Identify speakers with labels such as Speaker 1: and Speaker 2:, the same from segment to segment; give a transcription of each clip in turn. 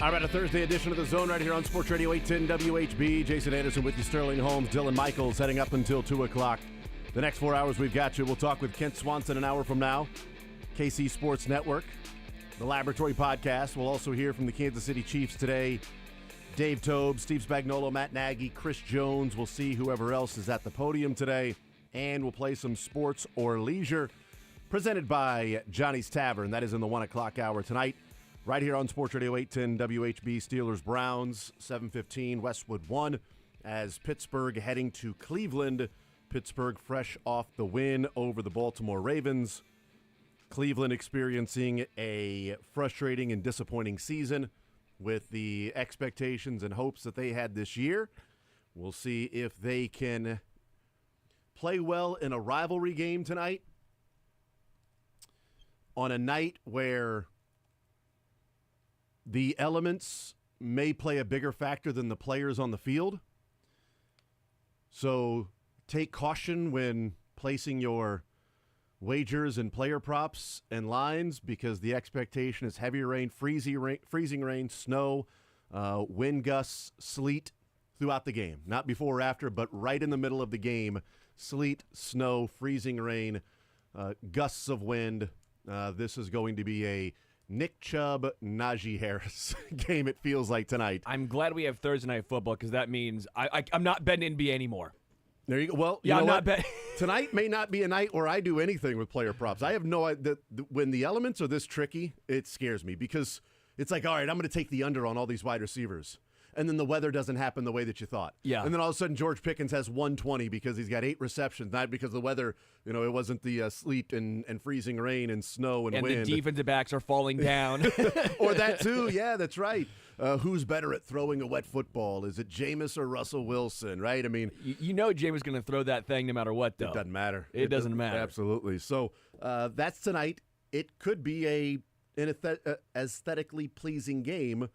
Speaker 1: All right, a Thursday edition of The Zone right here on Sports Radio 810 WHB. Jason Anderson with you, Sterling Holmes, Dylan Michaels heading up until 2 o'clock. The next 4 hours we've got you. We'll talk with Kent Swanson an hour from now. KC Sports Network, the Laboratory Podcast. We'll also hear from the Kansas City Chiefs today. Dave Tobe, Steve Spagnuolo, Matt Nagy, Chris Jones. We'll see whoever else is at the podium today. And we'll play some sports or leisure presented by Johnny's Tavern. That is in the 1 o'clock hour tonight. Right here on Sports Radio 810 WHB. Steelers Browns 7:15 Westwood 1 as Pittsburgh heading to Cleveland. Pittsburgh fresh off the win over the Baltimore Ravens. Cleveland experiencing a frustrating and disappointing season with the expectations and hopes that they had this year. We'll see if they can play well in a rivalry game tonight on a night where the elements may play a bigger factor than the players on the field. So take caution when placing your wagers and player props and lines because the expectation is heavy rain, freezing rain, snow, wind gusts, sleet throughout the game. Not before or after, but right in the middle of the game. Sleet, snow, freezing rain, gusts of wind. This is going to be a Nick Chubb, Najee Harris game, it feels like tonight.
Speaker 2: I'm glad we have Thursday Night Football because that means I'm not betting NBA anymore.
Speaker 1: There you go. Well,
Speaker 2: yeah, I'm not betting.
Speaker 1: Tonight may not be a night where I do anything with player props. I have no idea. When the elements are this tricky, it scares me because it's like, all right, I'm going to take the under on all these wide receivers. And then the weather doesn't happen the way that you thought.
Speaker 2: Yeah.
Speaker 1: And then all of a sudden George Pickens has 120 because he's got 8 receptions, not because the weather, it wasn't the sleet and freezing rain and snow and wind.
Speaker 2: And the defensive backs are falling down.
Speaker 1: Or that too. Yeah, that's right. Who's better at throwing a wet football? Is it Jameis or Russell Wilson, right? I mean,
Speaker 2: Jameis going to throw that thing no matter what, though.
Speaker 1: It doesn't matter.
Speaker 2: It doesn't matter.
Speaker 1: Absolutely. So that's tonight. It could be an aesthetically pleasing game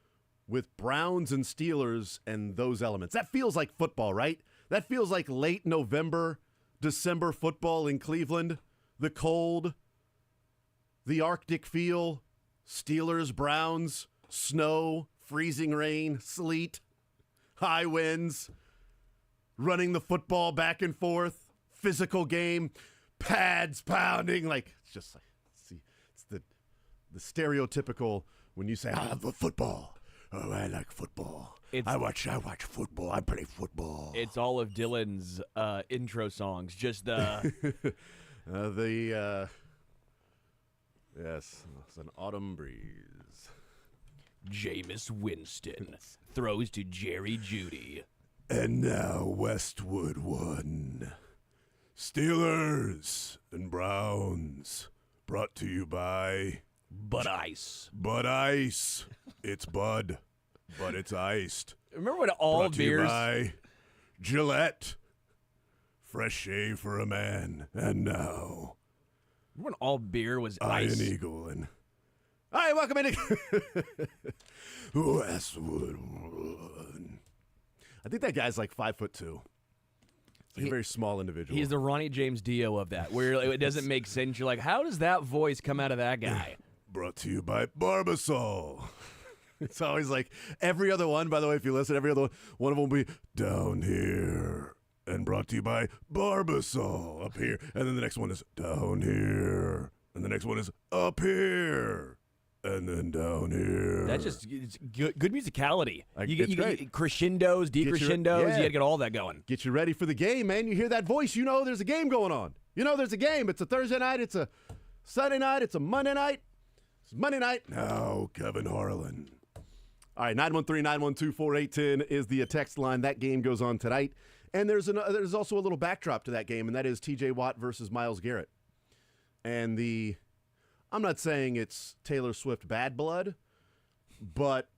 Speaker 1: with Browns and Steelers and those elements. That feels like football, right? That feels like late November, December football in Cleveland. The cold, the Arctic feel, Steelers, Browns, snow, freezing rain, sleet, high winds, running the football back and forth, physical game, pads pounding. It's the stereotypical when you say, the football. Oh, I like football. I watch football. I play football.
Speaker 2: It's all of Dylan's intro songs. Just
Speaker 1: yes, it's an autumn breeze.
Speaker 2: Jameis Winston throws to Jerry Jeudy.
Speaker 1: And now Westwood 1. Steelers and Browns brought to you by
Speaker 2: Bud Ice.
Speaker 1: Bud Ice. It's Bud, but it's iced.
Speaker 2: Remember when all
Speaker 1: brought
Speaker 2: beers?
Speaker 1: To you by Gillette. Fresh shave for a man. And now,
Speaker 2: Remember when all beer was
Speaker 1: Iron
Speaker 2: ice?
Speaker 1: Eagle. And all right, welcome in Westwood 1. I think that guy's like 5'2". He's a very small individual.
Speaker 2: He's the Ronnie James Dio of that, where it doesn't make sense. You're like, how does that voice come out of that guy?
Speaker 1: Brought to you by Barbasol. It's always like every other one, by the way, if you listen, every other one of them will be down here. And brought to you by Barbasol up here. And then the next one is down here. And the next one is up here. And then down here.
Speaker 2: That's just it's good musicality. You
Speaker 1: it's great.
Speaker 2: get crescendos, decrescendos. You got to get all that going.
Speaker 1: Get you ready for the game, man. You hear that voice, you know there's a game going on. You know there's a game. It's a Thursday night. It's a Sunday night. It's a Monday night. It's Monday night. Now, Kevin Harlan. All right, 913-912-4810 is the text line. That game goes on tonight. And there's also a little backdrop to that game, and that is T.J. Watt versus Myles Garrett. And I'm not saying it's Taylor Swift bad blood, but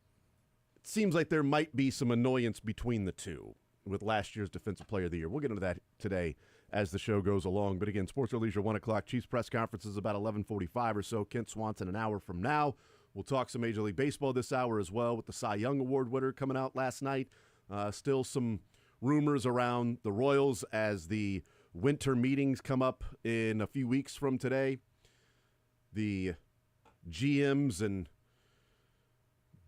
Speaker 1: it seems like there might be some annoyance between the two with last year's Defensive Player of the Year. We'll get into that today as the show goes along. But again, Sports or Leisure, 1 o'clock. Chiefs press conference is about 11:45 or so. Kent Swanson an hour from now. We'll talk some Major League Baseball this hour as well with the Cy Young Award winner coming out last night. Still some rumors around the Royals as the winter meetings come up in a few weeks from today. The GMs and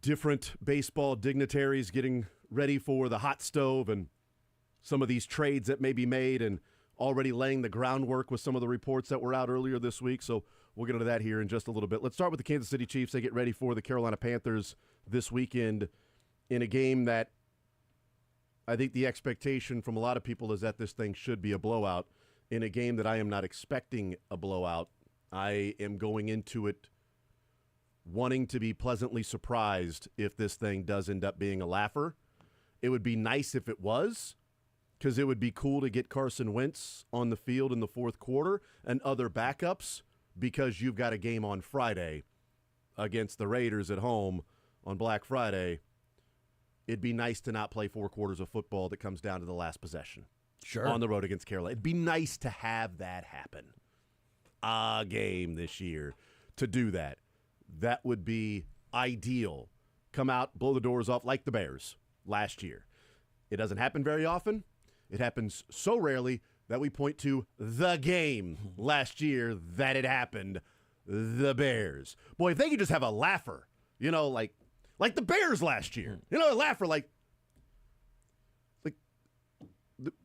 Speaker 1: different baseball dignitaries getting ready for the hot stove and some of these trades that may be made and already laying the groundwork with some of the reports that were out earlier this week. So we'll get into that here in just a little bit. Let's start with the Kansas City Chiefs. They get ready for the Carolina Panthers this weekend in a game that I think the expectation from a lot of people is that this thing should be a blowout. In a game that I am not expecting a blowout, I am going into it wanting to be pleasantly surprised if this thing does end up being a laugher. It would be nice if it was, because it would be cool to get Carson Wentz on the field in the fourth quarter and other backups, because you've got a game on Friday against the Raiders at home on Black Friday. It'd be nice to not play 4 quarters of football that comes down to the last possession.
Speaker 2: Sure.
Speaker 1: On the road against Carolina. It'd be nice to have that happen. A game this year to do that. That would be ideal. Come out, blow the doors off like the Bears last year. It doesn't happen very often. It happens so rarely that we point to the game last year that it happened, the Bears. Boy, if they could just have a laugher, like the Bears last year. A laugher like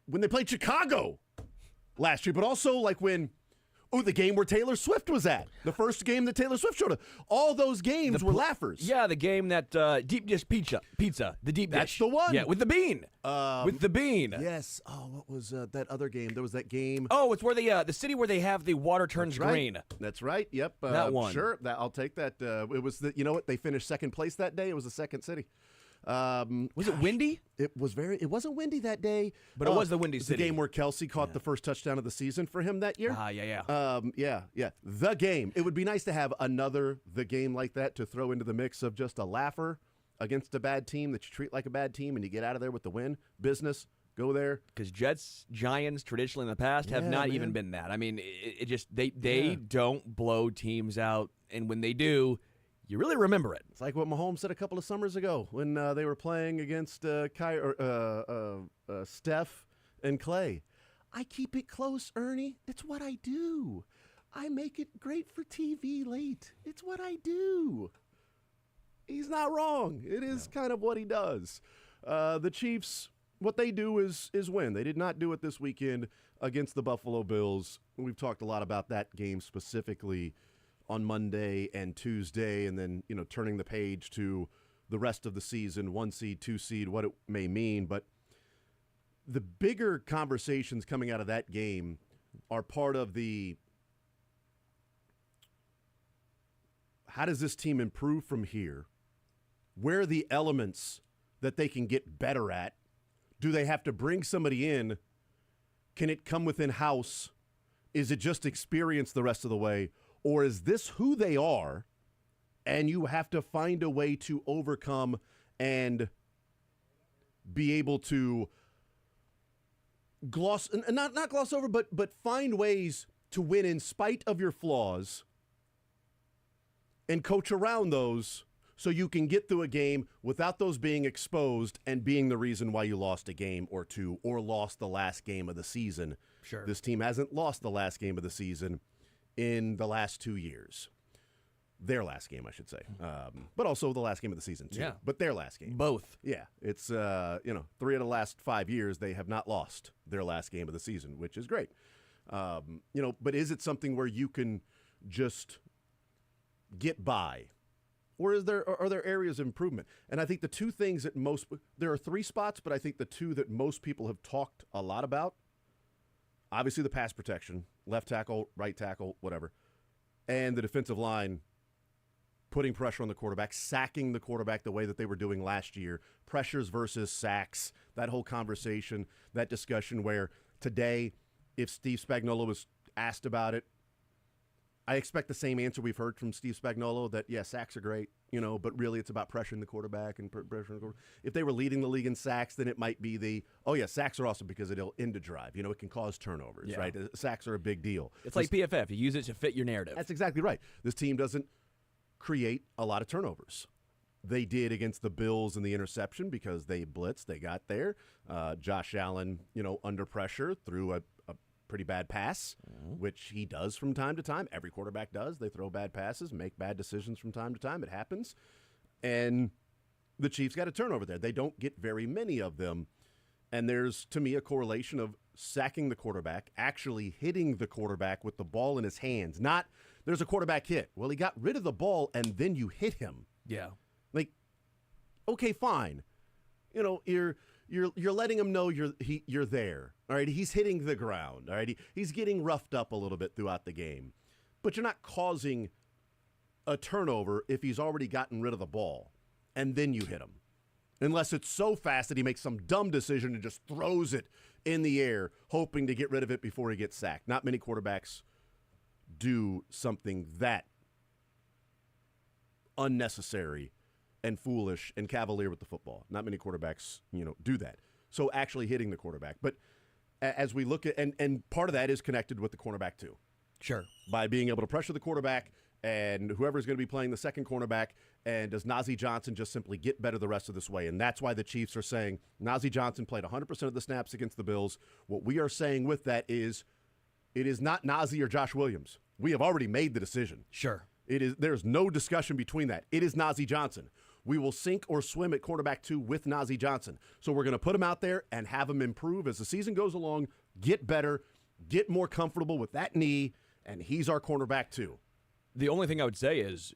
Speaker 1: when they played Chicago last year, but also like when the game where Taylor Swift was at. The first game that Taylor Swift showed up. All those games were laughers.
Speaker 2: Yeah, the game that deep dish pizza, the deep dish.
Speaker 1: That's the one.
Speaker 2: Yeah, with the bean. With the bean.
Speaker 1: Yes. Oh, what was that other game? There was that game.
Speaker 2: Oh, it's where the city where they have the water turns green.
Speaker 1: That's right. Yep.
Speaker 2: That one.
Speaker 1: Sure. I'll take that. It was you know what? They finished second place that day. It was the second city.
Speaker 2: Was it windy?
Speaker 1: It wasn't windy that day.
Speaker 2: But it was the Windy City.
Speaker 1: The game where Kelsey caught the first touchdown of the season for him that year.
Speaker 2: Yeah.
Speaker 1: The game. It would be nice to have the game like that to throw into the mix of just a laugher against a bad team that you treat like a bad team and you get out of there with the win. Business. Go there.
Speaker 2: Because Jets, Giants, traditionally in the past have not even been that. I mean, it just they don't blow teams out, and when they do, you really remember it.
Speaker 1: It's like what Holmes said a couple of summers ago when they were playing against Steph and Clay. I keep it close, Ernie. It's what I do. I make it great for TV late. It's what I do. He's not wrong. It is kind of what he does. The Chiefs, what they do is win. They did not do it this weekend against the Buffalo Bills. We've talked a lot about that game specifically on Monday and Tuesday, and then, turning the page to the rest of the season, 1 seed, 2 seed, what it may mean. But the bigger conversations coming out of that game are part of the how does this team improve from here? Where are the elements that they can get better at? Do they have to bring somebody in? Can it come within house? Is it just experience the rest of the way? Or is this who they are, and you have to find a way to overcome and be able to not gloss over, but find ways to win in spite of your flaws and coach around those so you can get through a game without those being exposed and being the reason why you lost a game or two or lost the last game of the season.
Speaker 2: Sure.
Speaker 1: This team hasn't lost the last game of the season in the last 2 years. Their last game, I should say. But also the last game of the season, too.
Speaker 2: Yeah.
Speaker 1: But their last game.
Speaker 2: Both.
Speaker 1: Yeah. It's, 3 of the last 5 years, they have not lost their last game of the season, which is great. But is it something where you can just get by? Or are there areas of improvement? And I think the two things that there are 3 spots, but I think the 2 that most people have talked a lot about, obviously the pass protection, left tackle, right tackle, whatever, and the defensive line putting pressure on the quarterback, sacking the quarterback the way that they were doing last year, pressures versus sacks, that whole conversation, that discussion where today, if Steve Spagnuolo was asked about it, I expect the same answer we've heard from Steve Spagnuolo that, yeah, sacks are great, but really it's about pressuring the quarterback and pressuring the quarterback. If they were leading the league in sacks, then it might be sacks are awesome because it'll end a drive. It can cause turnovers, right? Sacks are a big deal.
Speaker 2: It's like PFF. You use it to fit your narrative.
Speaker 1: That's exactly right. This team doesn't create a lot of turnovers. They did against the Bills in the interception because they blitzed. They got there. Josh Allen, under pressure threw a pretty bad pass, which he does from time to time. Every quarterback does. They throw bad passes, make bad decisions from time to time. It happens. And the Chiefs got a turnover there. They don't get very many of them. And there's, to me, a correlation of sacking the quarterback, actually hitting the quarterback with the ball in his hands. Not, there's a quarterback hit. Well, he got rid of the ball, and then you hit him.
Speaker 2: Yeah.
Speaker 1: Like, okay, fine. You know, you're letting him know you're there. All right, he's hitting the ground. All right, he's getting roughed up a little bit throughout the game. But you're not causing a turnover if he's already gotten rid of the ball, and then you hit him. Unless it's so fast that he makes some dumb decision and just throws it in the air, hoping to get rid of it before he gets sacked. Not many quarterbacks do something that unnecessary and foolish and cavalier with the football. Not many quarterbacks, do that. So actually hitting the quarterback. But as we look at, and part of that is connected with the cornerback too.
Speaker 2: Sure.
Speaker 1: By being able to pressure the quarterback and whoever's going to be playing the second cornerback, and does Najee Johnson just simply get better the rest of this way? And that's why the Chiefs are saying Najee Johnson played 100% of the snaps against the Bills. What we are saying with that is it is not Najee or Josh Williams. We have already made the decision.
Speaker 2: Sure.
Speaker 1: There's no discussion between that. It is Najee Johnson. We will sink or swim at quarterback 2 with Najee Johnson. So we're going to put him out there and have him improve as the season goes along, get better, get more comfortable with that knee, and he's our cornerback 2.
Speaker 2: The only thing I would say is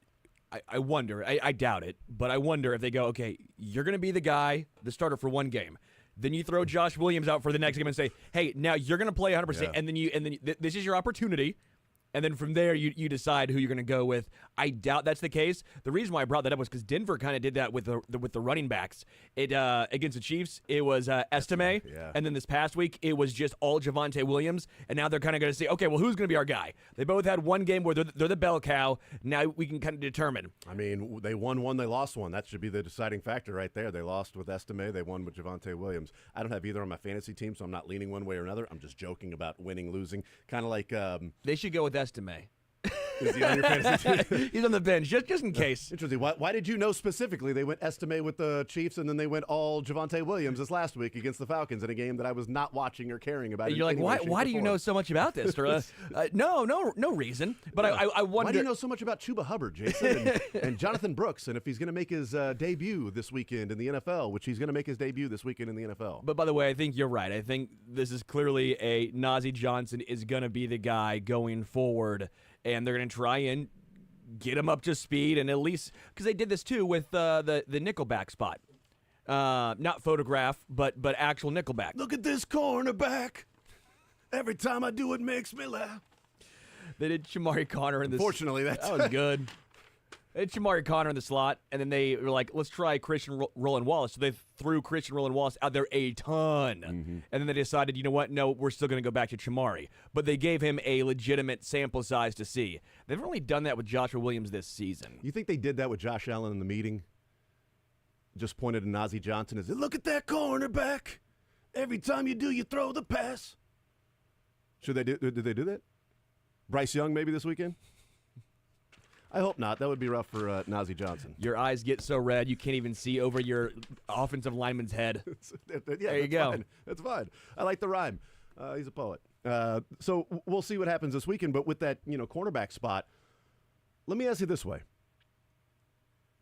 Speaker 2: I wonder, I doubt it, but I wonder if they go, okay, you're going to be the guy, the starter for one game. Then you throw Josh Williams out for the next game and say, hey, now you're going to play 100%,
Speaker 1: yeah.
Speaker 2: and then this is your opportunity. And then from there, you decide who you're going to go with. I doubt that's the case. The reason why I brought that up was because Denver kind of did that with the running backs. Against the Chiefs, it was Estime,
Speaker 1: yeah.
Speaker 2: And then this past week, it was just all Javonte Williams. And now they're kind of going to say, okay, well, who's going to be our guy? They both had one game where they're the bell cow. Now we can kind of determine.
Speaker 1: I mean, they won one, they lost one. That should be the deciding factor right there. They lost with Estime, they won with Javonte Williams. I don't have either on my fantasy team, so I'm not leaning one way or another. I'm just joking about winning, losing. Kind of like
Speaker 2: they should go with Estime.
Speaker 1: Is he on your fantasy team?
Speaker 2: He's on the bench, just in case.
Speaker 1: Interesting. Why did you know specifically they went Estime with the Chiefs and then they went all Javonte Williams this last week against the Falcons in a game that I was not watching or caring about?
Speaker 2: You're like, why do you know so much about this? No reason. But I wonder.
Speaker 1: Why do you know so much about Chuba Hubbard, Jason, and Jonathan Brooks, and if he's going to make his debut this weekend in the NFL, which he's going to make his debut this weekend in the NFL.
Speaker 2: But by the way, I think you're right. I think this is clearly a Najee Johnson is going to be the guy going forward. And they're going to try and get him up to speed, and at least because they did this too with the nickelback spot, not photograph, but actual nickelback.
Speaker 1: Look at this cornerback. Every time I do, it makes me laugh.
Speaker 2: They did Shamari Connor in this.
Speaker 1: Fortunately,
Speaker 2: that was good. They had Shamari Connor in the slot, and then they were like, let's try Christian Roland Wallace. So they threw Christian Roland Wallace out there a ton. Mm-hmm. And then they decided, you know what? No, we're still going to go back to Shamari. But they gave him a legitimate sample size to see. They've only done that with Joshua Williams this season.
Speaker 1: You think they did that with Josh Allen in the meeting? Just pointed to Najee Johnson and said, look at that cornerback. Every time you do, you throw the pass. Did they do that? Bryce Young maybe this weekend? I hope not. That would be rough for Najee Johnson.
Speaker 2: Your eyes get so red you can't even see over your offensive lineman's head. There you go.
Speaker 1: Fine. That's fine. I like the rhyme. He's a poet. So we'll see what happens this weekend. But with that, cornerback spot, let me ask you this way: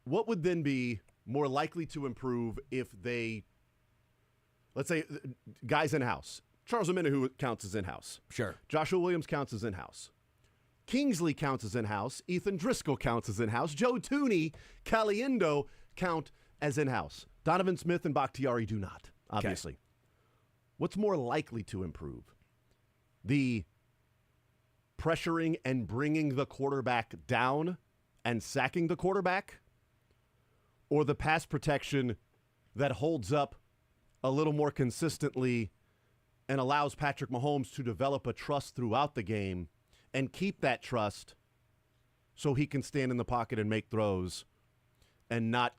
Speaker 1: what would then be more likely to improve if they, let's say, guys in house? Charles Omenihu counts as in house.
Speaker 2: Sure.
Speaker 1: Joshua Williams counts as in house. Kingsley counts as in-house. Ethan Driscoll counts as in-house. Joe Tooney, Caliendo count as in-house. Donovan Smith and Bakhtiari do not, obviously. Okay. What's more likely to improve? The pressuring and bringing the quarterback down and sacking the quarterback? Or the pass protection that holds up a little more consistently and allows Patrick Mahomes to develop a trust throughout the game and keep that trust so he can stand in the pocket and make throws and not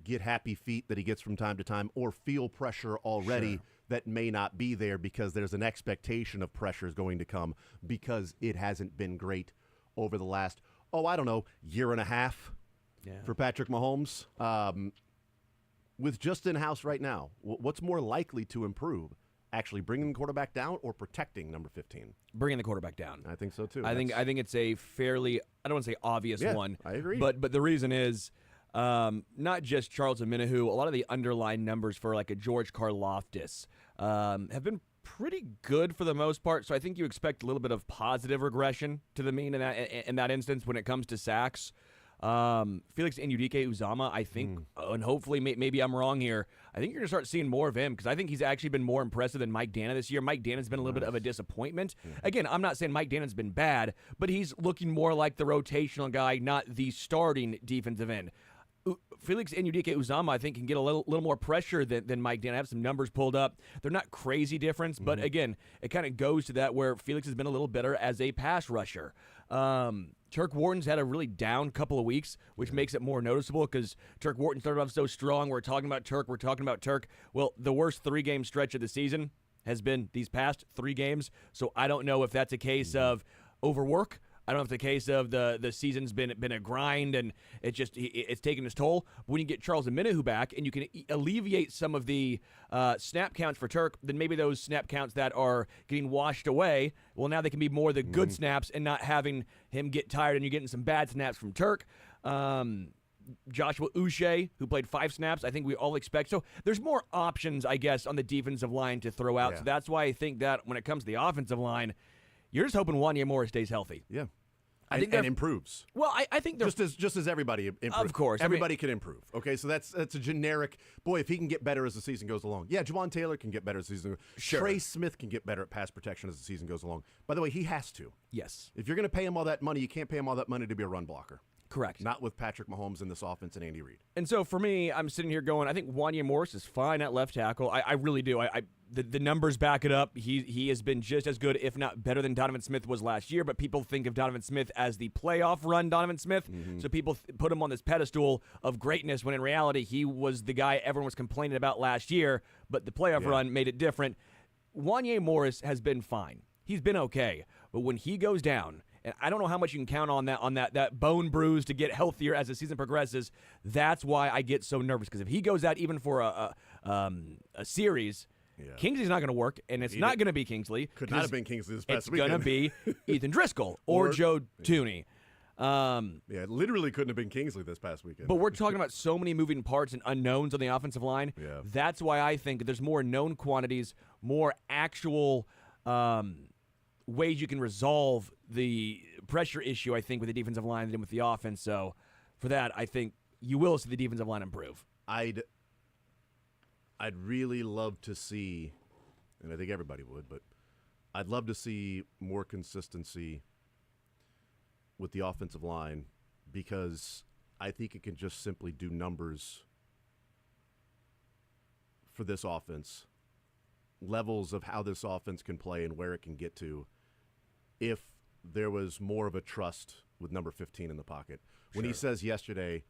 Speaker 1: get happy feet that he gets from time to time or feel pressure already that may not be there because there's an expectation of pressure is going to come because it hasn't been great over the last, year and a half for Patrick Mahomes. With just in-house right now, what's more likely to improve? Actually bringing the quarterback down or protecting number 15?
Speaker 2: Bringing the quarterback down.
Speaker 1: I think so, too.
Speaker 2: I think it's a fairly, I don't want to say obvious one.
Speaker 1: I agree.
Speaker 2: But the reason is not just Charles Omenihu, a lot of the underlying numbers for like a George Karlaftis have been pretty good for the most part. So I think you expect a little bit of positive regression to the mean in that instance when it comes to sacks. Felix Enudike-Uzama, I think, and hopefully maybe I'm wrong here, I think you're going to start seeing more of him because I think he's actually been more impressive than Mike Dana this year. Mike Dana's been a little bit of a disappointment. Again, I'm not saying Mike Dana's been bad, but he's looking more like the rotational guy, not the starting defensive end. Felix Enudike-Uzama, I think, can get a little more pressure than Mike Dana. I have some numbers pulled up. They're not crazy difference, but again, it kind of goes to that where Felix has been a little better as a pass rusher. Turk Wharton's had a really down couple of weeks, which makes it more noticeable because Turk Wharton started off so strong. We're talking about Turk. Well, the worst 3-game stretch of the season has been these past 3 games, so I don't know if that's a case of overwork. I don't know if it's a case of the season's been a grind and it's taken its toll. But when you get Charles Omenihu back and you can alleviate some of the snap counts for Turk, then maybe those snap counts that are getting washed away, well, now they can be more the good snaps and not having him get tired and you're getting some bad snaps from Turk. Joshua Uche, who played 5 snaps, I think we all expect. So there's more options, I guess, on the defensive line to throw out. Yeah. So that's why I think that when it comes to the offensive line, you're just hoping Wanya Morris stays healthy.
Speaker 1: Yeah. I think and improves.
Speaker 2: Well, I think
Speaker 1: just as everybody improves.
Speaker 2: Of course.
Speaker 1: Everybody can improve. Okay, so that's a generic, boy, if he can get better as the season goes along. Yeah, Juwan Taylor can get better as the season goes along.
Speaker 2: Sure.
Speaker 1: Trey Smith can get better at pass protection as the season goes along. By the way, he has to.
Speaker 2: Yes.
Speaker 1: If you're going to pay him all that money, you can't pay him all that money to be a run blocker.
Speaker 2: Correct.
Speaker 1: Not with Patrick Mahomes in this offense and Andy Reid.
Speaker 2: And so for me, I'm sitting here going, I think Wanya Morris is fine at left tackle. I really do. The numbers back it up. He has been just as good, if not better, than Donovan Smith was last year. But people think of Donovan Smith as the playoff run Donovan Smith. So people put him on this pedestal of greatness when in reality he was the guy everyone was complaining about last year. But the playoff run made it different. Wanya Morris has been fine. He's been okay. But when he goes down, and I don't know how much you can count on that bone bruise to get healthier as the season progresses. That's why I get so nervous because if he goes out even for a series, Kingsley's not going to work, and it's not going to be Kingsley.
Speaker 1: Could not have been Kingsley this past weekend.
Speaker 2: It's going to be Ethan Driscoll or Joe Tooney.
Speaker 1: It literally couldn't have been Kingsley this past weekend.
Speaker 2: But we're talking about so many moving parts and unknowns on the offensive line.
Speaker 1: Yeah.
Speaker 2: That's why I think there's more known quantities, more actual ways you can resolve the pressure issue, I think, with the defensive line than with the offense. So for that, I think you will see the defensive line improve.
Speaker 1: I'd really love to see, and I think everybody would, but I'd love to see more consistency with the offensive line because I think it can just simply do numbers for this offense, levels of how this offense can play and where it can get to if there was more of a trust with number 15 in the pocket. When he says yesterday,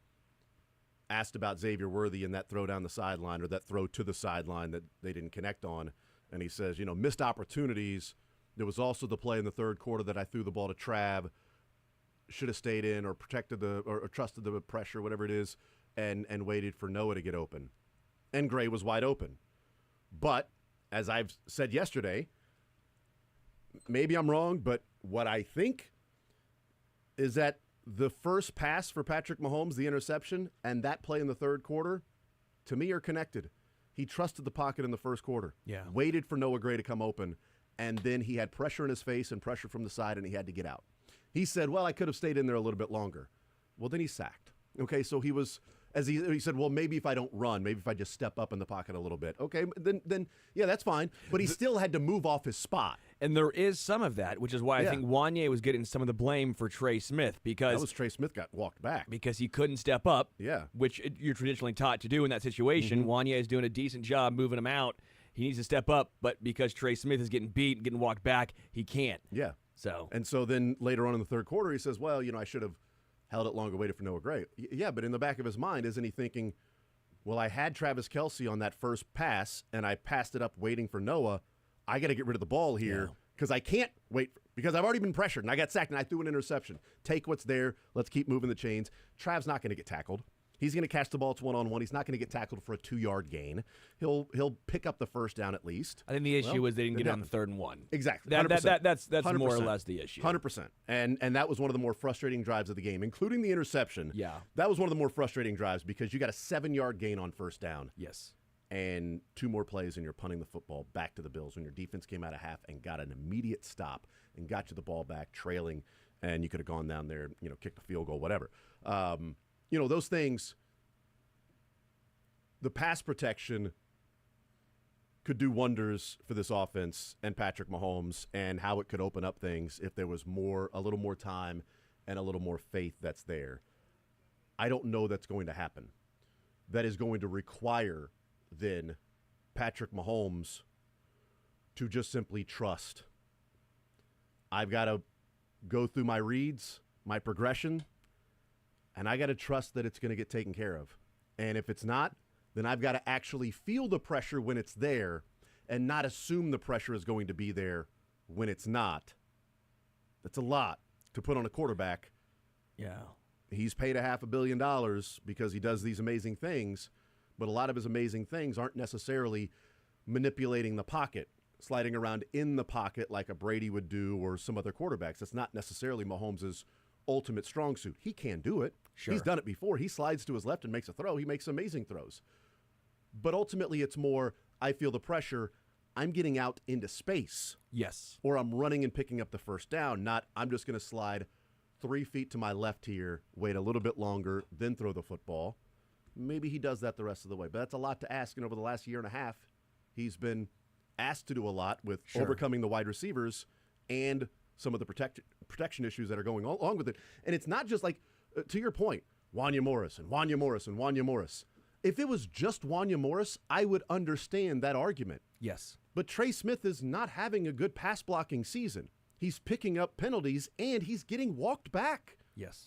Speaker 1: asked about Xavier Worthy and that throw down the sideline or that throw to the sideline that they didn't connect on, and he says, missed opportunities. There was also the play in the third quarter that I threw the ball to Trav, should have stayed in or protected or trusted the pressure, whatever it is, and waited for Noah to get open. And Gray was wide open. But, as I've said yesterday, maybe I'm wrong, but what I think is that the first pass for Patrick Mahomes, the interception, and that play in the third quarter, to me, are connected. He trusted the pocket in the first quarter, waited for Noah Gray to come open, and then he had pressure in his face and pressure from the side, and he had to get out. He said, well, I could have stayed in there a little bit longer. Well, then he's sacked. Okay, so he was, as he said, well, maybe if I don't run, maybe if I just step up in the pocket a little bit. Okay, then yeah, that's fine. But he still had to move off his spot.
Speaker 2: And there is some of that, which is why I think Wanya was getting some of the blame for Trey Smith because
Speaker 1: that was Trey Smith got walked back
Speaker 2: because he couldn't step up.
Speaker 1: Yeah,
Speaker 2: which you're traditionally taught to do in that situation. Wanya is doing a decent job moving him out. He needs to step up, but because Trey Smith is getting beat and getting walked back, he can't.
Speaker 1: Yeah.
Speaker 2: So
Speaker 1: then later on in the third quarter, he says, well, I should have held it longer, waited for Noah Gray. Yeah, but in the back of his mind, isn't he thinking, well, I had Travis Kelce on that first pass, and I passed it up waiting for Noah. I got to get rid of the ball here because I can't wait because I've already been pressured, and I got sacked, and I threw an interception. Take what's there. Let's keep moving the chains. Trav's not going to get tackled. He's going to catch the ball. It's one-on-one. He's not going to get tackled for a 2-yard gain. He'll pick up the first down at least.
Speaker 2: I think the issue was they didn't get it on the 3rd and 1.
Speaker 1: Exactly.
Speaker 2: That's
Speaker 1: 100%.
Speaker 2: more or less the issue.
Speaker 1: 100%. And that was one of the more frustrating drives of the game, including the interception.
Speaker 2: Yeah.
Speaker 1: That was one of the more frustrating drives because you got a 7-yard gain on first down.
Speaker 2: Yes.
Speaker 1: And 2 more plays and you're punting the football back to the Bills when your defense came out of half and got an immediate stop and got you the ball back trailing, and you could have gone down there, kicked a field goal, whatever. Those things, the pass protection could do wonders for this offense and Patrick Mahomes and how it could open up things if there was a little more time and a little more faith that's there. I don't know that's going to happen. That is going to require then Patrick Mahomes to just simply trust. I've got to go through my reads, my progression, and I got to trust that it's going to get taken care of. And if it's not, then I've got to actually feel the pressure when it's there and not assume the pressure is going to be there when it's not. That's a lot to put on a quarterback.
Speaker 2: Yeah.
Speaker 1: He's paid $500 million because he does these amazing things, but a lot of his amazing things aren't necessarily manipulating the pocket, sliding around in the pocket like a Brady would do or some other quarterbacks. That's not necessarily Mahomes' ultimate strong suit. He can do it.
Speaker 2: Sure.
Speaker 1: He's done it before. He slides to his left and makes a throw. He makes amazing throws. But ultimately, it's more, I feel the pressure. I'm getting out into space.
Speaker 2: Yes.
Speaker 1: Or I'm running and picking up the first down, not I'm just going to slide 3 feet to my left here, wait a little bit longer, then throw the football. Maybe he does that the rest of the way. But that's a lot to ask. And over the last year and a half, he's been asked to do a lot with overcoming the wide receivers and some of the protection issues that are going along with it. And it's not just like, to your point, Wanya Morris and Wanya Morris and Wanya Morris. If it was just Wanya Morris, I would understand that argument.
Speaker 2: Yes.
Speaker 1: But Trey Smith is not having a good pass blocking season. He's picking up penalties, and he's getting walked back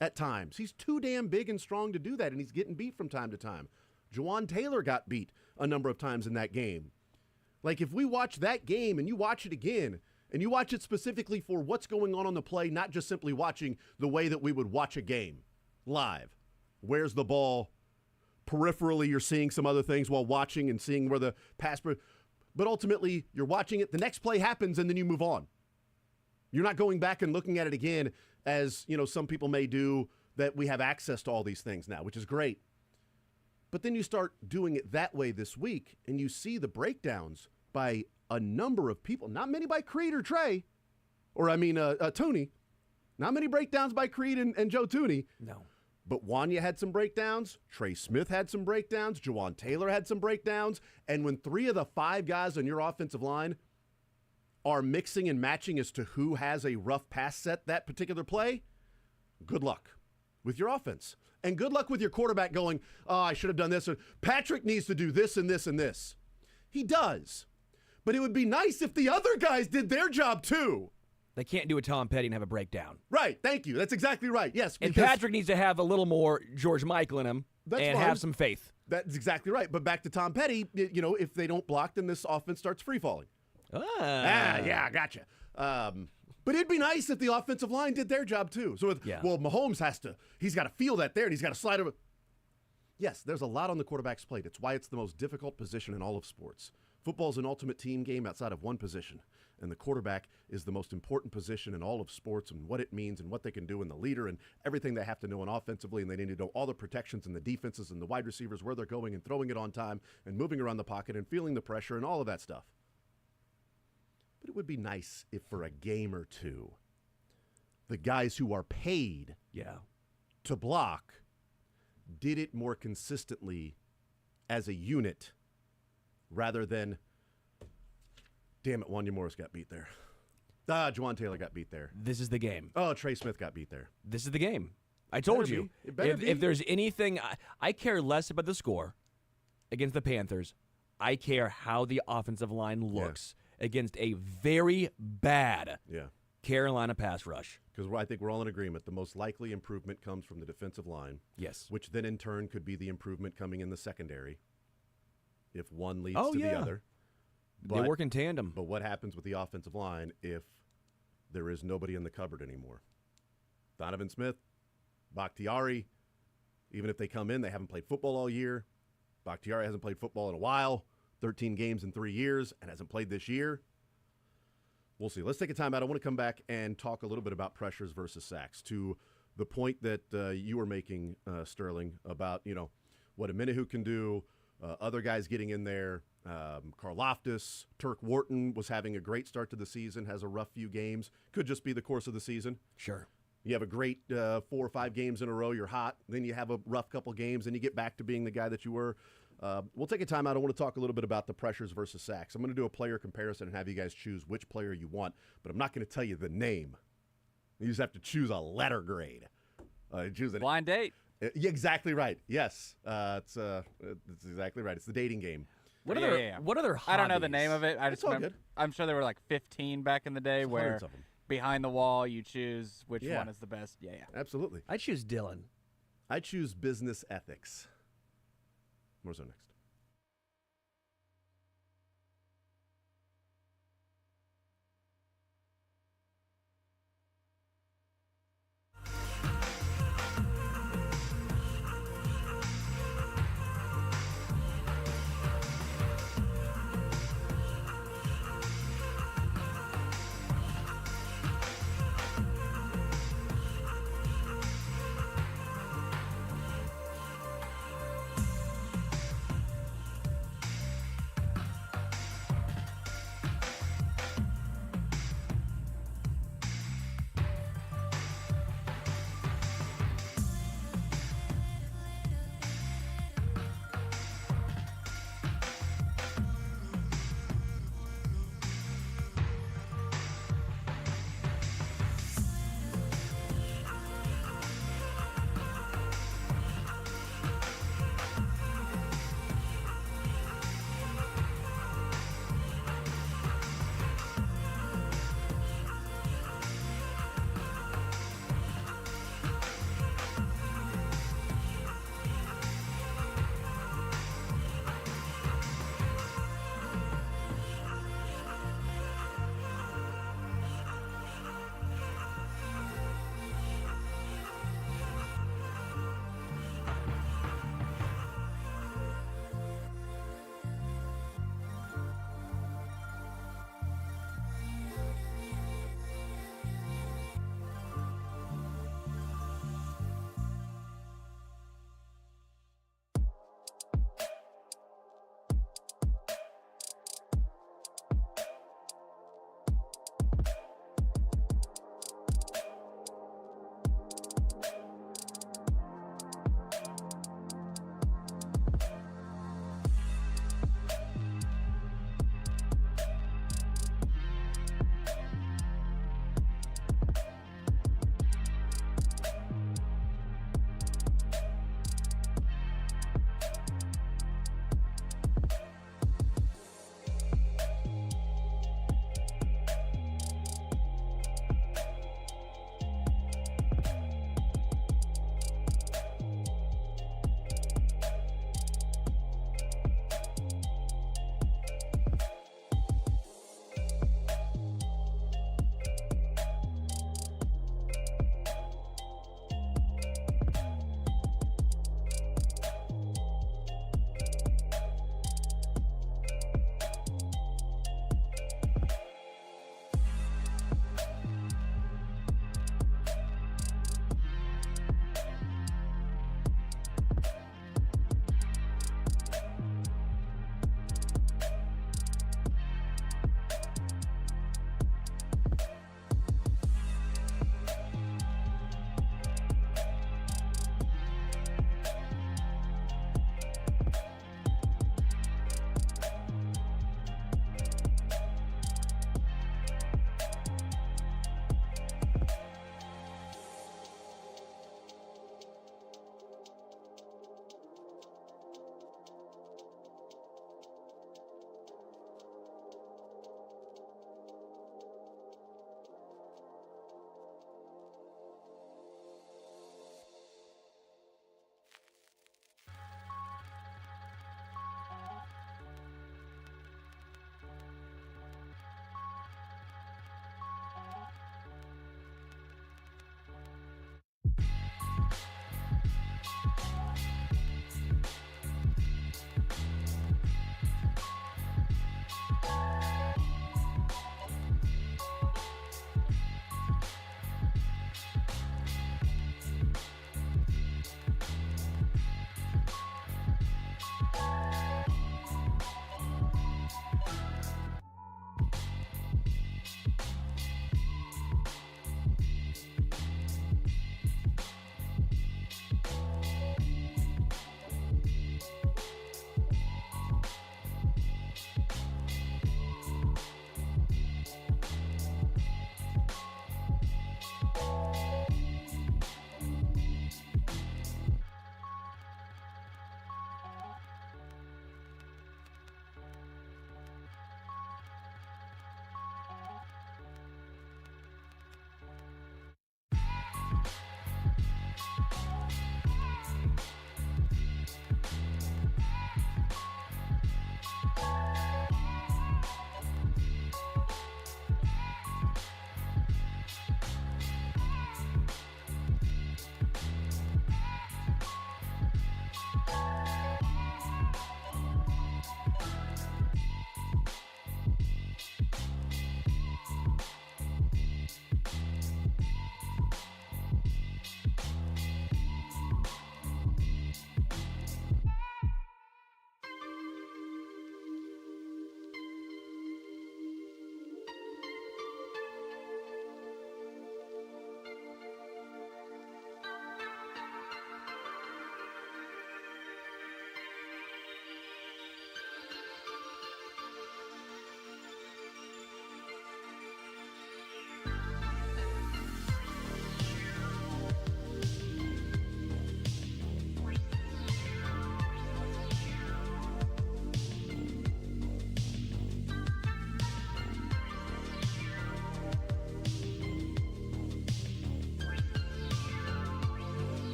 Speaker 1: at times. He's too damn big and strong to do that, and he's getting beat from time to time. Juwan Taylor got beat a number of times in that game. Like, if we watch that game and you watch it again, and you watch it specifically for what's going on the play, not just simply watching the way that we would watch a game live. Where's the ball? Peripherally, you're seeing some other things while watching and seeing where the pass. But ultimately, you're watching it. The next play happens, and then you move on. You're not going back and looking at it again as, some people may do, that we have access to all these things now, which is great. But then you start doing it that way this week, and you see the breakdowns by a number of people. Not many by Creed or Trey, Tooney. Not many breakdowns by Creed and Joe Tooney.
Speaker 2: No.
Speaker 1: But Wanya had some breakdowns. Trey Smith had some breakdowns. Juwan Taylor had some breakdowns. And when 3 of the 5 guys on your offensive line are mixing and matching as to who has a rough pass set that particular play, good luck with your offense. And good luck with your quarterback going, I should have done this. Or Patrick needs to do this and this and this. He does. But it would be nice if the other guys did their job too.
Speaker 2: They can't do a Tom Petty and have a breakdown.
Speaker 1: Right. Thank you. That's exactly right. Yes.
Speaker 2: And Patrick needs to have a little more George Michael in him and have some faith.
Speaker 1: That's exactly right. But back to Tom Petty, if they don't block, then this offense starts free-falling. Yeah, gotcha. But it'd be nice if the offensive line did their job too. So, Mahomes he's got to feel that there, and he's got to slide over. Yes, there's a lot on the quarterback's plate. It's why it's the most difficult position in all of sports. Football is an ultimate team game outside of one position, and the quarterback is the most important position in all of sports and what it means and what they can do and the leader and everything they have to know on offensively, and they need to know all the protections and the defenses and the wide receivers, where they're going and throwing it on time and moving around the pocket and feeling the pressure and all of that stuff. But it would be nice if for a game or two, the guys who are paid to block did it more consistently as a unit rather than, damn it, Wanya Morris got beat there. Juwan Taylor got beat there.
Speaker 2: This is the game.
Speaker 1: Oh, Trey Smith got beat there.
Speaker 2: This is the game. I told you. If there's anything, I care less about the score against the Panthers. I care how the offensive line looks against a very bad Carolina pass rush.
Speaker 1: Because I think we're all in agreement. The most likely improvement comes from the defensive line.
Speaker 2: Yes.
Speaker 1: Which then in turn could be the improvement coming in the secondary if one leads to the other.
Speaker 2: They work in tandem.
Speaker 1: But what happens with the offensive line if there is nobody in the cupboard anymore? Donovan Smith, Bakhtiari, Even if they come in, they haven't played football all year. Bakhtiari hasn't played football in a while, 13 games in 3 years, and hasn't played this year. We'll see. Let's take a time out. I want to come back and talk a little bit about pressures versus sacks, to the point that you were making, Sterling, about, what a Minahu can do, other guys getting in there. Karlaftis, Turk Wharton was having a great start to the season, has a rough few games. Could just be the course of the season.
Speaker 2: Sure.
Speaker 1: You have a great 4 or 5 games in a row, you're hot. Then you have a rough couple games, and you get back to being the guy that you were. We'll take a time out. I want to talk a little bit about the pressures versus sacks. I'm going to do a player comparison and have you guys choose which player you want, but I'm not going to tell you the name. You just have to choose a letter grade. Choose
Speaker 3: Blind date.
Speaker 1: Yeah, exactly right. Yes, it's exactly right. It's the dating game.
Speaker 2: What
Speaker 3: Yeah.
Speaker 2: other
Speaker 3: I don't know the
Speaker 2: hobbies?
Speaker 3: name of it. I just
Speaker 1: all
Speaker 3: remember,
Speaker 1: good.
Speaker 3: I'm sure there were like 15 back in the day
Speaker 1: There's
Speaker 3: where
Speaker 1: hundreds of them.
Speaker 3: behind the wall you choose which
Speaker 1: Yeah.
Speaker 3: one is the best. Yeah.
Speaker 1: Absolutely.
Speaker 2: I choose Dylan.
Speaker 1: I choose business ethics. More so next.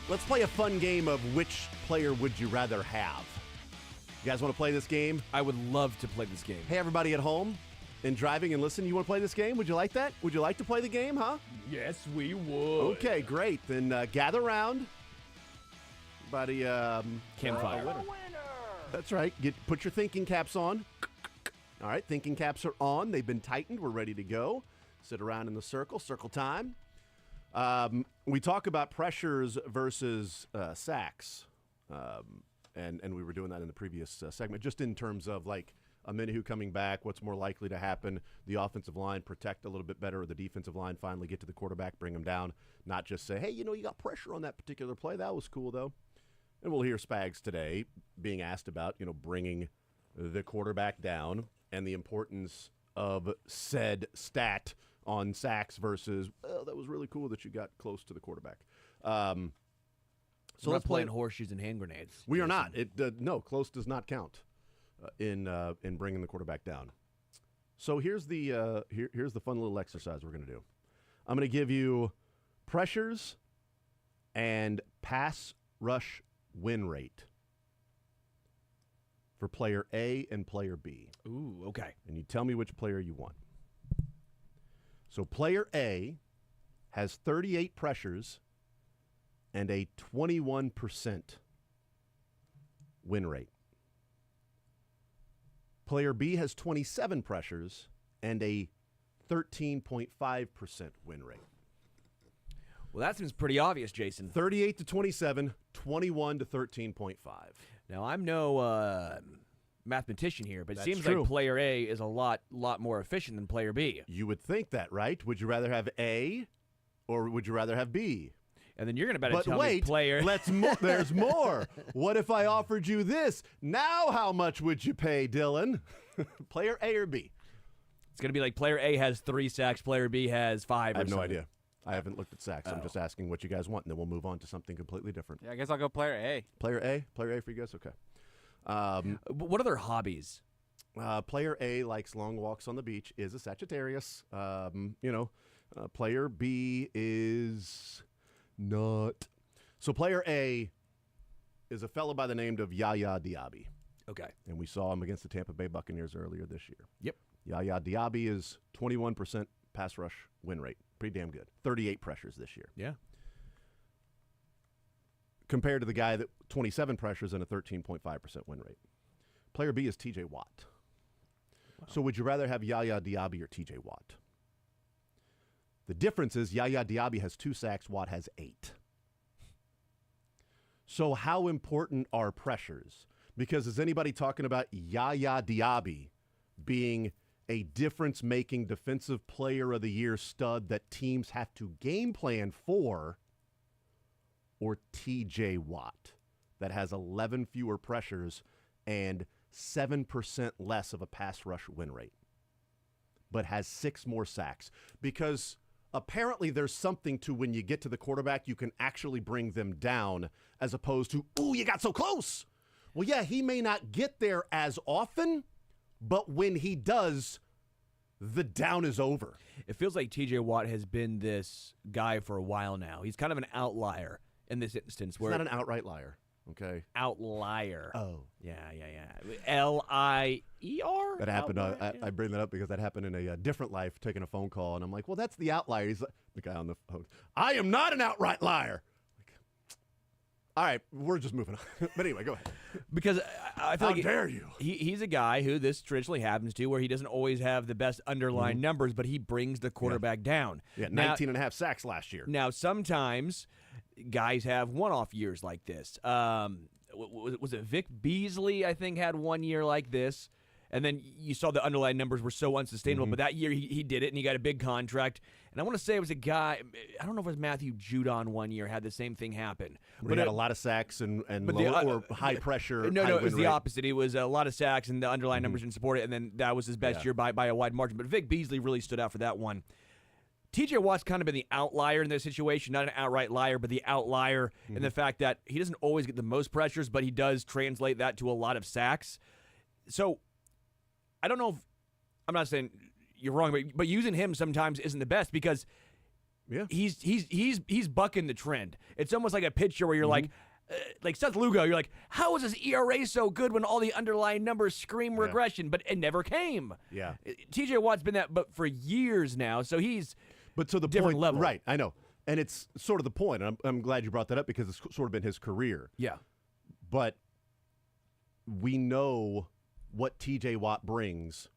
Speaker 1: Let's play a fun game of which player would you rather have. You guys want to play this game?
Speaker 2: I would love to play this game.
Speaker 1: Hey, everybody at home and driving and listening, you want to play this game? Would you like that? Would you like to play the game, huh?
Speaker 2: Yes, we would.
Speaker 1: Okay, great. Then gather around. Everybody,
Speaker 2: Campfire.
Speaker 1: That's right. Put your thinking caps on. All right, thinking caps are on. They've been tightened. We're ready to go. Sit around in the circle time. We talk about pressures versus sacks, and we were doing that in the previous segment, just in terms of like a Minahu coming back, what's more likely to happen, the offensive line protect a little bit better, or the defensive line finally get to the quarterback, bring him down, not just say, hey, you got pressure on that particular play. That was cool, though. And we'll hear Spags today being asked about, bringing the quarterback down and the importance of said stat on sacks versus, well, that was really cool that you got close to the quarterback. So
Speaker 2: we're not playing horseshoes and hand grenades.
Speaker 1: We are not. No, close does not count in bringing the quarterback down. So here's the here's the fun little exercise we're going to do. I'm going to give you pressures and pass rush win rate for player A and player B.
Speaker 2: Ooh, okay.
Speaker 1: And you tell me which player you want. So player A has 38 pressures and a 21% win rate. Player B has 27 pressures and a 13.5% win rate.
Speaker 2: Well, that seems pretty obvious, Jason.
Speaker 1: 38 to 27, 21 to 13.5.
Speaker 2: Now, I'm no mathematician here, but it
Speaker 1: That's
Speaker 2: seems
Speaker 1: true.
Speaker 2: like player A is a lot more efficient than player B.
Speaker 1: You would think that, right? Would you rather have A or would you rather have B?
Speaker 2: And then you're going to
Speaker 1: But
Speaker 2: tell me
Speaker 1: wait,
Speaker 2: player.
Speaker 1: there's more. What if I offered you this? Now how much would you pay, Dylan? Player A or B?
Speaker 2: It's going to be like player A has 3 sacks, player B has 5
Speaker 1: I have
Speaker 2: or
Speaker 1: no
Speaker 2: something.
Speaker 1: idea. I haven't looked at sacks. I'm just asking what you guys want, and then we'll move on to something completely different.
Speaker 3: Yeah, I guess I'll go player A.
Speaker 1: Player A for you guys? Okay.
Speaker 2: What other hobbies?
Speaker 1: Player A likes long walks on the beach, is a Sagittarius. Player B is not. So player A is a fellow by the name of Yaya Diaby.
Speaker 2: Okay.
Speaker 1: And we saw him against the Tampa Bay Buccaneers earlier this year.
Speaker 2: Yep.
Speaker 1: Yaya Diaby is 21% pass rush win rate. Pretty damn good. 38 pressures this year.
Speaker 2: Yeah.
Speaker 1: Compared to the guy that 27 pressures and a 13.5% win rate. Player B is TJ Watt. Wow. So would you rather have Yaya Diaby or TJ Watt? The difference is Yaya Diaby has 2 sacks, Watt has 8. So how important are pressures? Because is anybody talking about Yaya Diaby being a difference-making defensive player of the year stud that teams have to game plan for, or TJ Watt that has 11 fewer pressures and 7% less of a pass rush win rate, but has 6 more sacks? Because apparently there's something to when you get to the quarterback, you can actually bring them down as opposed to, ooh, you got so close. Well, yeah, he may not get there as often, but when he does, the down is over.
Speaker 2: It feels like TJ Watt has been this guy for a while now. He's kind of an outlier in this instance.
Speaker 1: He's not an outright liar, okay?
Speaker 2: Outlier.
Speaker 1: Oh.
Speaker 2: Yeah. L-I-E-R?
Speaker 1: That happened.
Speaker 2: Outlier?
Speaker 1: I bring that up because that happened in a different life, taking a phone call, and I'm like, well, that's the outlier. He's like, the guy on the phone. I am not an outright liar. All right, we're just moving on. But anyway, go ahead.
Speaker 2: Because I feel
Speaker 1: How
Speaker 2: like
Speaker 1: dare you?
Speaker 2: He's a guy who this traditionally happens to, where he doesn't always have the best underlying numbers, but he brings the quarterback down.
Speaker 1: Yeah,
Speaker 2: Now-
Speaker 1: 19 and a half sacks last year.
Speaker 2: Now, sometimes guys have one-off years like this. Was it Vic Beasley, I think, had 1 year like this? And then you saw the underlying numbers were so unsustainable. But that year he did it, and he got a big contract. And I want to say it was a guy, I don't know if it was Matthew Judon 1 year, had the same thing happen.
Speaker 1: But he had a lot of sacks and
Speaker 2: but
Speaker 1: low, or high pressure.
Speaker 2: No,
Speaker 1: high
Speaker 2: it was
Speaker 1: win
Speaker 2: the
Speaker 1: rate.
Speaker 2: opposite. It was a lot of sacks, and the underlying numbers didn't support it, and then that was his best year by a wide margin. But Vic Beasley really stood out for that one. TJ Watt's kind of been the outlier in this situation, not an outright liar, but the outlier in the fact that he doesn't always get the most pressures, but he does translate that to a lot of sacks. So I don't know if, I'm not saying you're wrong, but using him sometimes isn't the best, because
Speaker 1: Yeah.
Speaker 2: He's bucking the trend. It's almost like a pitcher where you're like Seth Lugo, you're like, how is his ERA so good when all the underlying numbers scream regression? But it never came.
Speaker 1: Yeah.
Speaker 2: TJ Watt's been that but for years now, so he's
Speaker 1: But to the
Speaker 2: different
Speaker 1: point,
Speaker 2: level.
Speaker 1: right? I know, and it's sort of the point. And I'm glad you brought that up because it's sort of been his career.
Speaker 2: Yeah.
Speaker 1: But we know what TJ Watt brings,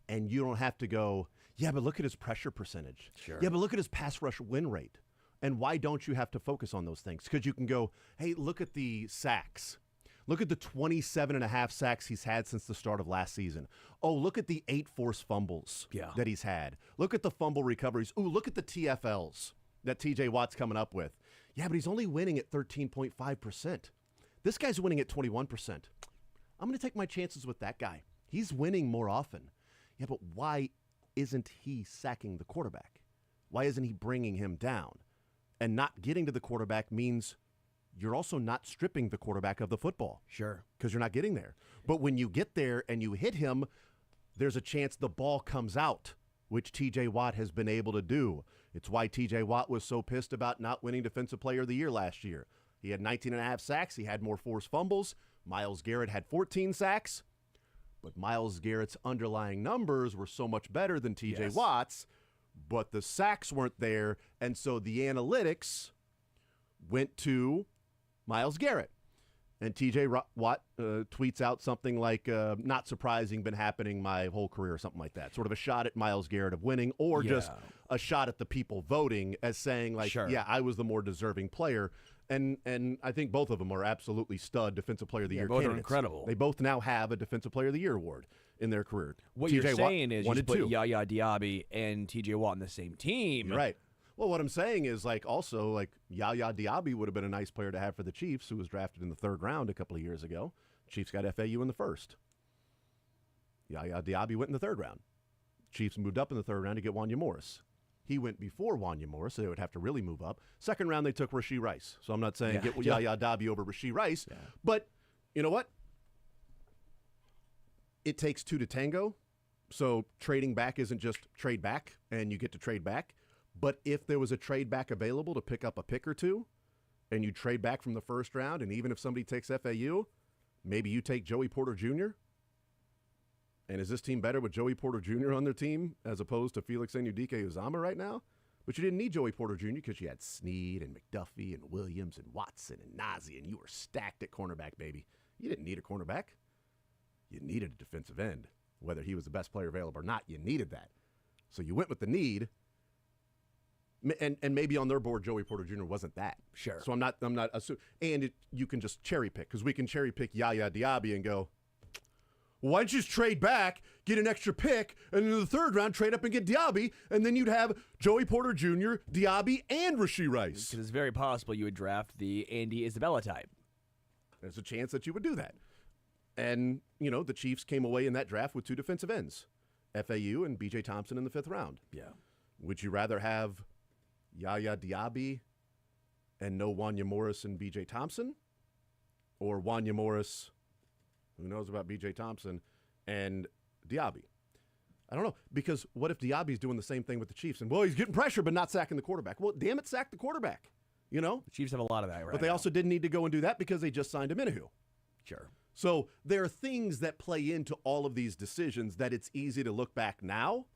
Speaker 1: and you don't have to go, yeah, but look at his pressure percentage.
Speaker 2: Sure.
Speaker 1: Yeah, but look at his pass rush win rate. And why don't you have to focus on those things? Because you can go, hey, look at the sacks. Look at the 27.5 sacks he's had since the start of last season. Oh, look at the 8 forced fumbles that he's had. Look at the fumble recoveries. Ooh, look at the TFLs that TJ Watt's coming up with. Yeah, but he's only winning at 13.5%. This guy's winning at 21%. I'm going to take my chances with that guy. He's winning more often. Yeah, but why isn't he sacking the quarterback? Why isn't he bringing him down? And not getting to the quarterback means you're also not stripping the quarterback of the football.
Speaker 2: Sure.
Speaker 1: Because you're not getting there. But when you get there and you hit him, there's a chance the ball comes out, which TJ Watt has been able to do. It's why TJ Watt was so pissed about not winning Defensive Player of the Year last year. He had 19.5 sacks. He had more forced fumbles. Myles Garrett had 14 sacks. But Myles Garrett's underlying numbers were so much better than TJ Watt's, but the sacks weren't there, and so the analytics went to Myles Garrett. And TJ Watt tweets out something like, not surprising, been happening my whole career, or something like that. Sort of a shot at Myles Garrett of winning, or just a shot at the people voting as saying, like, yeah, I was the more deserving player. And I think both of them are absolutely stud Defensive Player of the Year
Speaker 2: both
Speaker 1: candidates.
Speaker 2: are incredible.
Speaker 1: They both now have a Defensive Player of the Year award in their career.
Speaker 2: What
Speaker 1: TJ
Speaker 2: you're saying is you
Speaker 1: wanted
Speaker 2: put
Speaker 1: two.
Speaker 2: Yaya Diaby and TJ Watt on the same team.
Speaker 1: You're right. Well, what I'm saying is, like, also, like, Yaya Diaby would have been a nice player to have for the Chiefs, who was drafted in the 3rd round a couple of years ago. Chiefs got FAU in the 1st. Yaya Diaby went in the 3rd round. Chiefs moved up in the 3rd round to get Wanya Morris. He went before Wanya Morris, so they would have to really move up. 2nd round, they took Rashee Rice. So I'm not saying get Yaya Diaby over Rashee Rice. Yeah. But you know what? It takes 2 to tango. So trading back isn't just trade back, and you get to trade back. But if there was a trade back available to pick up a pick or two, and you trade back from the 1st round, and even if somebody takes FAU, maybe you take Joey Porter Jr., and is this team better with Joey Porter Jr. on their team as opposed to Felix Anudike-Uzomah right now? But you didn't need Joey Porter Jr. because you had Snead and McDuffie and Williams and Watson and Nazi, and you were stacked at cornerback, baby. You didn't need a cornerback. You needed a defensive end. Whether he was the best player available or not, you needed that. So you went with the need, and maybe on their board, Joey Porter Jr. wasn't that.
Speaker 2: Sure.
Speaker 1: So I'm not assuming. And you can just cherry pick, because we can cherry pick Yaya Diaby and go, well, why don't you just trade back, get an extra pick, and in the 3rd round, trade up and get Diaby, and then you'd have Joey Porter Jr., Diaby, and Rashee Rice.
Speaker 2: Because it's very possible you would draft the Andy Isabella type.
Speaker 1: There's a chance that you would do that. And, you know, the Chiefs came away in that draft with 2 defensive ends, FAU and B.J. Thompson in the 5th round.
Speaker 2: Yeah.
Speaker 1: Would you rather have Yaya Diaby and no Wanya Morris and B.J. Thompson? Or Wanya Morris, who knows about B.J. Thompson, and Diaby? I don't know, because what if Diaby's doing the same thing with the Chiefs? And, well, he's getting pressure but not sacking the quarterback. Well, damn it, sack the quarterback, you know?
Speaker 2: The Chiefs have a lot of that right
Speaker 1: But they
Speaker 2: now.
Speaker 1: also didn't need to go and do that because they just signed a Minahu.
Speaker 2: Sure.
Speaker 1: So there are things that play into all of these decisions that it's easy to look back now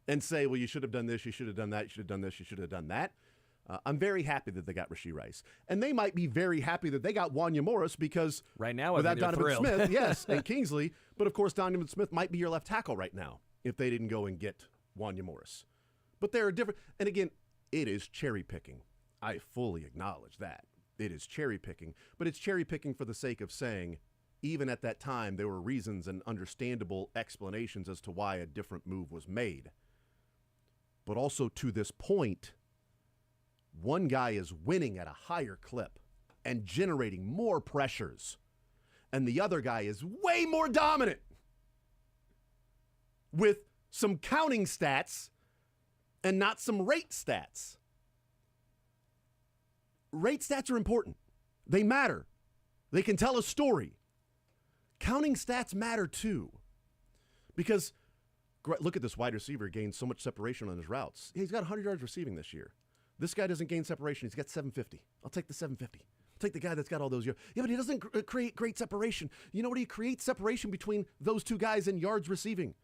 Speaker 1: and say, well, you should have done this, you should have done that, you should have done this, you should have done that. I'm very happy that they got Rashee Rice. And they might be very happy that they got Wanya Morris because
Speaker 2: right now,
Speaker 1: without
Speaker 2: they're
Speaker 1: Donovan
Speaker 2: thrilled.
Speaker 1: Smith, yes, and Kingsley, but of course Donovan Smith might be your left tackle right now if they didn't go and get Wanya Morris. But there are different, and again, it is cherry picking. I fully acknowledge that. It is cherry picking, but it's cherry picking for the sake of saying, even at that time, there were reasons and understandable explanations as to why a different move was made. But also to this point, one guy is winning at a higher clip and generating more pressures, and the other guy is way more dominant with some counting stats and not some rate stats. Rate stats are important. They matter. They can tell a story. Counting stats matter too, because Look at this wide receiver gained so much separation on his routes. He's got 100 yards receiving this year. This guy doesn't gain separation. He's got 750. I'll take the 750. I'll take the guy that's got all those yards. Yeah, but he doesn't create great separation. You know what? He creates separation between those two guys in yards receiving.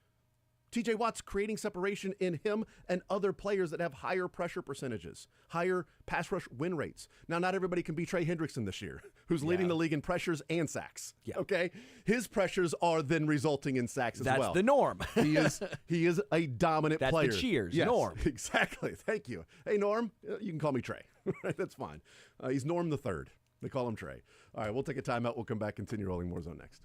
Speaker 1: TJ Watt's creating separation in him and other players that have higher pressure percentages, higher pass rush win rates. Now, not everybody can be Trey Hendrickson this year, who's leading the league in pressures and sacks.
Speaker 2: Yeah.
Speaker 1: Okay? His pressures are then resulting in sacks as well.
Speaker 2: That's the norm.
Speaker 1: He is a dominant
Speaker 2: That's
Speaker 1: player.
Speaker 2: the cheers,
Speaker 1: Yes,
Speaker 2: Norm.
Speaker 1: Exactly. Thank you. Hey, Norm, you can call me Trey. That's fine. He's Norm the Third. They call him Trey. All right, we'll take a timeout. We'll come back, continue rolling more zone next.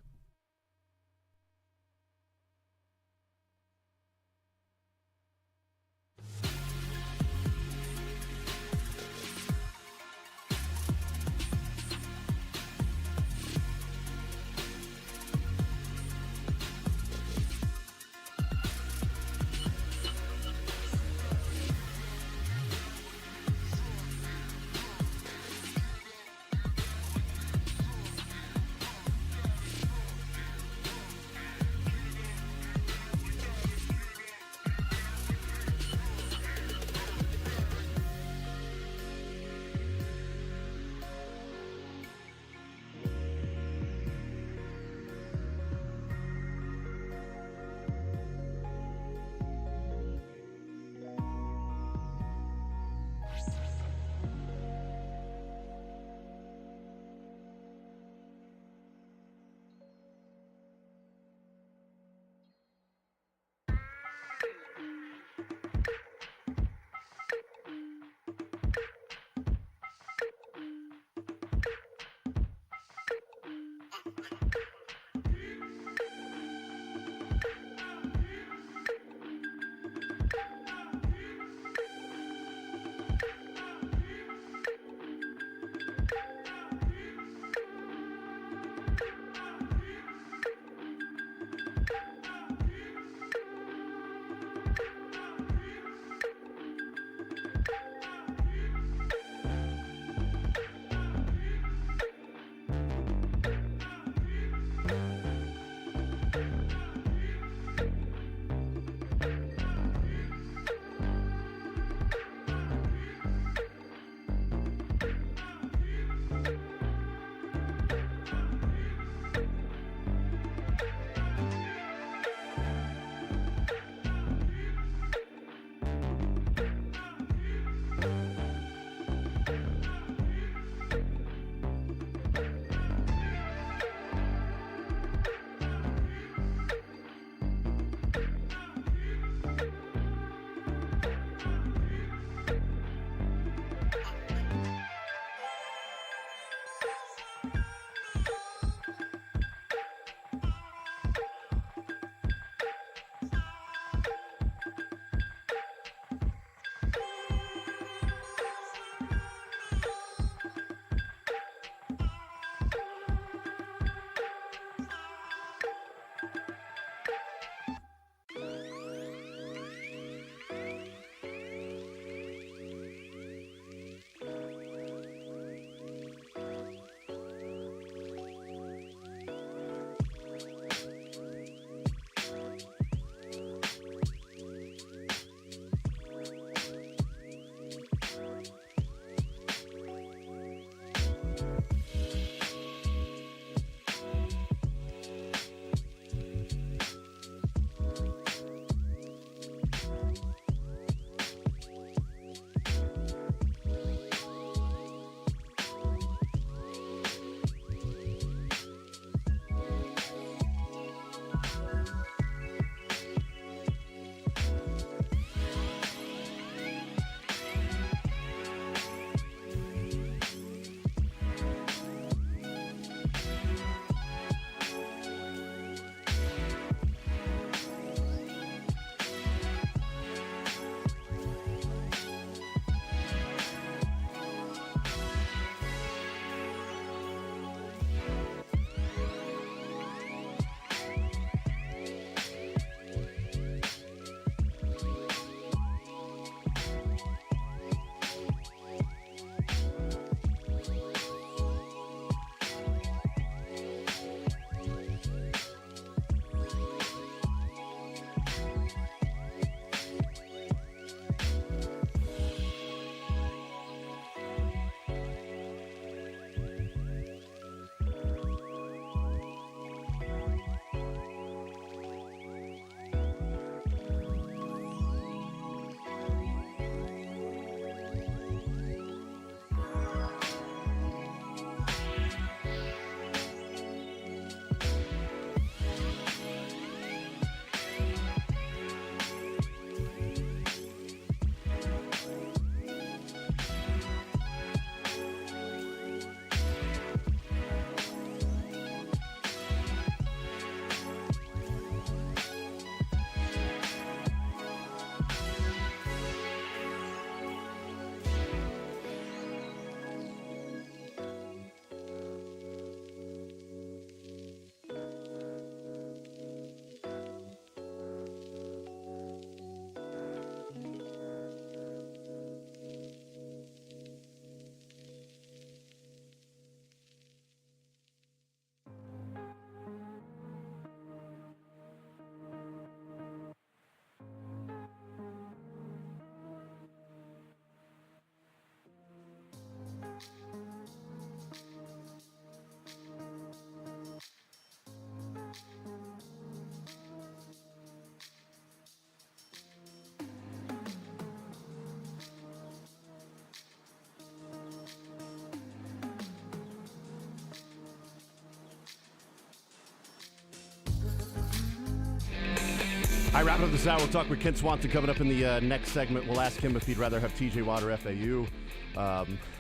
Speaker 1: right, wrapping up this hour, we'll talk with Kent Swanson coming up in the next segment. We'll ask him if he'd rather have TJ Watt or FAU.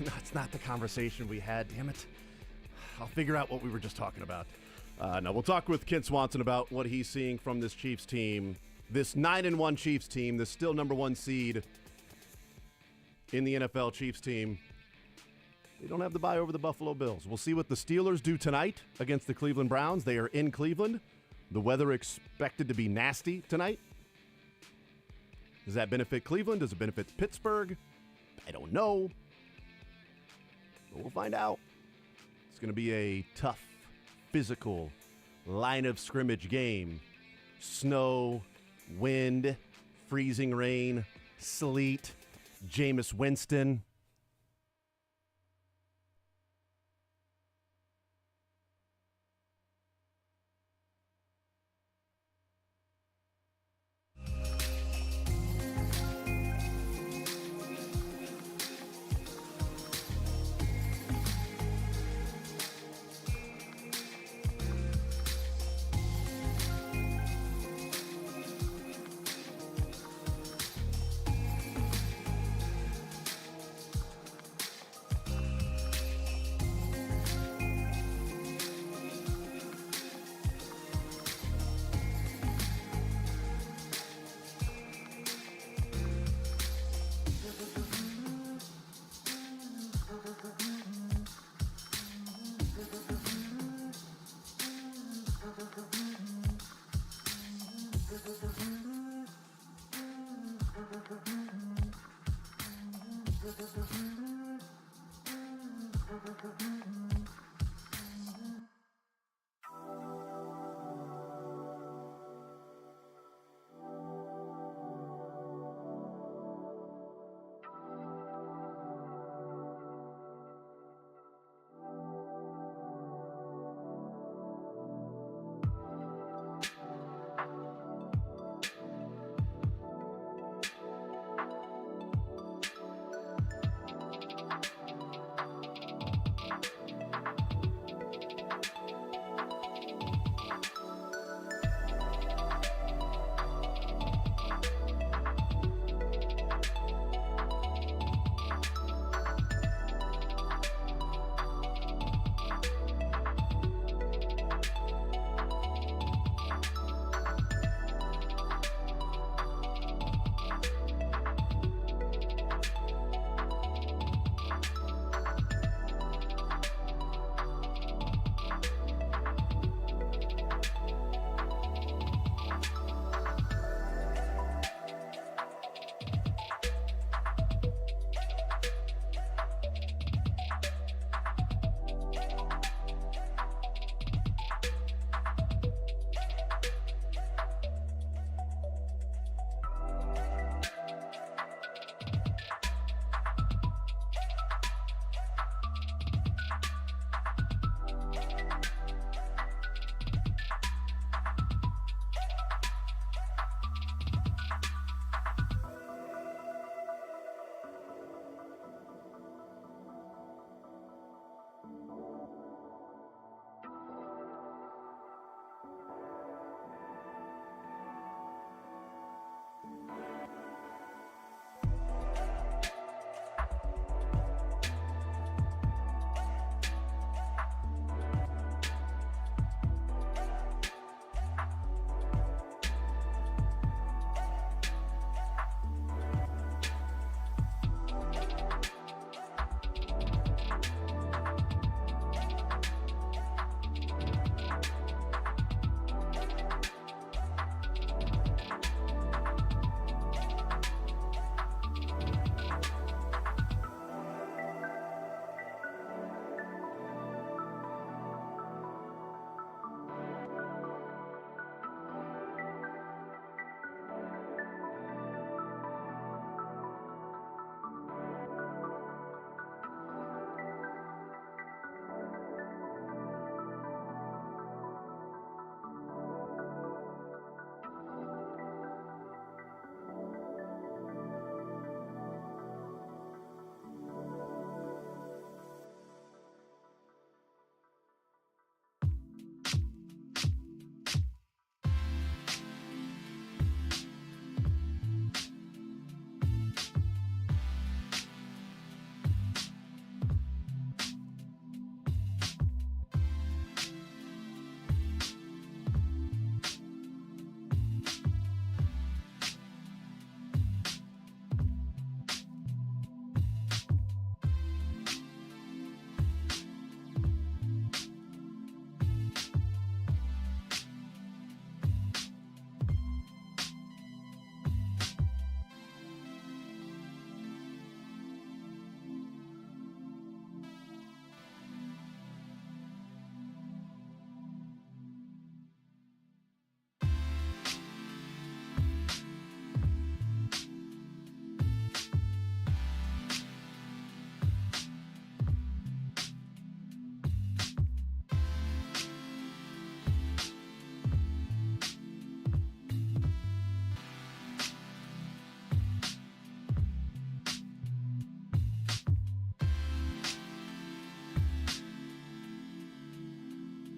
Speaker 1: That's not the conversation we had, damn it. I'll figure out what we were just talking about. No, we'll talk with Kent Swanson about what he's seeing from this Chiefs team. This 9-1 Chiefs team, the still number one seed in the NFL Chiefs team. They don't have the bye over the Buffalo Bills. We'll see what the Steelers do tonight against the Cleveland Browns. They are in Cleveland. The weather expected to be nasty tonight. Does that benefit Cleveland? Does it benefit Pittsburgh? I don't know. But we'll find out. It's going to be a tough, physical, line of scrimmage game. Snow, wind, freezing rain, sleet, Jameis Winston.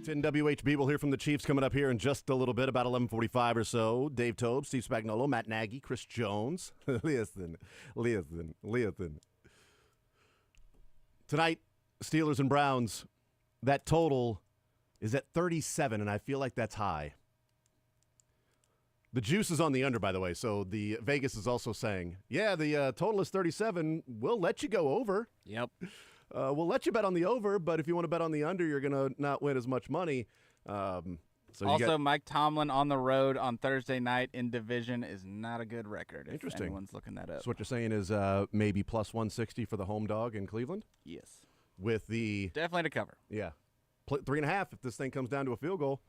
Speaker 1: 810 WHB. We'll hear from the Chiefs coming up here in just a little bit, about 11:45 or so. Dave Tobe, Steve Spagnuolo, Matt Nagy, Chris Jones. Listen. Tonight, Steelers and Browns, that total is at 37, and I feel like that's high. The juice is on the under, by the way, so the Vegas is also saying, yeah, the total is 37. We'll let you go over.
Speaker 3: Yep.
Speaker 1: We'll let you bet on the over, but if you want to bet on the under, you're going to not win as much money.
Speaker 3: Mike Tomlin on the road on Thursday night in division is not a good record.
Speaker 1: Interesting.
Speaker 3: If anyone's looking that up.
Speaker 1: So what you're saying is maybe plus 160 for the home dog in Cleveland?
Speaker 3: Yes.
Speaker 1: With the
Speaker 3: Definitely to cover.
Speaker 1: Yeah. 3.5 if this thing comes down to a field goal.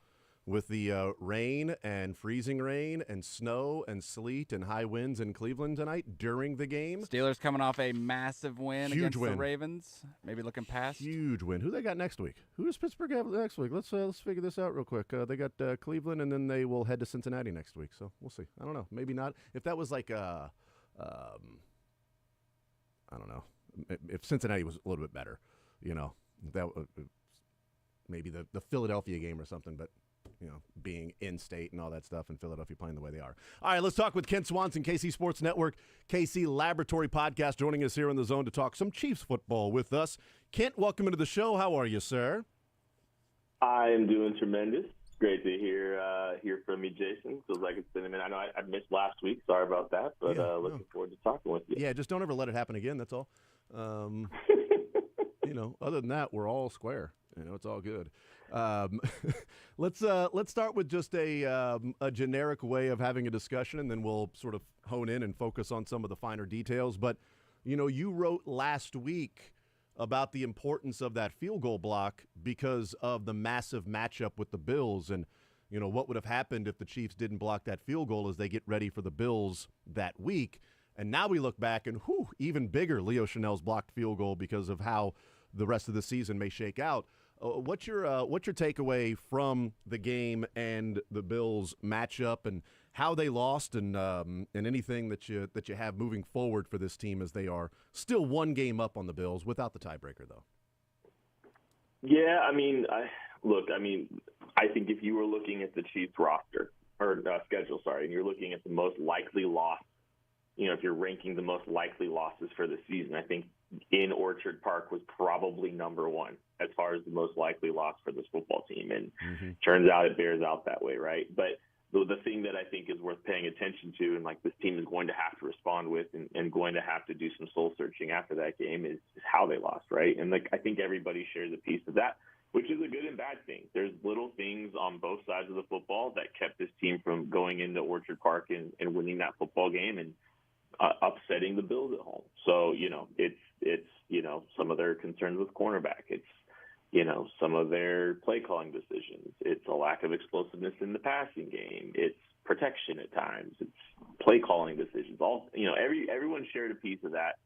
Speaker 1: With the rain and freezing rain and snow and sleet and high winds in Cleveland tonight during the game.
Speaker 3: Steelers coming off a massive win
Speaker 1: Huge
Speaker 3: against
Speaker 1: win.
Speaker 3: the Ravens. Maybe looking past.
Speaker 1: Huge win. Who they got next week? Who does Pittsburgh have next week? Let's figure this out real quick. They got Cleveland, and then they will head to Cincinnati next week. So we'll see. I don't know. Maybe not. If that was like I don't know. If Cincinnati was a little bit better, that maybe the Philadelphia game or something, but. Being in-state and all that stuff, and Philadelphia playing the way they are. All right, let's talk with Kent Swanson, KC Sports Network, KC Laboratory Podcast, joining us here in the zone to talk some Chiefs football with us. Kent, welcome into the show. How are you, sir?
Speaker 4: I am doing tremendous. Great to hear from you, Jason. Feels like it's been a minute. I know I missed last week. Sorry about that, but looking forward to talking with you.
Speaker 1: Yeah, just don't ever let it happen again. That's all. Other than that, we're all square. It's all good. Let's start with just a generic way of having a discussion, and then we'll sort of hone in and focus on some of the finer details. But, you wrote last week about the importance of that field goal block because of the massive matchup with the Bills and, what would have happened if the Chiefs didn't block that field goal as they get ready for the Bills that week. And now we look back and, even bigger Leo Chanel's blocked field goal because of how the rest of the season may shake out. What's your takeaway from the game and the Bills matchup and how they lost and anything that you have moving forward for this team as they are still one game up on the Bills without the tiebreaker though?
Speaker 4: Yeah, I think if you were looking at the Chiefs roster or schedule, and you're looking at the most likely loss, if you're ranking the most likely losses for the season, I think in Orchard Park was probably number one as far as the most likely loss for this football team. And turns out it bears out that way, right? But the thing that I think is worth paying attention to and this team is going to have to respond with and going to have to do some soul searching after that game is how they lost, right? And I think everybody shares a piece of that, which is a good and bad thing. There's little things on both sides of the football that kept this team from going into Orchard Park and winning that football game and upsetting the Bills at home. So, it's some of their concerns with cornerback. It's, some of their play calling decisions. It's a lack of explosiveness in the passing game. It's protection at times. It's play calling decisions. Everyone shared a piece of that.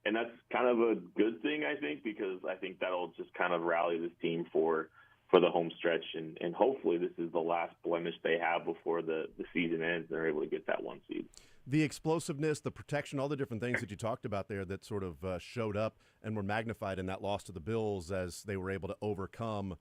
Speaker 4: And that's kind of a good thing, I think, because I think that'll just kind of rally this team for the home stretch. And hopefully this is the last blemish they have before the season ends and they're able to get that one seed.
Speaker 1: The explosiveness, the protection, all the different things that you talked about there that sort of showed up and were magnified in that loss to the Bills as they were able to overcome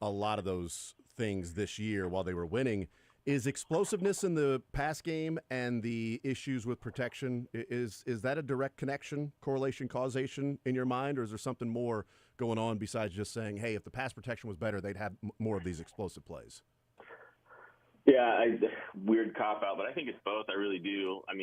Speaker 1: a lot of those things this year while they were winning. Is explosiveness in the pass game and the issues with protection, is that a direct connection, correlation, causation in your mind, or is there something more going on besides just saying, hey, if the pass protection was better, they'd have more of these explosive plays?
Speaker 4: Yeah, weird cop-out, but I think it's both. I really do. I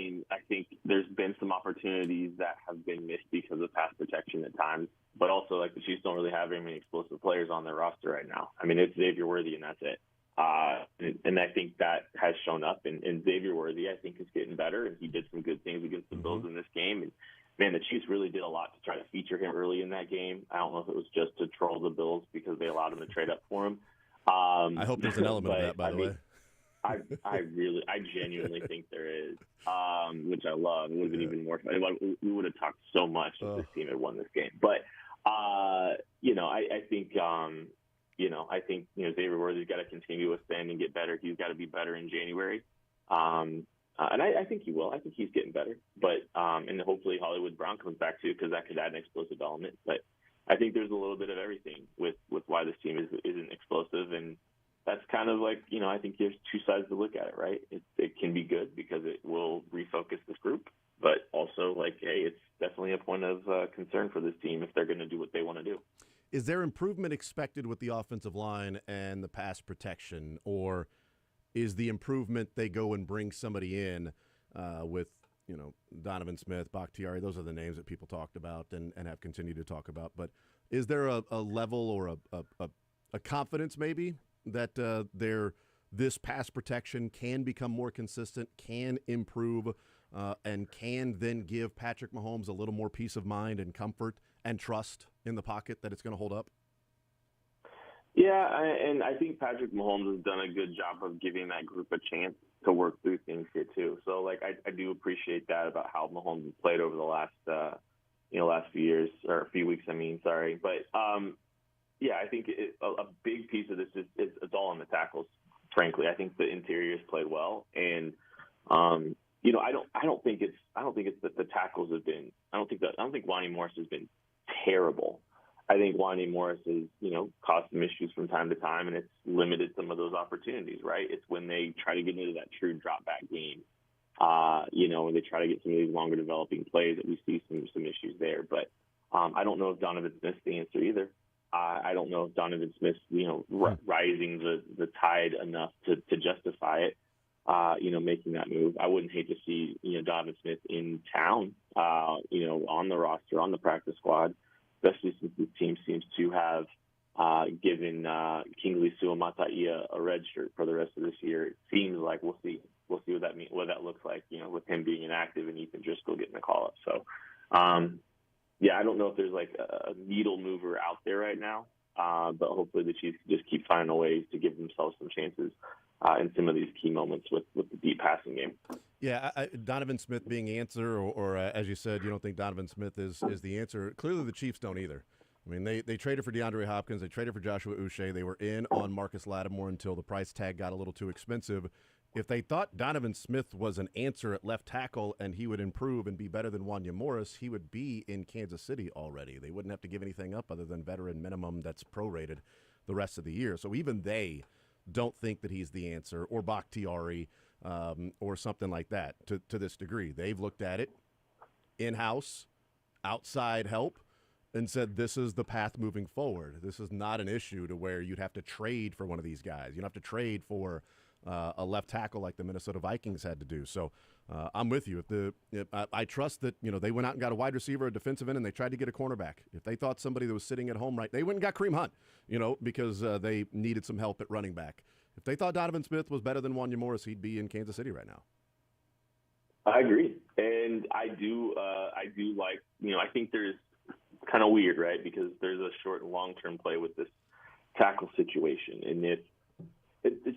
Speaker 4: think there's been some opportunities that have been missed because of pass protection at times, but also, the Chiefs don't really have very many explosive players on their roster right now. It's Xavier Worthy, and that's it. And I think that has shown up. And Xavier Worthy, I think, is getting better, and he did some good things against the Bills in this game. And, man, the Chiefs really did a lot to try to feature him early in that game. I don't know if it was just to troll the Bills because they allowed him to trade up for him.
Speaker 1: I hope there's an element of that, by the way.
Speaker 4: I genuinely think there is, which I love. It would have been even more fun. We would have talked so much if this team had won this game. But, I think Xavier Worthy's got to continue to ascend and get better. He's got to be better in January. And I think he will. I think he's getting better. But and hopefully Hollywood Brown comes back too, because that could add an explosive element. But I think there's a little bit of everything with why this team isn't explosive, and that's kind of like, I think there's two sides to look at it, right? It can be good because it will refocus this group, but also like, hey, it's definitely a point of concern for this team if they're going to do what they want to do.
Speaker 1: Is there improvement expected with the offensive line and the pass protection, or is the improvement they go and bring somebody in with, Donovan Smith, Bakhtiari? Those are the names that people talked about and have continued to talk about. But is there a level or a confidence maybe that this pass protection can become more consistent, can improve, and can then give Patrick Mahomes a little more peace of mind and comfort and trust in the pocket that it's going to hold up?
Speaker 4: Yeah, and I think Patrick Mahomes has done a good job of giving that group a chance to work through things here too. So, like, I do appreciate that about how Mahomes has played over the last few years, or a few weeks. Sorry, but yeah, I think a big piece of this is it's all on the tackles. Frankly, I think the interiors played well, and I don't think it's that the tackles have been. I don't think Lonnie Morris has been terrible. I think Lonnie Morris has, caused some issues from time to time, and it's limited some of those opportunities, right? It's when they try to get into that true drop back game, when they try to get some of these longer developing plays that we see some issues there. But I don't know if Donovan Smith's the answer either. I don't know if Donovan Smith's, rising the tide enough to justify it, making that move. I wouldn't hate to see, Donovan Smith in town, on the roster, on the practice squad, especially since the team seems to have given Kingsley Suamataia a red shirt for the rest of this year. It seems like we'll see what that means, what that looks like, with him being inactive and Ethan Driscoll getting the call up. So, I don't know if there's like a needle mover out there right now, but hopefully the Chiefs just keep finding ways to give themselves some chances in some of these key moments with the deep passing game.
Speaker 1: Yeah, Donovan Smith being the answer, or as you said, you don't think Donovan Smith is the answer. Clearly the Chiefs don't either. I mean, they traded for DeAndre Hopkins. They traded for Joshua Uche. They were in on Marcus Lattimore until the price tag got a little too expensive. If they thought Donovan Smith was an answer at left tackle and he would improve and be better than Wanya Morris, he would be in Kansas City already. They wouldn't have to give anything up other than veteran minimum that's prorated the rest of the year. So even they don't think that he's the answer, or Bakhtiari, or something like that to this degree. They've looked at it in-house, outside help, and said this is the path moving forward. This is not an issue to where you'd have to trade for one of these guys. You don't have to trade for a left tackle like the Minnesota Vikings had to do. So I'm with you. I trust that they went out and got a wide receiver, a defensive end, and they tried to get a cornerback. If they thought somebody that was sitting at home, right, they went and got Kareem Hunt, because they needed some help at running back. If they thought Donovan Smith was better than Wanya Morris, he'd be in Kansas City right now.
Speaker 4: I agree, and I do like. I think there's kind of weird, right? Because there's a short and long-term play with this tackle situation, and it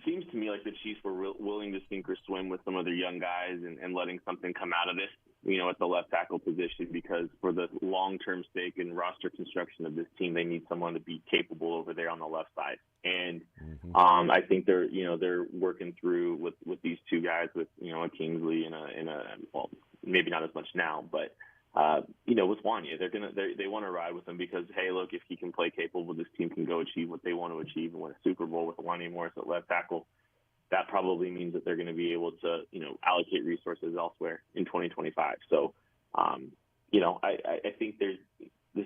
Speaker 4: seems to me like the Chiefs were willing to sink or swim with some of their young guys and letting something come out of this, at the left tackle position, because for the long-term sake and roster construction of this team, they need someone to be capable over there on the left side. And I think they're working through with these two guys, with a Kingsley and well, maybe not as much now, but with Wanya, they want to ride with him because, hey, look, if he can play capable, this team can go achieve what they want to achieve and win a Super Bowl with Wanya Morris at left tackle. That probably means that they're going to be able to, allocate resources elsewhere in 2025. So, I think this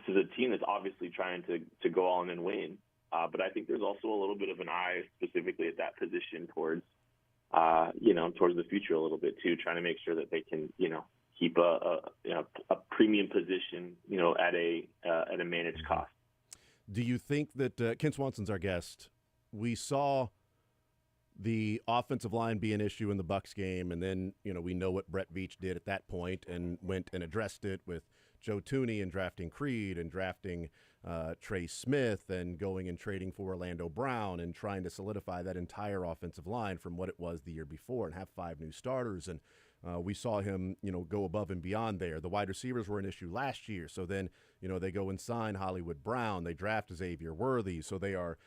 Speaker 4: is a team that's obviously trying to go all in and win. But I think there's also a little bit of an eye specifically at that position towards the future a little bit too, trying to make sure that they can, keep a premium position, at a managed cost.
Speaker 1: Do you think that Ken Swanson's our guest? We saw the offensive line be an issue in the Bucs game, and then we know what Brett Veach did at that point and went and addressed it with Joe Thuney and drafting Creed and drafting Trey Smith and going and trading for Orlando Brown and trying to solidify that entire offensive line from what it was the year before and have 5 new starters. And We saw him, go above and beyond there. The wide receivers were an issue last year. So then, they go and sign Hollywood Brown. They draft Xavier Worthy. So they are,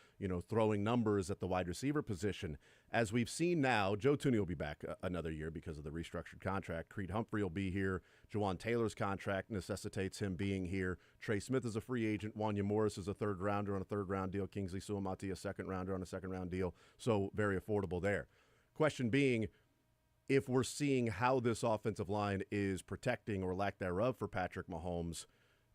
Speaker 1: throwing numbers at the wide receiver position. As we've seen now, Joe Tooney will be back another year because of the restructured contract. Creed Humphrey will be here. Jawan Taylor's contract necessitates him being here. Trey Smith is a free agent. Wanya Morris is a third rounder on a third round deal. Kingsley Suamati, a second rounder on a second round deal. So very affordable there. Question being, if we're seeing how this offensive line is protecting or lack thereof for Patrick Mahomes,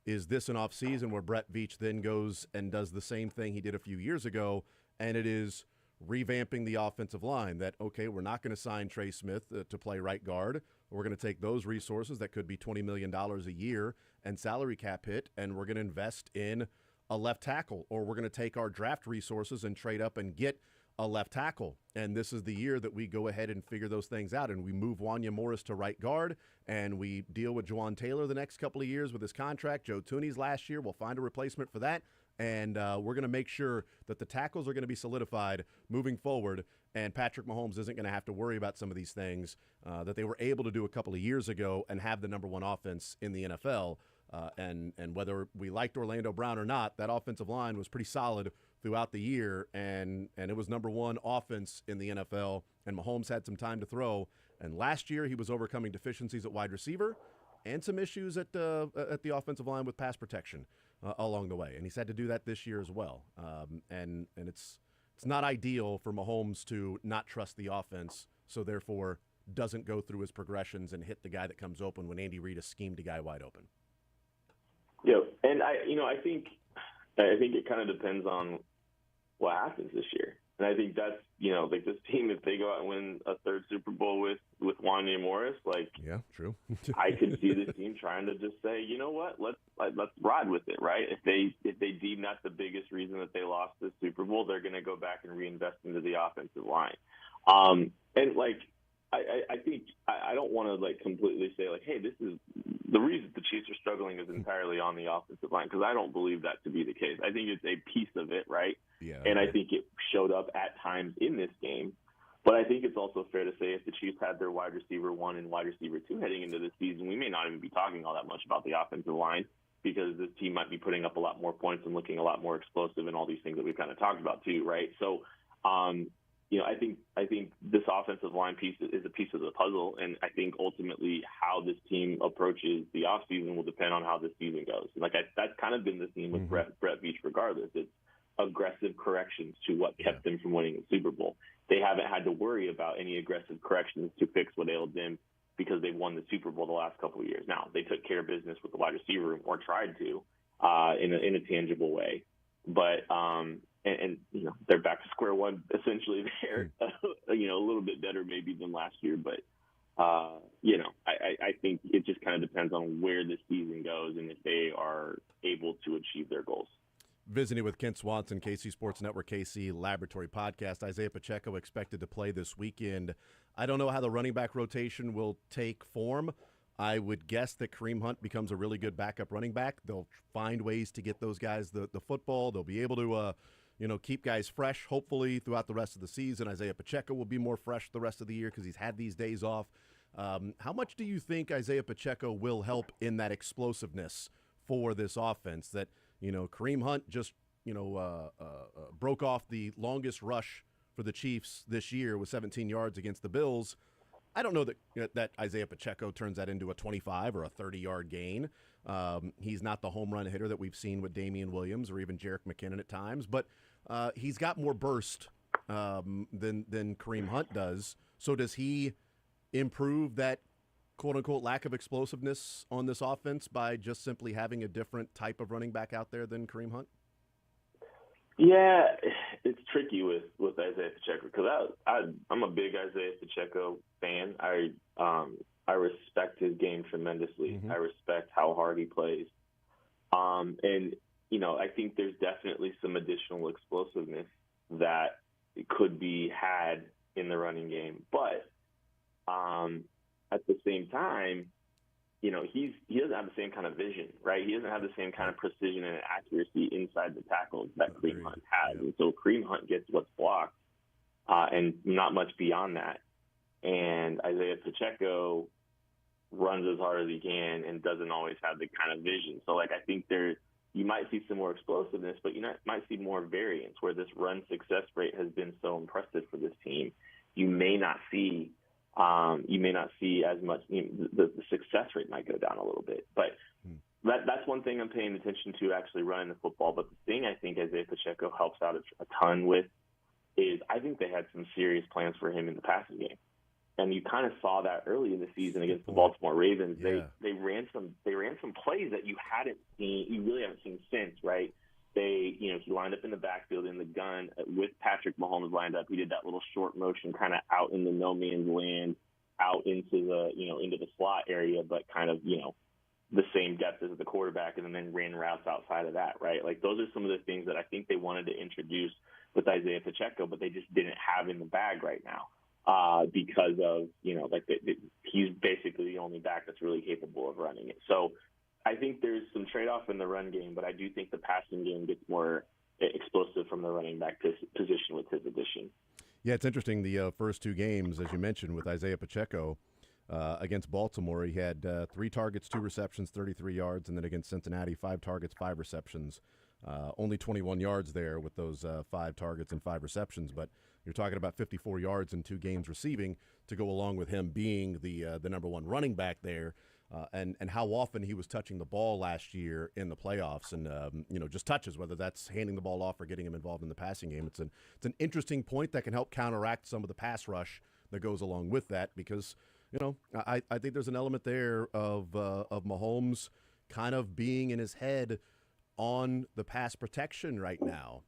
Speaker 1: is this an offseason where Brett Veach then goes and does the same thing he did a few years ago, and it is revamping the offensive line that, okay, we're not going to sign Trey Smith to play right guard. We're going to take those resources that could be $20 million a year and salary cap hit, and we're going to invest in a left tackle, or we're going to take our draft resources and trade up and get a left tackle. And this is the year that we go ahead and figure those things out, and we move Wanya Morris to right guard, and we deal with Jawan Taylor the next couple of years with his contract. Joe Tooney's last year. We'll find a replacement for that, and we're going to make sure that the tackles are going to be solidified moving forward, and Patrick Mahomes isn't going to have to worry about some of these things that they were able to do a couple of years ago and have the number one offense in the NFL. And whether we liked Orlando Brown or not, that offensive line was pretty solid throughout the year, and it was number one offense in the NFL, and Mahomes had some time to throw. And last year he was overcoming deficiencies at wide receiver and some issues at the offensive line with pass protection along the way. And he's had to do that this year as well. And it's not ideal for Mahomes to not trust the offense, so therefore doesn't go through his progressions and hit the guy that comes open when Andy Reid has schemed a guy wide open.
Speaker 4: Yeah, and I think it kind of depends on what happens this year. And I think that's, like this team, if they go out and win a third Super Bowl with Wanya Morris,
Speaker 1: yeah, true.
Speaker 4: I could see this team trying to just say, you know what, let's ride with it, right? If they deem that's the biggest reason that they lost this Super Bowl, they're going to go back and reinvest into the offensive line. I think I don't want to completely say hey, this is the reason the Chiefs are struggling is entirely on the offensive line, because I don't believe that to be the case. I think it's a piece of it, right?
Speaker 1: Yeah.
Speaker 4: And I think it showed up at times in this game. But I think it's also fair to say if the Chiefs had their wide receiver 1 and wide receiver 2 heading into this season, we may not even be talking all that much about the offensive line, because this team might be putting up a lot more points and looking a lot more explosive and all these things that we've kind of talked about too, right? So, I think this offensive line piece is a piece of the puzzle, and I think ultimately how this team approaches the offseason will depend on how this season goes. And that's kind of been the theme with Brett Veach regardless. It's aggressive corrections to what kept them from winning the Super Bowl. They haven't had to worry about any aggressive corrections to fix what ailed them because they've won the Super Bowl the last couple of years. Now, they took care of business with the wide receiver room, or tried to, in a tangible way. But and they're back to square one essentially there, a little bit better maybe than last year. But, I think it just kind of depends on where the season goes and if they are able to achieve their goals.
Speaker 1: Visiting with Kent Swanson, KC Sports Network, KC Laboratory Podcast. Isaiah Pacheco expected to play this weekend. I don't know how the running back rotation will take form. I would guess that Kareem Hunt becomes a really good backup running back. They'll find ways to get those guys the football. They'll be able to, keep guys fresh, hopefully, throughout the rest of the season. Isaiah Pacheco will be more fresh the rest of the year because he's had these days off. How much do you think Isaiah Pacheco will help in that explosiveness for this offense that, Kareem Hunt just, broke off the longest rush for the Chiefs this year with 17 yards against the Bills? I don't know that Isaiah Pacheco turns that into a 25 or a 30-yard gain. He's not the home run hitter that we've seen with Damian Williams or even Jerick McKinnon at times, but he's got more burst than Kareem Hunt does. So does he improve that quote-unquote lack of explosiveness on this offense by just simply having a different type of running back out there than Kareem Hunt?
Speaker 4: Yeah, it's tricky with Isaiah Pacheco because I'm a big Isaiah Pacheco fan. I respect his game tremendously.
Speaker 1: Mm-hmm.
Speaker 4: I respect how hard he plays. And I think there's definitely some additional explosiveness that could be had in the running game. But at the same time, he doesn't have the same kind of vision, right? He doesn't have the same kind of precision and accuracy inside the tackles that Kareem Hunt has. Yeah. And so Kareem Hunt gets what's blocked and not much beyond that. and Isaiah Pacheco runs as hard as he can and doesn't always have the kind of vision. So, like, I think you might see some more explosiveness, but you might see more variance where this run success rate has been so impressive for this team. You may not see as much. The success rate might go down a little bit, but that's one thing I'm paying attention to, actually running the football. But the thing I think Isaiah Pacheco helps out a ton with is I think they had some serious plans for him in the passing game. And you kind of saw that early in the season against the Baltimore Ravens.
Speaker 1: Yeah.
Speaker 4: They ran some plays that you really haven't seen since, right? He lined up in the backfield in the gun with Patrick Mahomes lined up. He did that little short motion kind of out in the no man's land, out into the slot area, but kind of, the same depth as the quarterback, and then ran routes outside of that, right? Like, those are some of the things that I think they wanted to introduce with Isaiah Pacheco, but they just didn't have in the bag right now. Because of, he's basically the only back that's really capable of running it. So I think there's some trade-off in the run game, but I do think the passing game gets more explosive from the running back position with his addition.
Speaker 1: Yeah, it's interesting. The first two games, as you mentioned, with Isaiah Pacheco against Baltimore, he had 3 targets, 2 receptions, 33 yards, and then against Cincinnati, 5 targets, 5 receptions. Only 21 yards there with those 5 targets and 5 receptions, but you're talking about 54 yards in 2 games receiving to go along with him being the number 1 running back there, and how often he was touching the ball last year in the playoffs, and just touches, whether that's handing the ball off or getting him involved in the passing game. It's an interesting point that can help counteract some of the pass rush that goes along with that, because I think there's an element there of Mahomes kind of being in his head on the pass protection right now.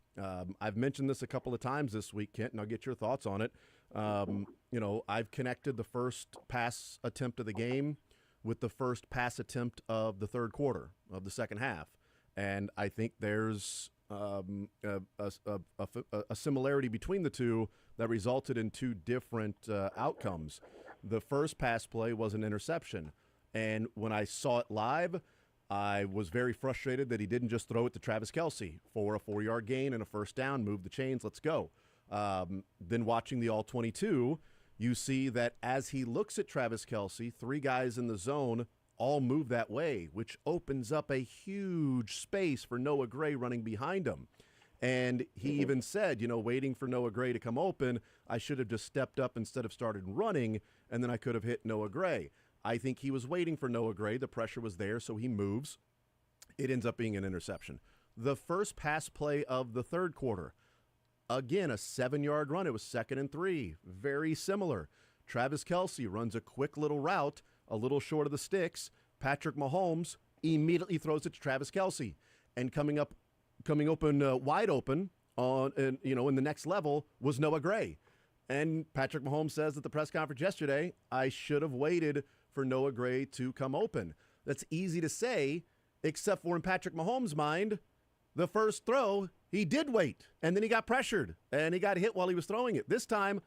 Speaker 1: I've mentioned this a couple of times this week, Kent, and I'll get your thoughts on it. I've connected the first pass attempt of the game with the first pass attempt of the third quarter of the second half. And I think there's a similarity between the two that resulted in 2 different outcomes. The first pass play was an interception. And when I saw it live, I was very frustrated that he didn't just throw it to Travis Kelce for a 4-yard gain and a first down, move the chains, let's go. Then watching the All-22, you see that as he looks at Travis Kelce, 3 guys in the zone all move that way, which opens up a huge space for Noah Gray running behind him. And he even said, waiting for Noah Gray to come open, I should have just stepped up instead of started running, and then I could have hit Noah Gray. I think he was waiting for Noah Gray. The pressure was there, so he moves. It ends up being an interception. The first pass play of the third quarter, again, a 7-yard run. It was 2nd and 3. Very similar. Travis Kelce runs a quick little route, a little short of the sticks. Patrick Mahomes immediately throws it to Travis Kelce. And coming open, wide open in the next level was Noah Gray. And Patrick Mahomes says at the press conference yesterday, I should have waited for Noah Gray to come open. That's easy to say, except for in Patrick Mahomes' mind, the first throw, he did wait, and then he got pressured, and he got hit while he was throwing it. This time,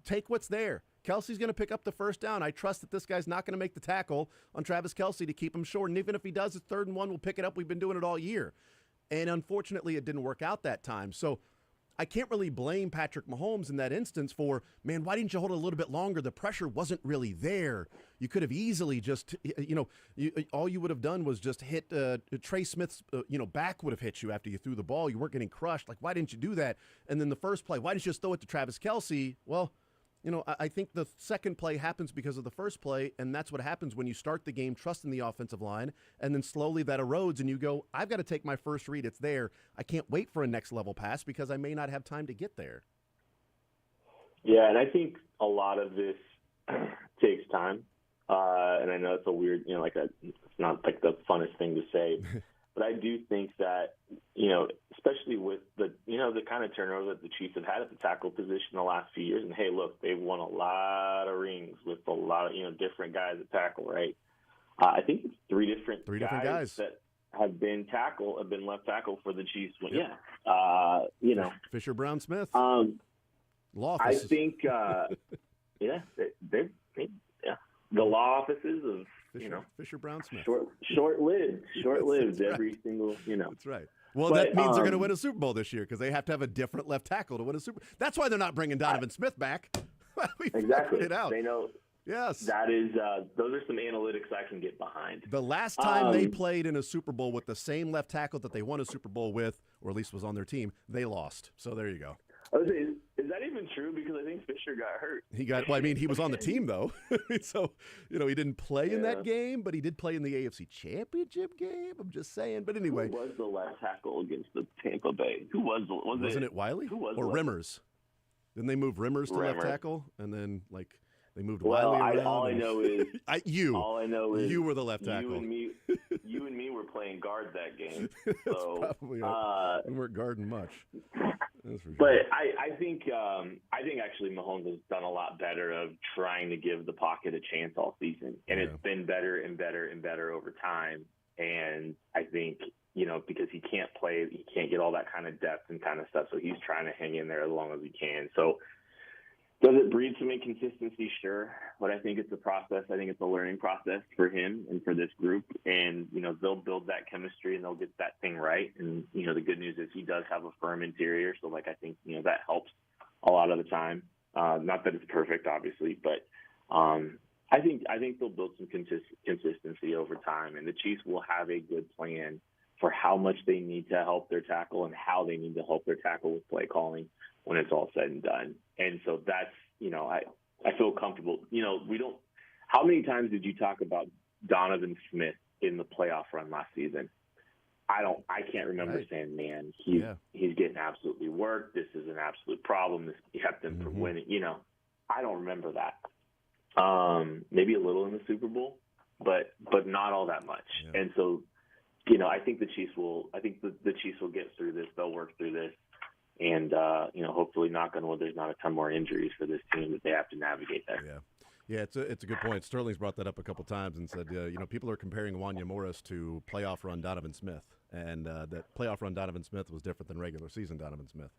Speaker 1: take what's there. Kelsey's going to pick up the first down. I trust that this guy's not going to make the tackle on Travis Kelce to keep him short, and even if he does, it's 3rd and 1, we'll pick it up. We've been doing it all year. And unfortunately, it didn't work out that time. So I can't really blame Patrick Mahomes in that instance for, man, why didn't you hold it a little bit longer? The pressure wasn't really there. You could have easily just, all you would have done was just hit Trey Smith's, back would have hit you after you threw the ball. You weren't getting crushed. Like, why didn't you do that? And then the first play, why didn't you just throw it to Travis Kelce? Well, I think the second play happens because of the first play, and that's what happens when you start the game trusting the offensive line, and then slowly that erodes, and you go, I've got to take my first read. It's there. I can't wait for a next-level pass because I may not have time to get there.
Speaker 4: Yeah, and I think a lot of this takes time, and I know it's a weird, it's not like the funnest thing to say, but I do think that, especially with the kind of turnover that the Chiefs have had at the tackle position the last few years. And hey, look, they've won a lot of rings with a lot of, different guys at tackle, right? I think it's three different guys that have been left tackle for the Chiefs.
Speaker 1: Yep.
Speaker 4: Yeah.
Speaker 1: Fisher, Brown, Smith.
Speaker 4: Law
Speaker 1: offices.
Speaker 4: I think, the law offices of,
Speaker 1: Fisher, Brown, Smith.
Speaker 4: Short-lived
Speaker 1: That's
Speaker 4: every
Speaker 1: right.
Speaker 4: single,
Speaker 1: That's right. Well, that means they're going to win a Super Bowl this year because they have to have a different left tackle to win a Super Bowl. That's why they're not bringing Donovan Smith back. We
Speaker 4: Exactly.
Speaker 1: figured it out.
Speaker 4: They know.
Speaker 1: Yes.
Speaker 4: That is, those are some analytics I can get behind.
Speaker 1: The last time they played in a Super Bowl with the same left tackle that they won a Super Bowl with, or at least was on their team, they lost. So there you go.
Speaker 4: Is that even true? Because I think Fisher got hurt.
Speaker 1: He was on the team, though. So, he didn't play in that game, but he did play in the AFC Championship game. I'm just saying. But anyway.
Speaker 4: Who was the left tackle against the Tampa Bay? Who wasn't it
Speaker 1: Wiley?
Speaker 4: Who was
Speaker 1: or Rimmers? Didn't they move Rimmers to left tackle? And then, they moved Wiley around.
Speaker 4: All I know is
Speaker 1: you.
Speaker 4: All I know is
Speaker 1: you were the left tackle.
Speaker 4: You and me were playing guard that game. So
Speaker 1: probably we weren't guarding much.
Speaker 4: But I think actually Mahomes has done a lot better of trying to give the pocket a chance all season, and it's been better and better and better over time. And I think because he can't get all that kind of depth and kind of stuff, so he's trying to hang in there as long as he can. So. Does it breed some inconsistency? Sure. But I think it's a process. I think it's a learning process for him and for this group. And, they'll build that chemistry and they'll get that thing right. And, the good news is he does have a firm interior. So, I think, that helps a lot of the time. Not that it's perfect, obviously, but I think they'll build some consistency over time. And the Chiefs will have a good plan for how much they need to help their tackle and how they need to help their tackle with play calling when it's all said and done. And so that's, I feel comfortable. How many times did you talk about Donovan Smith in the playoff run last season? I can't remember saying, man, he's getting absolutely worked. This is an absolute problem. This kept them from winning. I don't remember that. Maybe a little in the Super Bowl, but not all that much. Yeah. And so, I think the Chiefs will get through this. They'll work through this. And, hopefully, knock on wood, there's not a ton more injuries for this team that they have to navigate there.
Speaker 1: Yeah, it's a good point. Sterling's brought that up a couple times and said, people are comparing Wanya Morris to playoff run Donovan Smith, and that playoff run Donovan Smith was different than regular season Donovan Smith.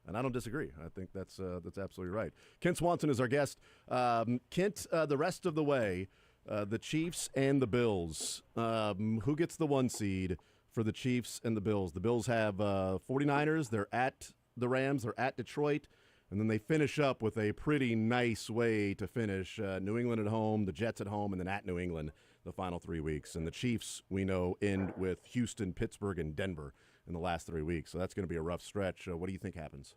Speaker 1: And I don't disagree. I think that's absolutely right. Kent Swanson is our guest. Kent, the rest of the way, the Chiefs and the Bills. Who gets the 1 seed for the Chiefs and the Bills? The Bills have 49ers. They're at the Rams. They're at Detroit. And then they finish up with a pretty nice way to finish. New England at home, the Jets at home, and then at New England the final 3 weeks. And the Chiefs, we know, end with Houston, Pittsburgh, and Denver in the last 3 weeks. So that's going to be a rough stretch. What do you think happens?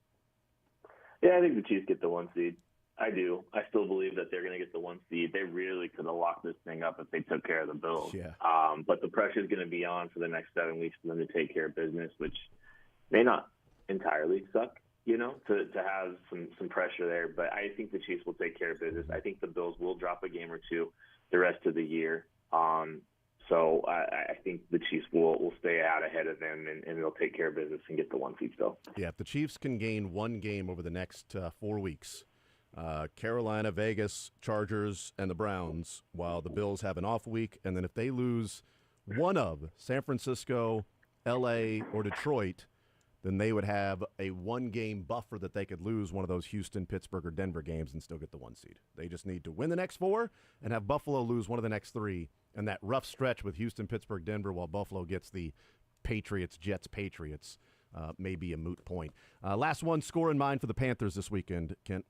Speaker 4: Yeah, I think the Chiefs get the 1 seed. I do. I still believe that they're going to get the 1 seed. They really could have locked this thing up if they took care of the Bills.
Speaker 1: Yeah.
Speaker 4: But the pressure is going to be on for the next 7 weeks for them to take care of business, which may not entirely suck, to have some pressure there. But I think the Chiefs will take care of business. I think the Bills will drop a game or two the rest of the year. So I think the Chiefs will stay out ahead of them, and they'll take care of business and get the 1 seed still.
Speaker 1: Yeah, if the Chiefs can gain 1 game over the next 4 weeks, Carolina, Vegas, Chargers, and the Browns, while the Bills have an off week, and then if they lose one of San Francisco, L.A., or Detroit, then they would have a 1-game buffer that they could lose one of those Houston, Pittsburgh, or Denver games and still get the 1 seed. They just need to win the next 4 and have Buffalo lose one of the next 3. And that rough stretch with Houston, Pittsburgh, Denver, while Buffalo gets the Patriots, Jets, Patriots, may be a moot point. Last one, score in mind for the Panthers this weekend, Kent.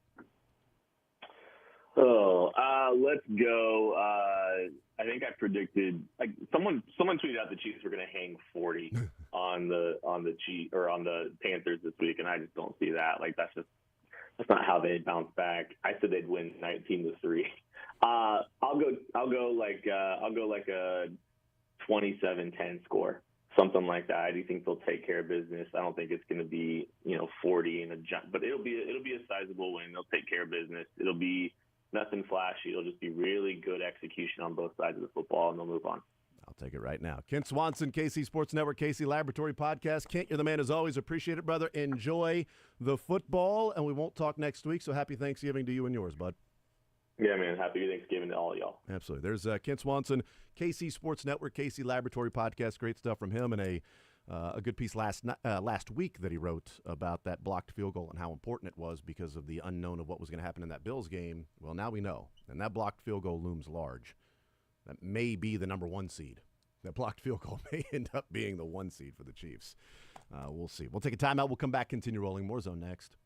Speaker 4: Let's go. I think I predicted someone tweeted out the Chiefs were going to hang 40 on the Panthers this week, and I just don't see that. That's not how they bounce back. I said they'd win 19-3. I'll go like a 27-10 score, something like that. I do think they'll take care of business. I don't think it's going to be 40 and a jump, but it'll be a sizable win. They'll take care of business. It'll be nothing flashy. It'll just be really good execution on both sides of the football, and they'll move on.
Speaker 1: I'll take it right now. Kent Swanson, KC Sports Network, KC Laboratory Podcast. Kent, you're the man as always. Appreciate it, brother. Enjoy the football, and we won't talk next week, so happy Thanksgiving to you and yours, bud.
Speaker 4: Yeah, man. Happy Thanksgiving to all y'all.
Speaker 1: Absolutely. There's Kent Swanson, KC Sports Network, KC Laboratory Podcast. Great stuff from him, and a good piece last week that he wrote about that blocked field goal and how important it was because of the unknown of what was going to happen in that Bills game. Well, now we know, and that blocked field goal looms large. That may be the number 1 seed. That blocked field goal may end up being the 1 seed for the Chiefs. We'll see. We'll take a timeout. We'll come back, continue rolling. More Zone next.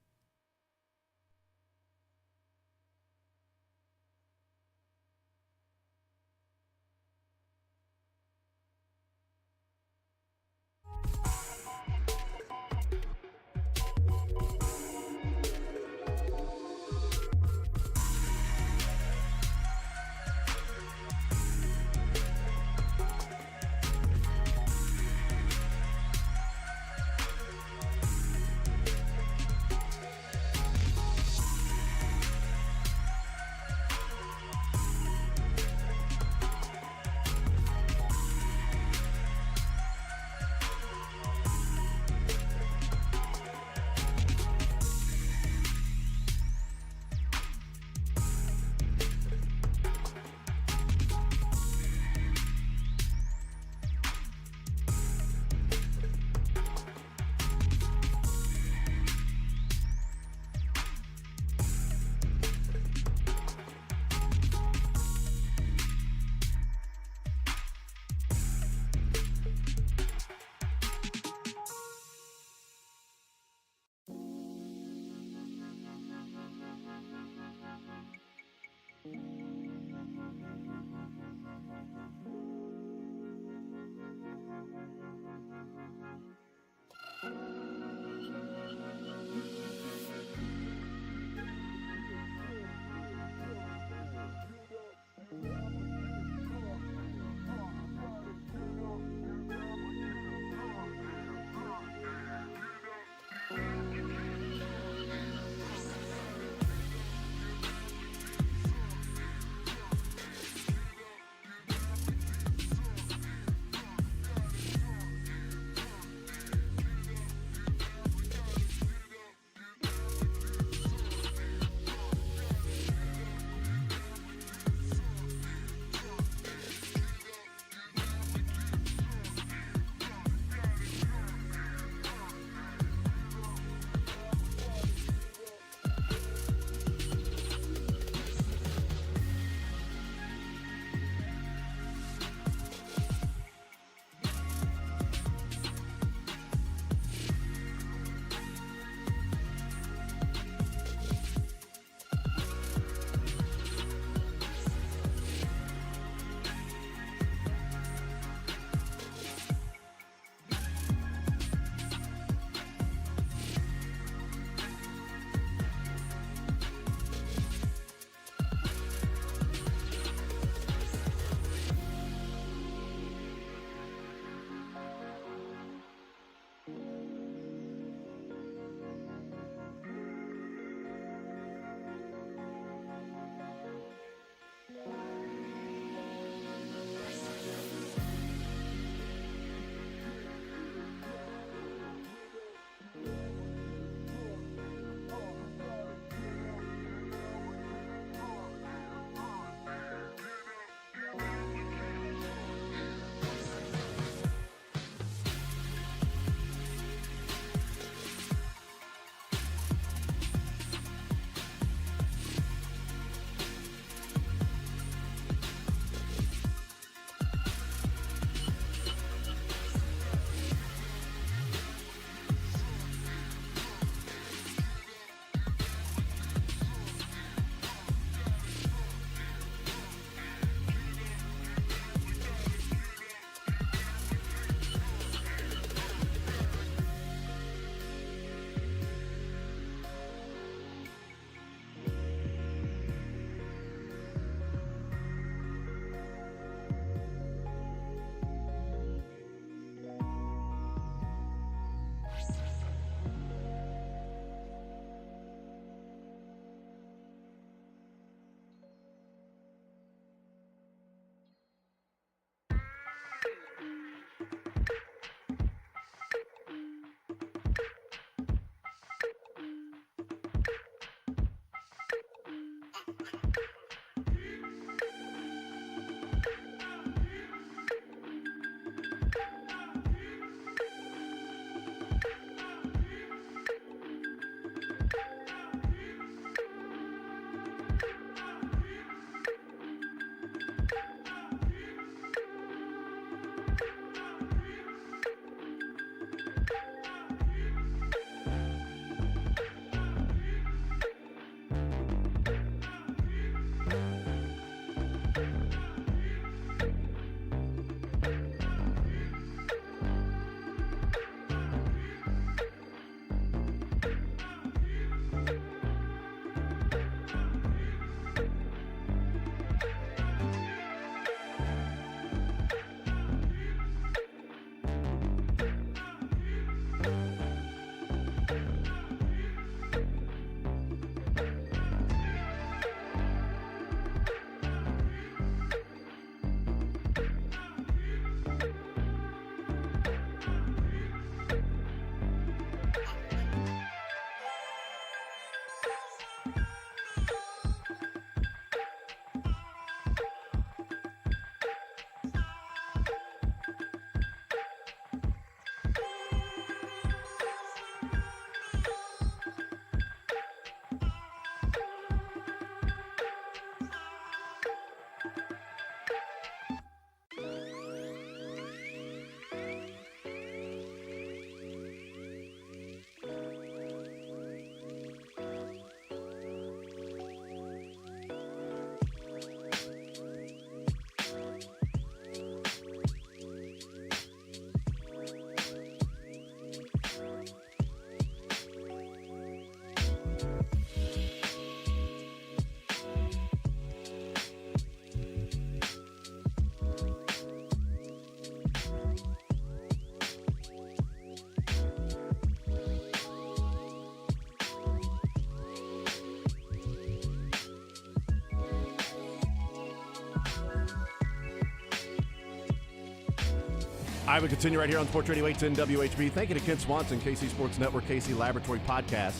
Speaker 1: I would continue right here on Sports Radio 810 WHB. Thank you to Kent Swanson, KC Sports Network, KC Laboratory Podcast.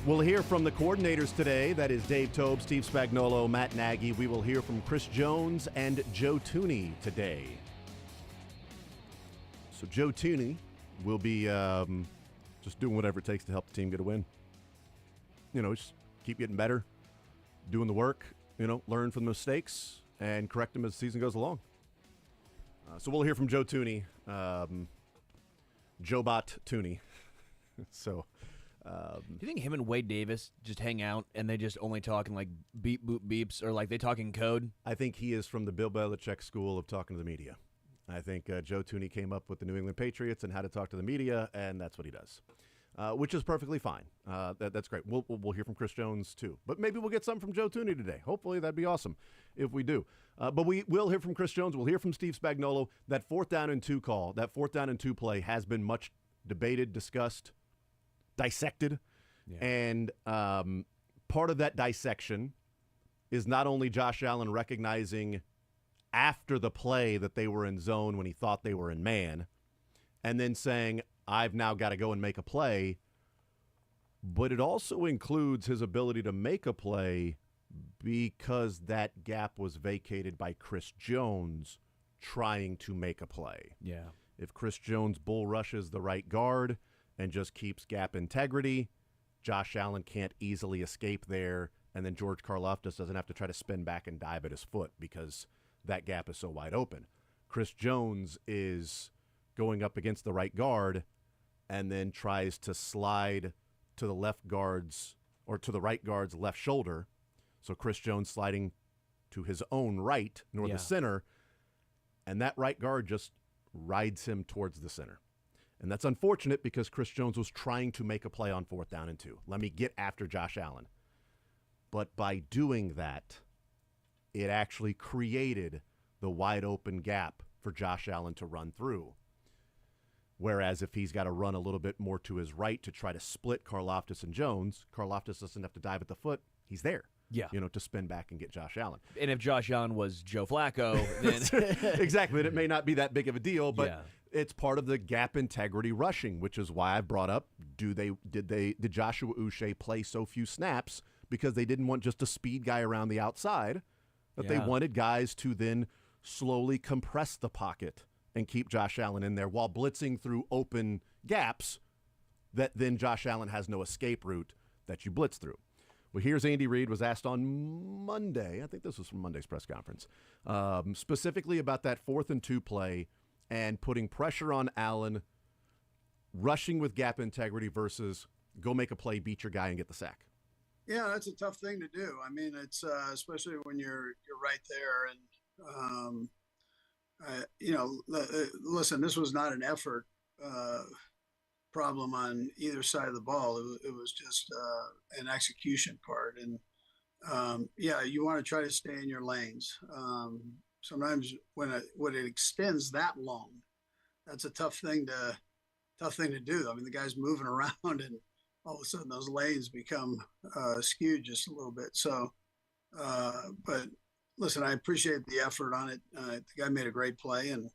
Speaker 1: We'll hear from the coordinators today. That is Dave Tobe, Steve Spagnuolo, Matt Nagy. We will hear from Chris Jones and Joe Thuney today. So Joe Thuney will be just doing whatever it takes to help the team get a win. Just keep getting better, doing the work, learn from the mistakes, and correct them as the season goes along. So we'll hear from Joe Thuney, Joe-Bot Thuney. So,
Speaker 2: do you think him and Wade Davis just hang out and they just only talk in like beep, boop, beeps, or like they talk in code?
Speaker 1: I think he is from the Bill Belichick school of talking to the media. I think Joe Thuney came up with the New England Patriots and how to talk to the media, and that's what he does, which is perfectly fine. That's great. We'll hear from Chris Jones too, but maybe we'll get something from Joe Thuney today. Hopefully, that'd be awesome if we do. But we will hear from Chris Jones. We'll hear from Steve Spagnuolo. That 4th down and 2 call, that 4th down and 2 play has been much debated, discussed, dissected, and part of that dissection is not only Josh Allen recognizing after the play that they were in zone when he thought they were in man, and then saying, I've now got to go and make a play, but it also includes his ability to make a play because that gap was vacated by Chris Jones trying to make a play.
Speaker 2: Yeah.
Speaker 1: If Chris Jones bull rushes the right guard and just keeps gap integrity, Josh Allen can't easily escape there, and then George Karlaftis doesn't have to try to spin back and dive at his foot because that gap is so wide open. Chris Jones is going up against the right guard and then tries to slide to the left guard's or to the right guard's left shoulder. So Chris Jones sliding to his own right, nor the center, and that right guard just rides him towards the center. And that's unfortunate because Chris Jones was trying to make a play on 4th down and 2. Let me get after Josh Allen. But by doing that, it actually created the wide open gap for Josh Allen to run through. Whereas if he's got to run a little bit more to his right to try to split Karlaftis and Jones, Karlaftis doesn't have to dive at the foot. He's there.
Speaker 2: Yeah.
Speaker 1: To spin back and get Josh Allen.
Speaker 2: And if Josh Allen was Joe Flacco, then
Speaker 1: exactly, and it may not be that big of a deal, but it's part of the gap integrity rushing, which is why I brought up did Joshua Uche play so few snaps because they didn't want just a speed guy around the outside, but they wanted guys to then slowly compress the pocket and keep Josh Allen in there while blitzing through open gaps that then Josh Allen has no escape route that you blitz through. Well, here's Andy Reid was asked on Monday, I think this was from Monday's press conference, specifically about that 4th and 2 play and putting pressure on Allen, rushing with gap integrity versus go make a play, beat your guy, and get the sack.
Speaker 5: Yeah, that's a tough thing to do. I mean, it's especially when you're right there. And listen, this was not an effort problem on either side of the ball. It was just an execution part. And you want to try to stay in your lanes. Sometimes when it extends that long, that's a tough thing to do. I mean, the guy's moving around and all of a sudden those lanes become skewed just a little bit. So, but listen, I appreciate the effort on it. The guy made a great play, and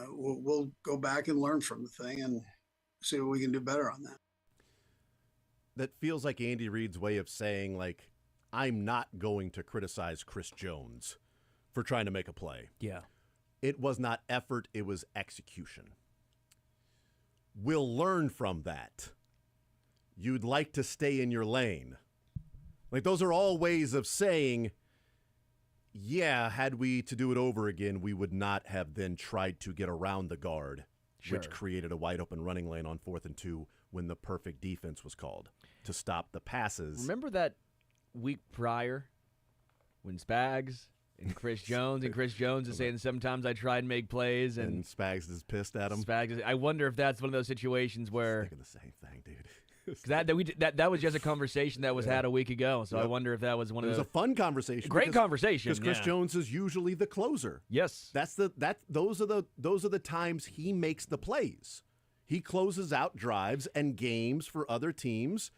Speaker 5: we'll go back and learn from the thing and see what we can do better on that.
Speaker 1: That feels like Andy Reid's way of saying, like, I'm not going to criticize Chris Jones for trying to make a play.
Speaker 2: Yeah.
Speaker 1: It was not effort, it was execution. We'll learn from that. You'd like to stay in your lane. Like, those are all ways of saying, yeah, had we to do it over again, we would not have then tried to get around the guard, which created a wide open running lane on 4th and 2 when the perfect defense was called to stop the passes.
Speaker 2: Remember that week prior when Spags and Chris Jones is saying sometimes I try and make plays and
Speaker 1: Spags is pissed at him.
Speaker 2: I wonder if that's one of those situations where
Speaker 1: thinking the same thing, dude.
Speaker 2: that was just a conversation that was had a week ago. So I wonder if that was one of those.
Speaker 1: It was a fun conversation.
Speaker 2: Great conversation.
Speaker 1: Because Chris Jones is usually the closer.
Speaker 2: Yes.
Speaker 1: Those are the times he makes the plays. He closes out drives and games for other teams.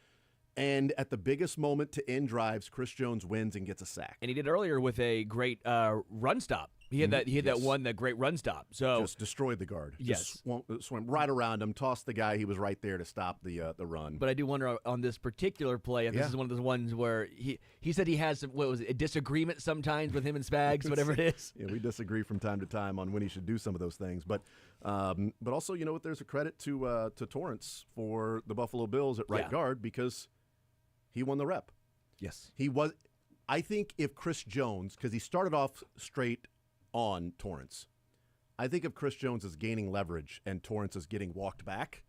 Speaker 1: And at the biggest moment to end drives, Chris Jones wins and gets a sack.
Speaker 2: And he did earlier with a great run stop. He had that great run stop. So
Speaker 1: just destroyed the guard.
Speaker 2: Yes.
Speaker 1: Just swam right around him, tossed the guy. He was right there to stop the run.
Speaker 2: But I do wonder on this particular play if this is one of those ones where he said he has a disagreement sometimes with him and Spags, whatever it is.
Speaker 1: Yeah, we disagree from time to time on when he should do some of those things. But also, you know what? There's a credit to Torrance for the Buffalo Bills at right guard because he won the rep.
Speaker 2: Yes.
Speaker 1: He was. I think if Chris Jones, because he started off straight on Torrance, I think if Chris Jones is gaining leverage and Torrance is getting walked back,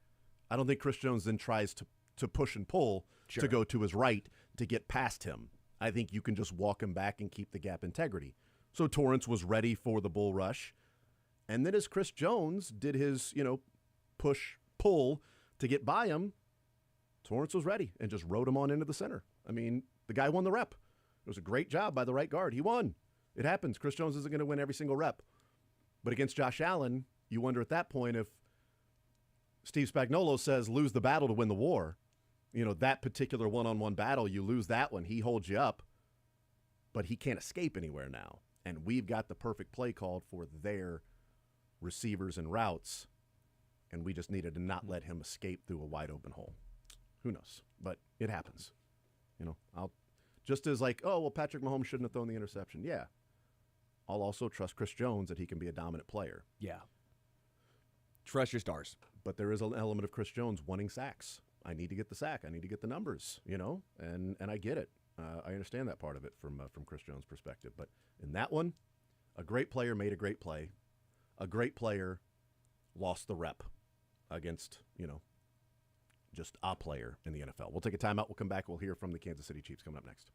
Speaker 1: I don't think Chris Jones then tries to push and pull to go to his right to get past him. I think you can just walk him back and keep the gap integrity. So Torrance was ready for the bull rush. And then as Chris Jones did his, push, pull to get by him, Torrance was ready and just rode him on into the center. I mean, the guy won the rep. It was a great job by the right guard. He won. It happens. Chris Jones isn't going to win every single rep. But against Josh Allen, you wonder at that point if Steve Spagnuolo says lose the battle to win the war. That particular one-on-one battle, you lose that one. He holds you up, but he can't escape anywhere now. And we've got the perfect play called for their receivers and routes, and we just needed to not let him escape through a wide-open hole. Who knows? But it happens. Just as Patrick Mahomes shouldn't have thrown the interception. Yeah. I'll also trust Chris Jones that he can be a dominant player.
Speaker 2: Yeah. Trust your stars.
Speaker 1: But there is an element of Chris Jones wanting sacks. I need to get the sack. I need to get the numbers, and I get it. I understand that part of it from Chris Jones' perspective. But in that one, a great player made a great play. A great player lost the rep against, just a player in the NFL. We'll take a timeout. We'll come back. We'll hear from the Kansas City Chiefs coming up next.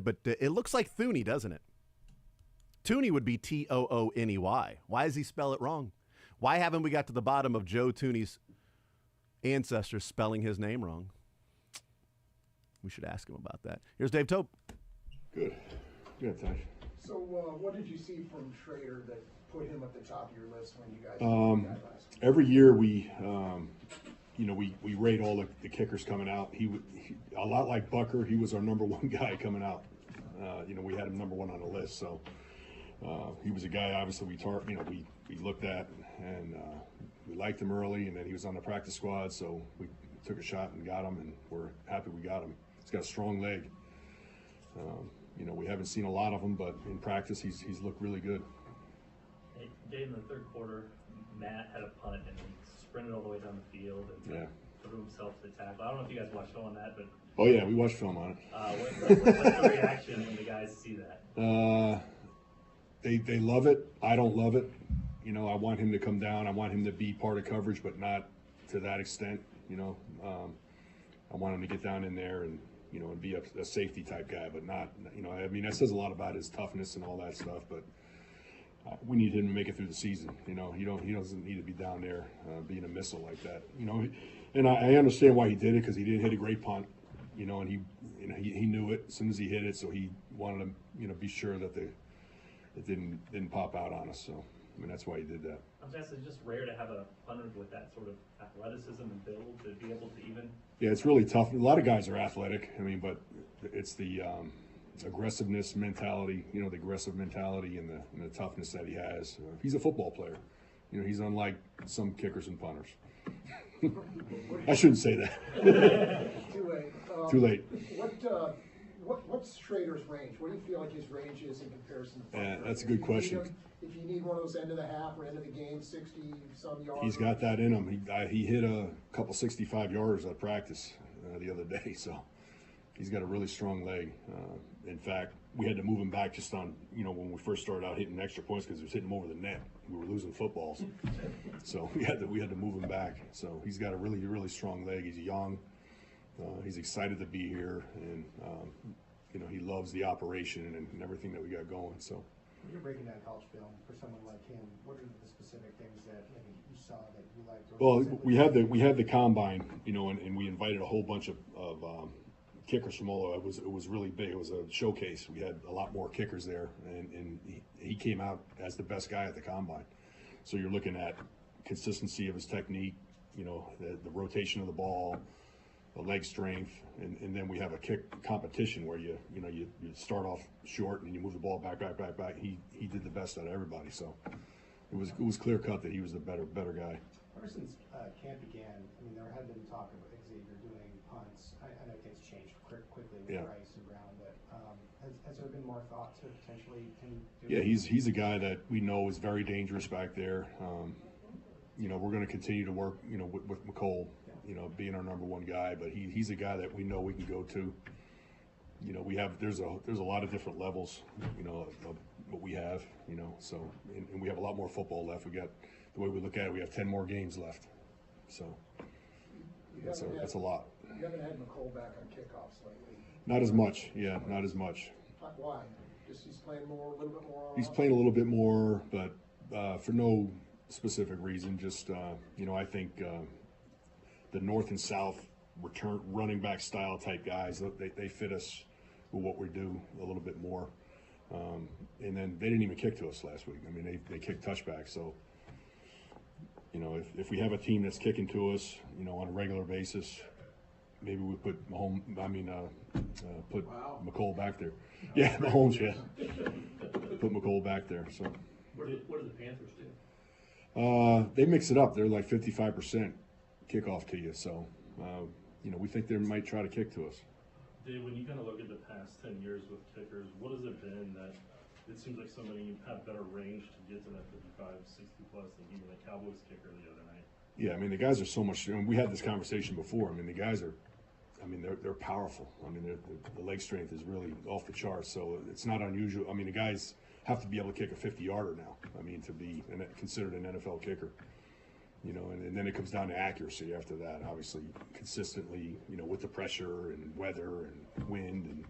Speaker 1: but it looks like Thuney, doesn't it? Tooney would be Tooney. Why does he spell it wrong? Why haven't we got to the bottom of Joe Tooney's ancestors spelling his name wrong? We should ask him about that. Here's Dave Tope.
Speaker 6: Good, Taj.
Speaker 7: So what did you see from Schrader that put him at the top of your list when you guys last week?
Speaker 6: Every year we rate all the kickers coming out. He a lot like Bucker. He was our number one guy coming out. We had him number one on the list. So he was a guy. Obviously, we looked at and we liked him early, and then he was on the practice squad. So we took a shot and got him, and we're happy we got him. He's got a strong leg. We haven't seen a lot of him, but in practice, he's looked really good.
Speaker 8: Hey, Dave, in the third quarter, Matt had a punt and he sprinted all the way down the field and threw himself to the tackle. I don't know if you guys watched film on that, but
Speaker 6: oh yeah, we watched film on it.
Speaker 8: What's the reaction when the guys see that?
Speaker 6: They love it. I don't love it. I want him to come down. I want him to be part of coverage, but not to that extent. I want him to get down in there and and be a safety type guy, but not. That says a lot about his toughness and all that stuff. But we need him to make it through the season. He doesn't need to be down there being a missile like that. And I understand why he did it, because he didn't hit a great punt. And he knew it as soon as he hit it, so he wanted to be sure that it didn't pop out on us. So that's why he did that.
Speaker 8: I was asking, it's just rare to have a punter with that sort of athleticism and build to be able to even.
Speaker 6: Yeah, it's really tough. A lot of guys are athletic. But it's the aggressiveness mentality. The aggressive mentality and the toughness that he has. He's a football player. He's unlike some kickers and punters. I shouldn't say that.
Speaker 7: Too late.
Speaker 6: Too late.
Speaker 7: What's Schrader's range? What do you feel like his range is in comparison to Bucker?
Speaker 6: Yeah, that's a good question.
Speaker 7: If you need one of those end of the half or end of the game, 60-some yards.
Speaker 6: He's got that in him. He hit a couple 65-yarders at practice the other day, so he's got a really strong leg. In fact, we had to move him back just on, when we first started out hitting extra points, because he was hitting them over the net. We were losing footballs. So we had to move him back. So he's got a really, really strong leg. He's young. He's excited to be here, and he loves the operation and everything that we got going. So
Speaker 7: when you're breaking down college film for someone like him, what are the specific things that you saw that you liked?
Speaker 6: Well, we had the combine, and we invited a whole bunch of kickers from all over. It was really big. It was a showcase. We had a lot more kickers there, and he came out as the best guy at the combine. So you're looking at consistency of his technique, the rotation of the ball, the leg strength, and then we have a kick competition where you start off short and you move the ball back. He did the best out of everybody, so it was clear cut that he was the better guy.
Speaker 7: Ever since camp began, there had been talk of Xavier doing punts. I know things changed quickly with Rice and Brown, but has there been more thought to potentially him doing?
Speaker 6: Yeah, he's a guy that we know is very dangerous back there. We're going to continue to work, with McCole. Being our number one guy, but he's a guy that we know we can go to. There's a lot of different levels, of what we have, so and we have a lot more football left. We got, the way we look at it, we have 10 more games left, so that's a lot.
Speaker 7: You haven't had McCole back on kickoffs lately.
Speaker 6: Not as much, not as much.
Speaker 7: Why? Just he's playing a little bit more.
Speaker 6: He's playing a little bit more, but for no specific reason. Just I think. The north and south return running back style type guys, they fit us with what we do a little bit more. And then they didn't even kick to us last week. They kicked touchbacks. So, if we have a team that's kicking to us, on a regular basis, maybe we put McCole back there. Yeah, Holmes, yeah. Put McCole back there. So.
Speaker 8: What do the Panthers do?
Speaker 6: They mix it up. They're like 55%. Kickoff to you, so we think they might try to kick to us.
Speaker 8: Dave, when you kind of look at the past 10 years with kickers, what has it been that it seems like somebody have better range to get to that 55, 60 plus than even the Cowboys kicker the other night? Yeah,
Speaker 6: the guys are so much. We had this conversation before. The guys are, they're powerful. The leg strength is really off the charts. So it's not unusual. The guys have to be able to kick a 50-yarder now. To be considered an NFL kicker. And then it comes down to accuracy after that. Obviously, consistently, with the pressure and weather and wind,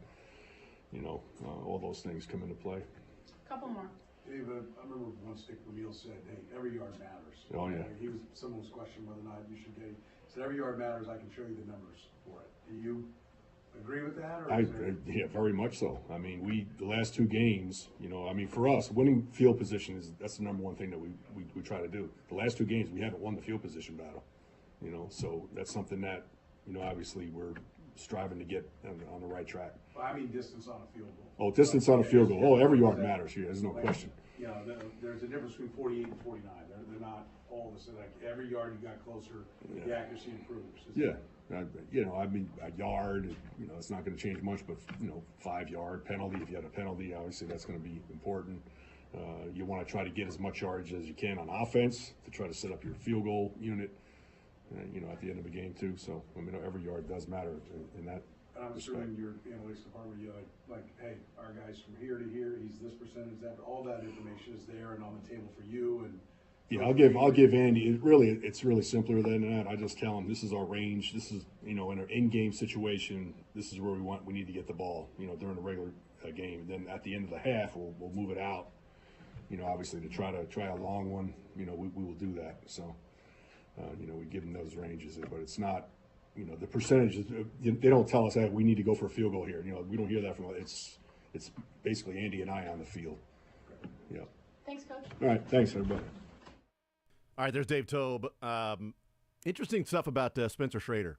Speaker 6: and all those things come into play.
Speaker 9: Couple more.
Speaker 10: Dave, I remember once Dick Vermeil said, "Hey, every yard matters."
Speaker 6: Oh yeah.
Speaker 10: Someone was questioning whether or not you should get. He said, "Every yard matters. I can show you the numbers for it." Do you agree with that? Or
Speaker 6: Yeah, very much so. I mean, the last 2 games, for us, winning field position that's the number one thing that we try to do. The last 2 games, we haven't won the field position battle. So that's something that, obviously we're striving to get on the right track.
Speaker 10: Well, I mean distance on a field goal.
Speaker 6: Oh, distance on a field goal. Oh, every yard matters here. There's no question.
Speaker 10: There's a difference between 48 and 49. They're not all the same. Like every yard you got closer, the accuracy improves.
Speaker 6: Yeah. A yard, it's not going to change much, but, 5-yard penalty. If you had a penalty, obviously that's going to be important. You want to try to get as much yardage as you can on offense to try to set up your field goal unit, at the end of the game too. So, every yard does matter in that.
Speaker 10: I'm assuming your analytics department, you're like, hey, our guy's from here to here, he's this percentage, that, all that information is there and on the table for you. And
Speaker 6: yeah, I'll give Andy. It's really simpler than that. I just tell him this is our range. This is in an in-game situation. This is where we need to get the ball. During the regular game. Then at the end of the half, we'll move it out. Obviously to try a long one. We will do that. So we give them those ranges, but it's not. The percentages. They don't tell us that we need to go for a field goal here. We don't hear that from. It's basically Andy and I on the field. Yeah.
Speaker 9: Thanks, Coach.
Speaker 6: All right. Thanks, everybody.
Speaker 1: All right, there's Dave Tobe. Interesting stuff about Spencer Schrader.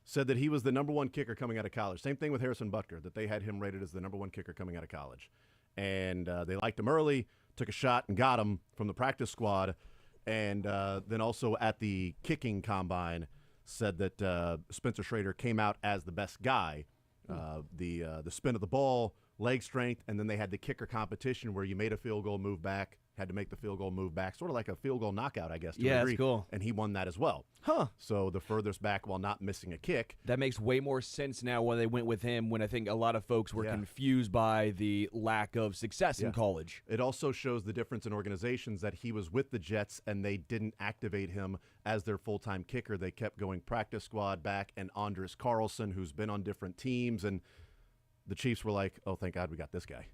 Speaker 1: Said that he was the number 1 kicker coming out of college. Same thing with Harrison Butker, that they had him rated as the number 1 kicker coming out of college. And they liked him early, took a shot and got him from the practice squad. And then also at the kicking combine said that Spencer Schrader came out as the best guy. The spin of the ball, leg strength, and then they had the kicker competition where you made a field goal, move back, had to make the field goal move back, sort of like a field goal knockout, I guess. To a degree.
Speaker 2: That's cool.
Speaker 1: And he won that as well.
Speaker 2: Huh.
Speaker 1: So the furthest back while not missing a kick.
Speaker 2: That makes way more sense now when they went with him, when I think a lot of folks were confused by the lack of success in college.
Speaker 1: It also shows the difference in organizations that he was with the Jets and they didn't activate him as their full-time kicker. They kept going practice squad back, and Andres Carlson, who's been on different teams, and the Chiefs were like, oh, thank God we got this guy.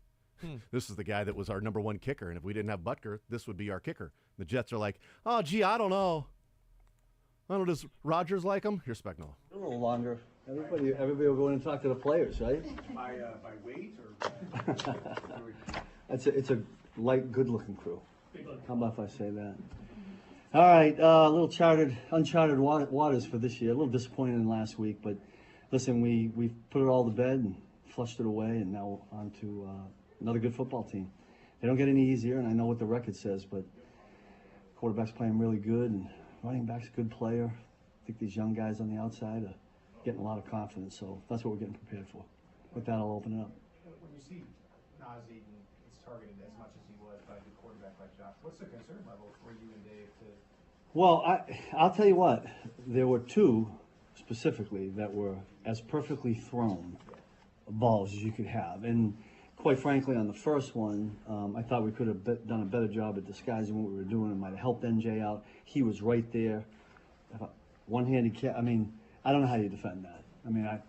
Speaker 1: This is the guy that was our number 1 kicker, and if we didn't have Butker, this would be our kicker. The Jets are like, oh, gee, I don't know. Does Rodgers like him? Here's Specnall.
Speaker 11: A little longer. Everybody will go in and talk to the players, right?
Speaker 10: By weight or?
Speaker 11: It's a light, good-looking crew. How about if I say that? All right, a little uncharted waters for this year. A little disappointed in last week, but listen, we put it all to bed and flushed it away, and now on to another good football team. They don't get any easier, and I know what the record says, but quarterback's playing really good, and running back's a good player. I think these young guys on the outside are getting a lot of confidence, so that's what we're getting prepared for. With that, I'll open it up.
Speaker 7: When you see Nas Eden is targeted as much as he was by a good quarterback like Josh, what's the concern level for you and Dave to?
Speaker 11: Well, I'll tell you what. There were 2 specifically that were as perfectly thrown balls as you could have, and quite frankly, on the first one, I thought we could have done a better job at disguising what we were doing. It might have helped NJ out. He was right there. One-handed catch. I mean, I don't know how you defend that. I mean, I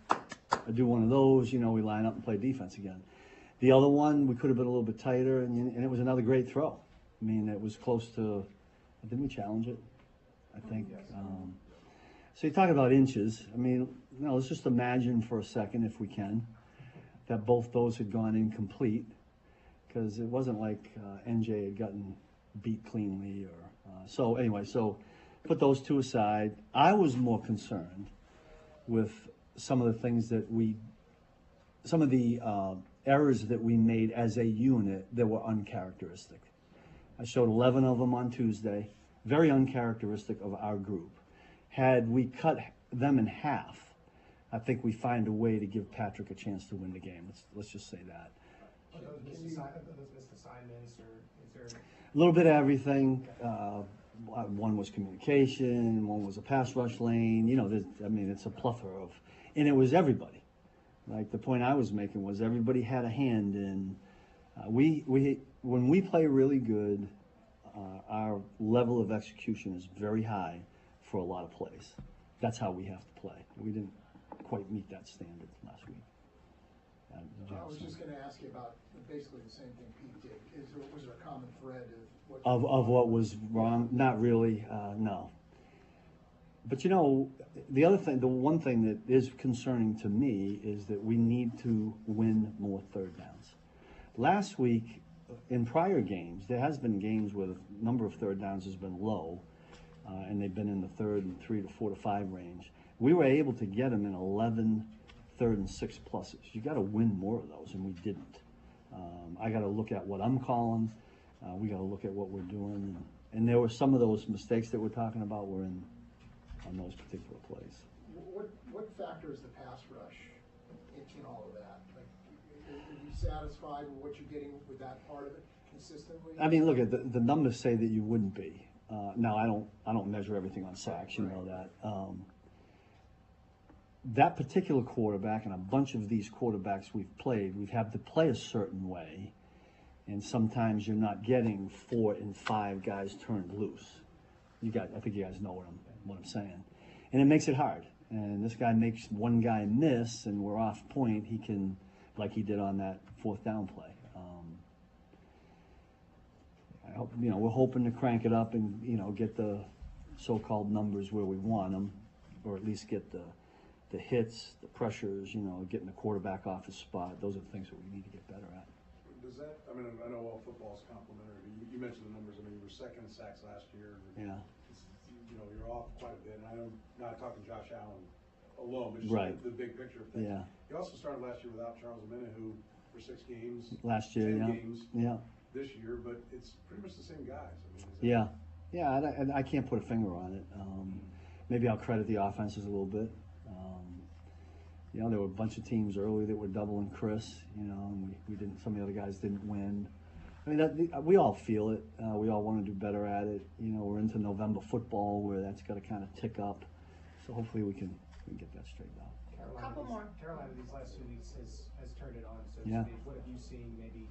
Speaker 11: do one of those, we line up and play defense again. The other one, we could have been a little bit tighter, and it was another great throw. I mean, it was close to, didn't we challenge it? I think. So you talk about inches. I mean, let's just imagine for a second, if we can, that both those had gone incomplete, because it wasn't like NJ had gotten beat cleanly. So put those 2 aside. I was more concerned with some of the things some of the errors that we made as a unit that were uncharacteristic. I showed 11 of them on Tuesday, very uncharacteristic of our group. Had we cut them in half, I think we find a way to give Patrick a chance to win the game. Let's just say that.
Speaker 7: Are those missed assignments, or is there?
Speaker 11: A little bit of everything. One was communication, one was a pass rush lane. It's a plethora of, and it was everybody. Like the point I was making was everybody had a hand in. When we play really good, our level of execution is very high for a lot of plays. That's how we have to play. We didn't quite meet that standard last week.
Speaker 7: I was just going to ask you about basically the same thing Pete did. Was there a common thread
Speaker 11: of what was wrong? Not really, no. But the one thing that is concerning to me is that we need to win more third downs. Last week, in prior games, there has been games where the number of third downs has been low, and they've been in the 3rd and 3 to 4 to 5 range. We were able to get them in 11 3rd and 6 pluses. You got to win more of those, and we didn't. I got to look at what I'm calling. We got to look at what we're doing, and there were some of those mistakes that we're talking about were on those particular plays.
Speaker 7: What factors the pass rush in all of that? Like, are you satisfied with what you're getting with that part of it consistently?
Speaker 11: I mean, look at the numbers say that you wouldn't be. Now I don't measure everything on sacks. You know that. That particular quarterback and a bunch of these quarterbacks we've played, we've had to play a certain way, and sometimes you're not getting 4 and 5 guys turned loose. I think you guys know what I'm saying, and it makes it hard. And this guy makes one guy miss, and we're off point. He can, like he did on that 4th down play. I hope, we're hoping to crank it up and get the so-called numbers where we want them, or at least get the hits, the pressures, getting the quarterback off his spot. Those are the things that we need to get better at.
Speaker 10: Does that, I know all football is complementary. You mentioned the numbers. You were 2nd in sacks last year.
Speaker 11: Yeah.
Speaker 10: You're off quite a bit. And I'm not talking Josh Allen alone, but just
Speaker 11: right.
Speaker 10: the big picture of things.
Speaker 11: Yeah.
Speaker 10: You also started last year without Charles Omenihu for 6 games.
Speaker 11: Last year,
Speaker 10: 10 games.
Speaker 11: Yeah.
Speaker 10: This year, but it's pretty much the same guys.
Speaker 11: Yeah. And I can't put a finger on it. Maybe I'll credit the offenses a little bit. There were a bunch of teams early that were doubling Chris, and we didn't. Some of the other guys didn't win. I mean, we all feel it. We all want to do better at it. We're into November football where that's got to kind of tick up. So hopefully we can get that straightened out.
Speaker 7: Carolina these last 2 weeks has turned it on, so to speak. What have you seen maybe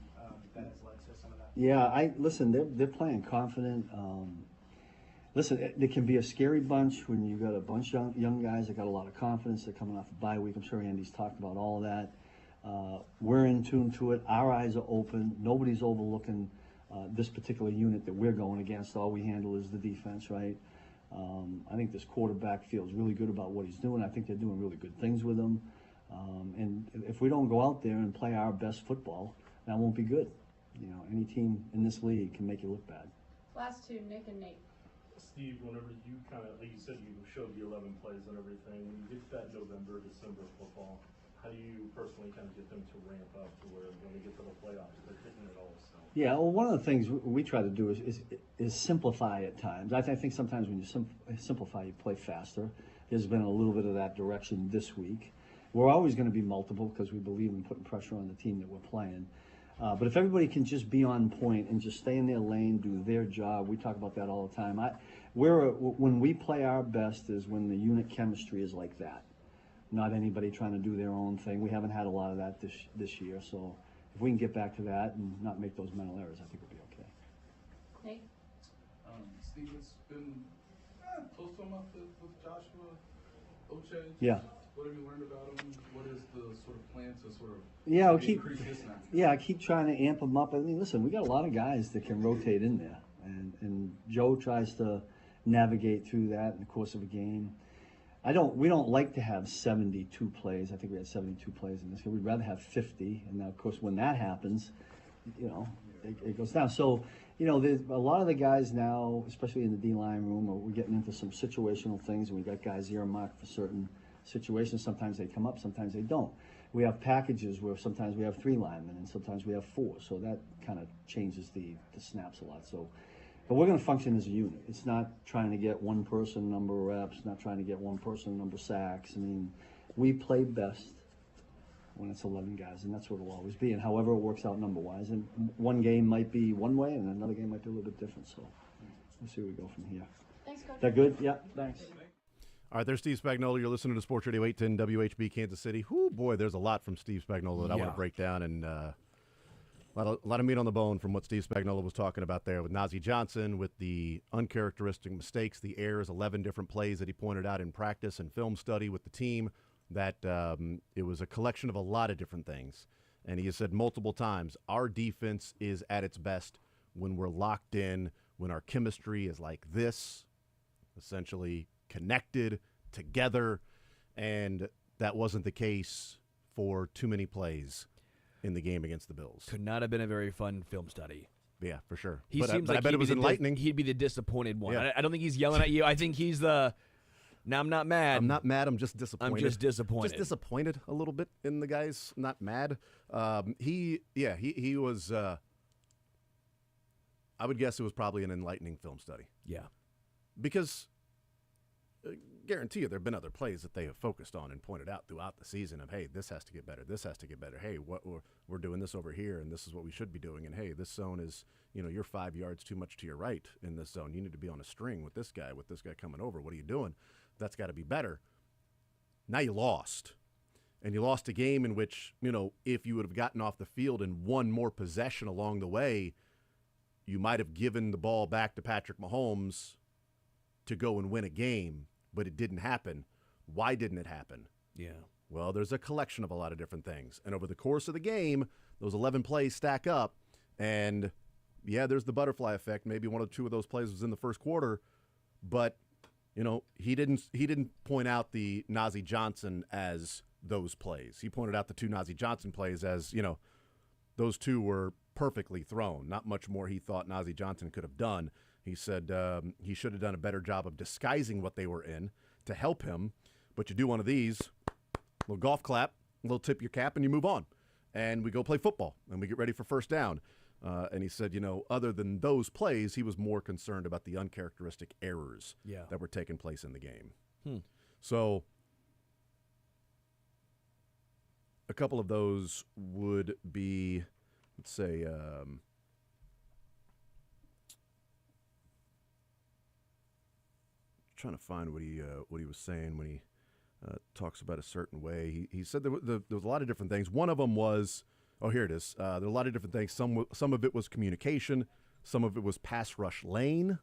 Speaker 7: that has led to some of that?
Speaker 11: Yeah, listen. They're playing confident. Listen, it can be a scary bunch when you've got a bunch of young guys that got a lot of confidence. They're coming off a bye week. I'm sure Andy's talked about all of that. We're in tune to it. Our eyes are open. Nobody's overlooking this particular unit that we're going against. All we handle is the defense, right? I think this quarterback feels really good about what he's doing. I think they're doing really good things with him. And if we don't go out there and play our best football, that won't be good. Any team in this league can make you look bad.
Speaker 9: Last two, Nick and Nate.
Speaker 8: Steve, whenever you kind of, like you said, you showed the 11 plays and everything, when you get to that November, December football, how do you personally kind of get them to ramp up to where when they get to the playoffs, they're hitting it all? So.
Speaker 11: Yeah, well, one of the things we try to do is simplify at times. I think sometimes when you simplify, you play faster. There's been a little bit of that direction this week. We're always going to be multiple because we believe in putting pressure on the team that we're playing. But if everybody can just be on point and just stay in their lane, do their job, we talk about that all the time. When we play our best is when the unit chemistry is like that. Not anybody trying to do their own thing. We haven't had a lot of that this year. So if we can get back to that and not make those mental errors, I think we'll be okay.
Speaker 9: Nate?
Speaker 12: Steve, it's been close to a month with Joshua Oche.
Speaker 11: Yeah.
Speaker 12: What have you learned about him? What is the sort of plan to sort of
Speaker 11: increase his snap? Yeah, I keep trying to amp him up. I mean, listen, we got a lot of guys that can rotate in there, and Joe tries to navigate through that in the course of a game. We don't like to have 72 plays. I think we had 72 plays in this game. We'd rather have 50, and now, of course, when that happens, it goes down. So, there's a lot of the guys now, especially in the D-line room, we're getting into some situational things, and we got guys earmarked for certain situations. Sometimes they come up, sometimes they don't. We have packages where sometimes we have 3 linemen and sometimes we have 4. So that kind of changes the snaps a lot. So, but we're going to function as a unit. It's not trying to get one person number of reps, not trying to get one person number of sacks. I mean, we play best when it's 11 guys, and that's what it'll always be. And however it works out number-wise, and one game might be one way and another game might be a little bit different. So we'll see where we go from here.
Speaker 9: Thanks, Coach.
Speaker 11: Is that good? Yeah, thanks.
Speaker 1: All right, there's Steve Spagnuolo. You're listening to Sports Radio 810 WHB Kansas City. Whoo, boy, there's a lot from Steve Spagnuolo that I want to break down, and a lot of meat on the bone from what Steve Spagnuolo was talking about there with Najee Johnson, with the uncharacteristic mistakes, the errors, 11 different plays that he pointed out in practice and film study with the team, that it was a collection of a lot of different things. And he has said multiple times, our defense is at its best when we're locked in, when our chemistry is like this, essentially connected together. And that wasn't the case for too many plays in the game against the Bills.
Speaker 2: Could not have been a very fun film study.
Speaker 1: Yeah, for sure.
Speaker 2: He
Speaker 1: but
Speaker 2: seems
Speaker 1: I
Speaker 2: like
Speaker 1: bet it was enlightening.
Speaker 2: He'd be the disappointed one.
Speaker 1: Yeah.
Speaker 2: I don't think he's yelling at you. I think he's the, no, I'm not mad.
Speaker 1: I'm not mad. I'm just disappointed.
Speaker 2: I'm just disappointed.
Speaker 1: Just disappointed a little bit in the guys. Not mad. He was. I would guess it was probably an enlightening film study.
Speaker 2: Yeah,
Speaker 1: because guarantee you there have been other plays that they have focused on and pointed out throughout the season of, hey, this has to get better. This has to get better. Hey, what we're doing this over here, and this is what we should be doing. And hey, this zone is, you're 5 yards too much to your right in this zone. You need to be on a string with this guy coming over. What are you doing? That's got to be better. Now you lost. And you lost a game in which, if you would have gotten off the field and one more possession along the way, you might have given the ball back to Patrick Mahomes to go and win a game, but it didn't happen. Why didn't it happen?
Speaker 2: Yeah.
Speaker 1: Well, there's a collection of a lot of different things. And over the course of the game, those 11 plays stack up. And, yeah, there's the butterfly effect. Maybe one or two of those plays was in the first quarter. But, he didn't point out the Najee Johnson as those plays. He pointed out the two Najee Johnson plays as, those two were perfectly thrown. Not much more he thought Najee Johnson could have done. He said he should have done a better job of disguising what they were in to help him. But you do one of these, little golf clap, a little tip your cap, and you move on. And we go play football, and we get ready for first down. And he said, other than those plays, he was more concerned about the uncharacteristic errors that were taking place in the game. So a couple of those would be, let's say, trying to find what he was saying when he talks about a certain way. He said there was a lot of different things. One of them was, here it is. There were a lot of different things. Some of it was communication. Some of it was pass rush lane.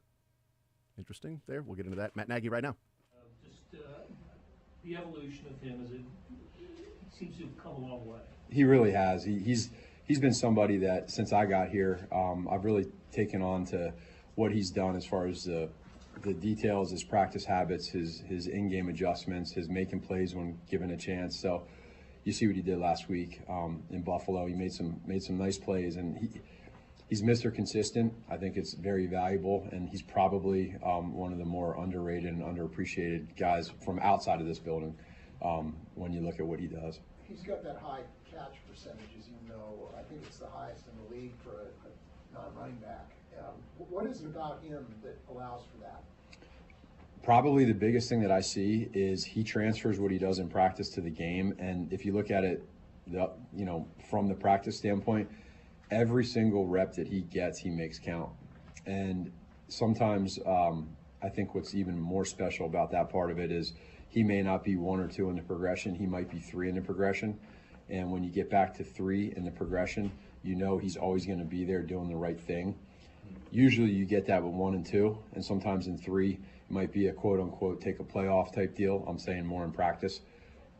Speaker 1: Interesting there. We'll get into that. Matt Nagy right now.
Speaker 13: The evolution of him seems to have come a long way.
Speaker 14: He really has. He's been somebody that since I got here, I've really taken on to what he's done as far as the details, his practice habits, his in-game adjustments, his making plays when given a chance. So you see what he did last week in Buffalo. He made some nice plays, and he's Mr. Consistent. I think it's very valuable, and he's probably one of the more underrated and underappreciated guys from outside of this building when you look at what he does.
Speaker 7: He's got that high catch percentage, as you know. I think it's the highest in the league for a non-running back. What is it about him that allows for that?
Speaker 14: Probably the biggest thing that I see is he transfers what he does in practice to the game. And if you look at it, from the practice standpoint, every single rep that he gets, he makes count. And sometimes I think what's even more special about that part of it is he may not be 1 or 2 in the progression. He might be 3 in the progression. And when you get back to 3 in the progression, he's always going to be there doing the right thing. Usually you get that with 1 and 2, and sometimes in 3, it might be a quote-unquote take a playoff type deal. I'm saying more in practice.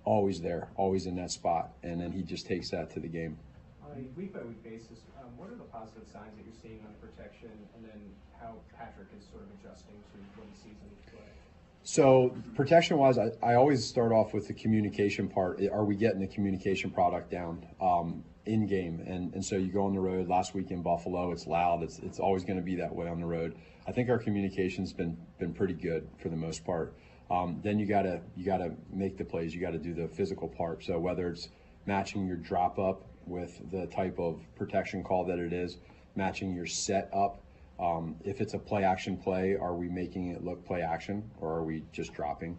Speaker 14: Always there, always in that spot, and then he just takes that to the game.
Speaker 7: On a week-by-week basis, what are the positive signs that you're seeing on protection, and then how Patrick is sort of adjusting to what he sees in each play?
Speaker 14: So protection-wise, I always start off with the communication part. Are we getting the communication product down in game? And so you go on the road. Last week in Buffalo, it's loud. It's always going to be that way on the road. I think our communication's been pretty good for the most part. Then you gotta make the plays. You got to do the physical part. So whether it's matching your drop up with the type of protection call that it is, matching your set up. If it's a play action play, are we making it look play action, or are we just dropping?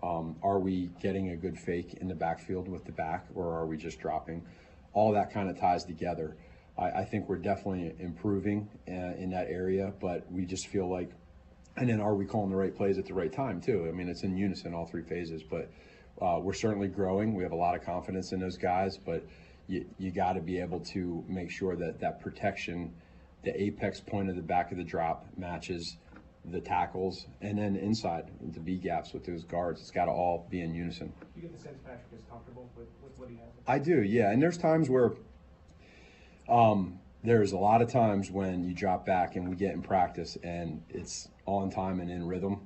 Speaker 14: Are we getting a good fake in the backfield with the back, or are we just dropping? All that kind of ties together. I think we're definitely improving in that area, but we just feel like, and then are we calling the right plays at the right time too? I mean, it's in unison, all 3 phases, but we're certainly growing. We have a lot of confidence in those guys, but you got to be able to make sure that protection, the apex point of the back of the drop, matches the tackles, and then inside the B gaps with those guards. It's got to all be in unison.
Speaker 7: You get the sense Patrick is comfortable with what he has?
Speaker 14: I do, yeah. And there's times where there's a lot of times when you drop back and we get in practice and it's on time and in rhythm.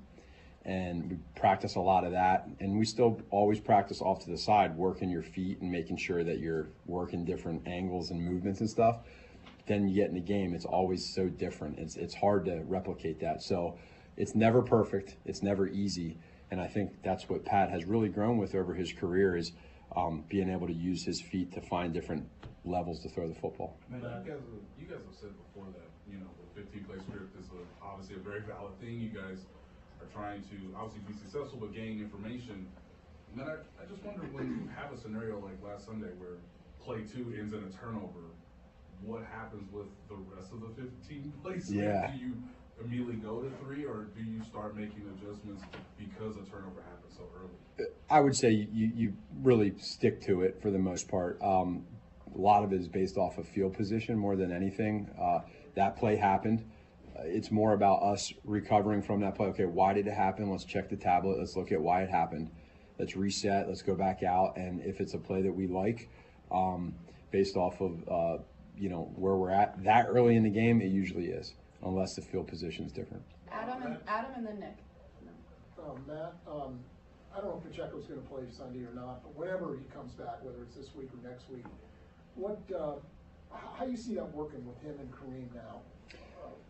Speaker 14: And we practice a lot of that. And we still always practice off to the side, working your feet and making sure that you're working different angles and movements and stuff. Then you get in the game, it's always so different. It's hard to replicate that. So it's never perfect. It's never easy. And I think that's what Pat has really grown with over his career is being able to use his feet to find different levels to throw the football.
Speaker 12: Man, you guys have said before that, the 15-play script is obviously a very valid thing. You guys are trying to obviously be successful but gain information. And then I just wonder when you have a scenario like last Sunday where play 2 ends in a turnover, what happens with the rest of the 15 plays?
Speaker 14: Yeah.
Speaker 12: Do you immediately go to 3, or do you start making adjustments because a turnover happens so early?
Speaker 14: I would say you really stick to it for the most part. A lot of it is based off of field position more than anything. That play happened. It's more about us recovering from that play. Okay, why did it happen? Let's check the tablet. Let's look at why it happened. Let's reset. Let's go back out. And if it's a play that we like, based off of where we're at that early in the game, it usually is, unless the field position is different.
Speaker 9: Adam and then Nick.
Speaker 15: Matt, I don't know if Pacheco's going to play Sunday or not, but whenever he comes back, whether it's this week or next week, how do you see that working with him and Kareem now?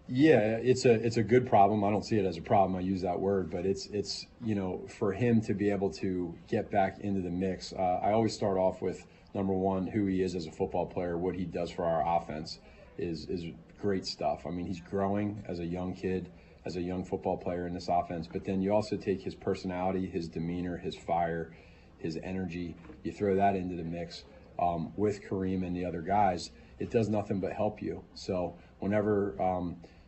Speaker 14: Yeah, it's a good problem. I don't see it as a problem. I use that word, but it's for him to be able to get back into the mix. I always start off with number one, who he is as a football player, what he does for our offense is great stuff. I mean, he's growing as a young kid, as a young football player in this offense. But then you also take his personality, his demeanor, his fire, his energy. You throw that into the mix with Kareem and the other guys. It does nothing but help you. So whenever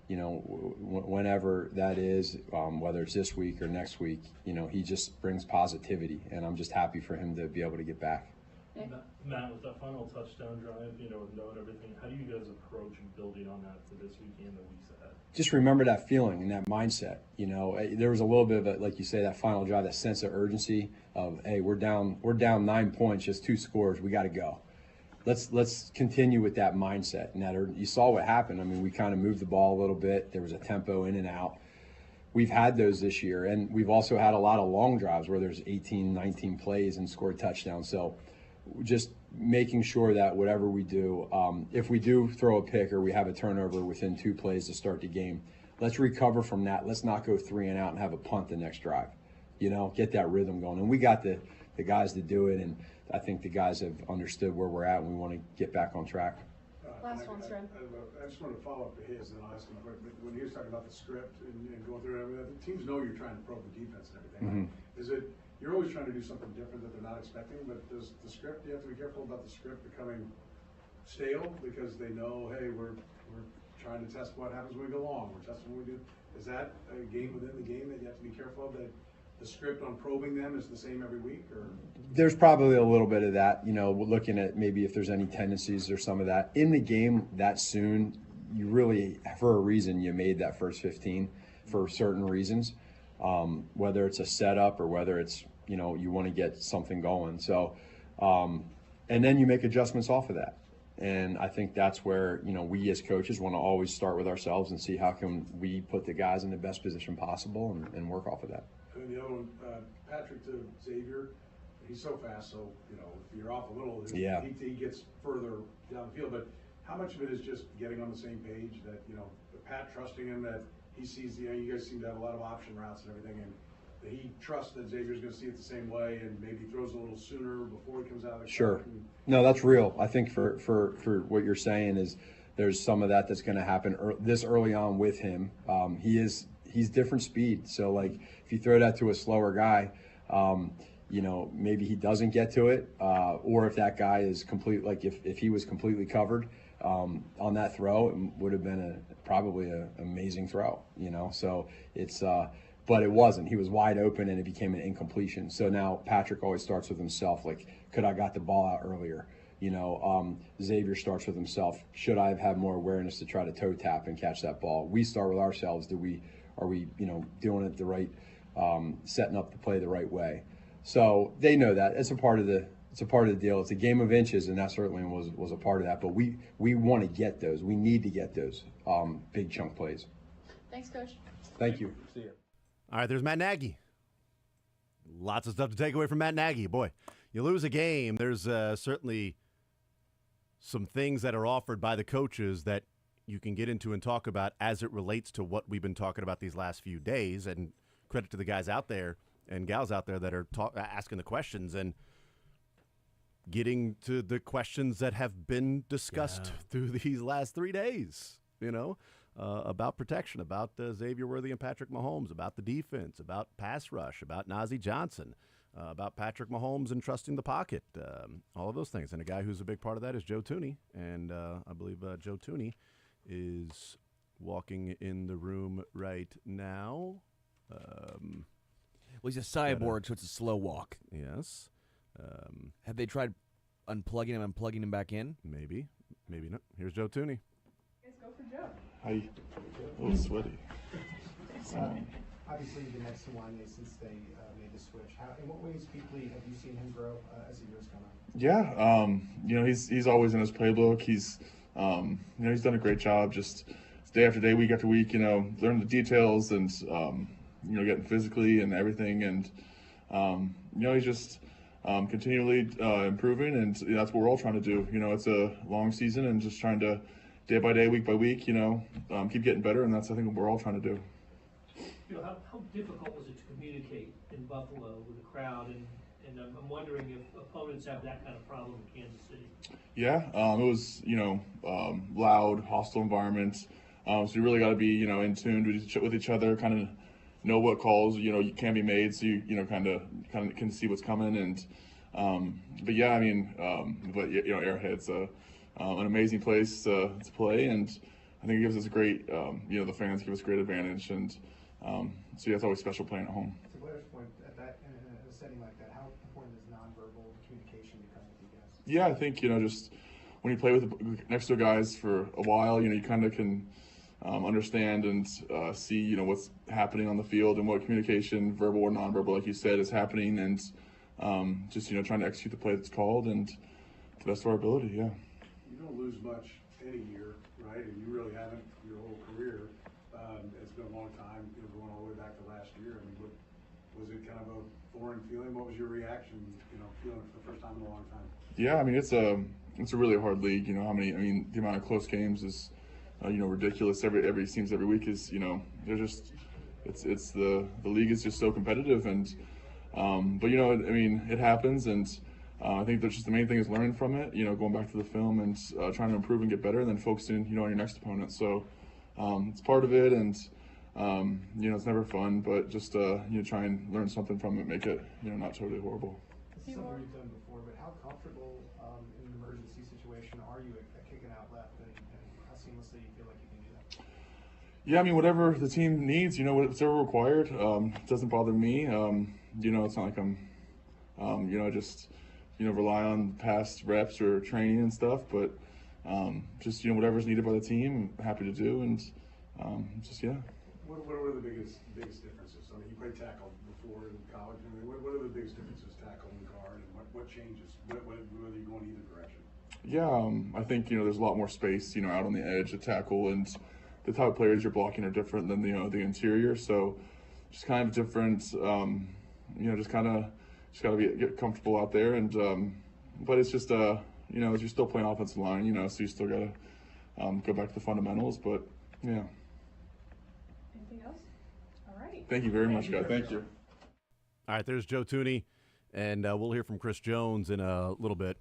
Speaker 14: whenever that is, whether it's this week or next week, he just brings positivity, and I'm just happy for him to be able to get back.
Speaker 8: Matt, with that final touchdown drive, knowing everything, how do you guys approach building on that for this week and the weeks ahead?
Speaker 14: Just remember that feeling and that mindset. There was a little bit of it, like you say, that final drive, that sense of urgency of, hey, we're down 9 points, just 2 scores, we got to go. Let's continue with that mindset. And you saw what happened. I mean, we kind of moved the ball a little bit. There was a tempo in and out. We've had those this year, and we've also had a lot of long drives where there's 18, 19 plays and scored touchdowns. So just making sure that whatever we do, if we do throw a pick or we have a turnover within 2 plays to start the game, let's recover from that. Let's not go 3 and out and have a punt the next drive. Get that rhythm going. And we got the guys to do it, and I think the guys have understood where we're at, and we want to get back on track.
Speaker 9: Last one, sir.
Speaker 10: I just want to follow up to his, and I'll ask him quick. But when he was talking about the script and going through it, the teams know you're trying to probe the defense and everything.
Speaker 14: Mm-hmm.
Speaker 10: Is it you're always trying to do something different that they're not expecting? But does the script? You have to be careful about the script becoming stale because they know, hey, we're trying to test what happens when we go long. We're testing what we do. Is that a game within the game that you have to be careful of, that the script on probing them is the same every week? Or
Speaker 14: there's probably a little bit of that, looking at maybe if there's any tendencies or some of that in the game that soon. You really, for a reason, you made that first 15 for certain reasons, whether it's a setup or whether it's you want to get something going. So and then you make adjustments off of that. And I think that's where, we as coaches want to always start with ourselves and see how can we put the guys in the best position possible and work off of that.
Speaker 10: And the other one, Patrick to Xavier, he's so fast, so, if you're off a little, he gets further down the field. But how much of it is just getting on the same page that, Pat trusting him, that he sees, you guys seem to have a lot of option routes and everything, and that he trusts that Xavier's going to see it the same way and maybe throws a little sooner before he comes out of the
Speaker 14: Sure. No, that's real. I think for what you're saying is there's some of that's going to happen this early on with him. He's different speed. So, like, if you throw that to a slower guy, maybe he doesn't get to it. Or if that guy is if he was completely covered on that throw, it would have been probably an amazing throw, So it's but it wasn't. He was wide open, and it became an incompletion. So now Patrick always starts with himself, like, could I got the ball out earlier? Xavier starts with himself. Should I have had more awareness to try to toe tap and catch that ball? We start with ourselves. Are we, doing it the right, setting up the play the right way? So they know that it's a part of the deal. It's a game of inches, and that certainly was a part of that. But we want to get those. We need to get those big chunk plays.
Speaker 9: Thanks, Coach.
Speaker 14: Thank you.
Speaker 3: See you.
Speaker 1: All right, there's Matt Nagy. Lots of stuff to take away from Matt Nagy. Boy, you lose a game, there's certainly some things that are offered by the coaches that you can get into and talk about as it relates to what we've been talking about these last few days. And credit to the guys out there and gals out there that are asking the questions and getting to the questions that have been discussed through these last 3 days, about protection, about Xavier Worthy and Patrick Mahomes, about the defense, about pass rush, about Najee Johnson, about Patrick Mahomes and trusting the pocket, all of those things. And a guy who's a big part of that is Joe Thuney. And I believe Joe Thuney is walking in the room right now.
Speaker 2: Well, he's a cyborg, so it's a slow walk.
Speaker 1: Yes.
Speaker 2: Have they tried unplugging him and plugging him back in?
Speaker 1: Maybe. Maybe not. Here's Joe Thuney.
Speaker 9: Let's go for Joe.
Speaker 16: Hi. A little sweaty.
Speaker 7: Obviously, the next one is since they made the switch. In what ways, deeply, have you seen him grow as the years come on?
Speaker 16: Yeah, he's always in his playbook. He's he's done a great job just day after day, week after week. Learning the details and getting physically and everything, and he's just continually improving, and that's what we're all trying to do. It's a long season, and just trying to day by day, week by week, keep getting better, and that's I think what we're all trying to do.
Speaker 13: How difficult was it to communicate in Buffalo with the crowd, and I'm wondering if opponents have that kind of problem in Kansas City?
Speaker 16: Yeah, it was loud, hostile environment. So you really got to be in tune with each other, kind of know what calls you can be made, so you kind of can see what's coming. And but yeah, Arrowhead's an amazing place to play, and I think it gives us a great the fans give us a great advantage, and so yeah, it's always special playing at home.
Speaker 7: To Blair's point, in a setting like that, how important does nonverbal communication become with you guys?
Speaker 16: Yeah, I think just when you play next to guys for a while, you kind of can understand and see what's happening on the field and what communication, verbal or nonverbal, like you said, is happening, and just trying to execute the play that's called and to the best of our ability. Yeah.
Speaker 10: You don't lose much any year, right? And you really haven't your whole career. It's been a long time, going all the way back to last year. Was it kind of a foreign feeling? What was your reaction, feeling it for the first time in a long time?
Speaker 16: Yeah, it's a really hard league. The amount of close games is, ridiculous. Every seems every week is, they're just, it's the league is just so competitive, and but it happens, and I think that's just the main thing is learning from it. Going back to the film and trying to improve and get better, and then focusing, on your next opponent. So it's part of it, and it's never fun, but just try and learn something from it, make it not totally horrible.
Speaker 7: This is something we've done before, but how comfortable in an emergency situation are you at kicking out left, and how seamlessly you feel like you can do that?
Speaker 16: Yeah, whatever the team needs, whatever required, it doesn't bother me. It's not like I'm, I just, rely on past reps or training and stuff, but just, whatever's needed by the team, I'm happy to do, and just, yeah.
Speaker 10: What are the biggest differences? You played tackle before in college. What are the biggest differences, tackle and guard, and what changes, whether you're going either direction?
Speaker 16: Yeah, I think, there's a lot more space, out on the edge, the tackle, and the type of players you're blocking are different than the interior. So just kind of different, just got to get comfortable out there. And, but it's just, you're still playing offensive line, so you still got to go back to the fundamentals. But, yeah.
Speaker 9: Anything else? All right.
Speaker 16: Thank you very much, guys. Thank you.
Speaker 1: All right, there's Joe Thuney, and we'll hear from Chris Jones in a little bit.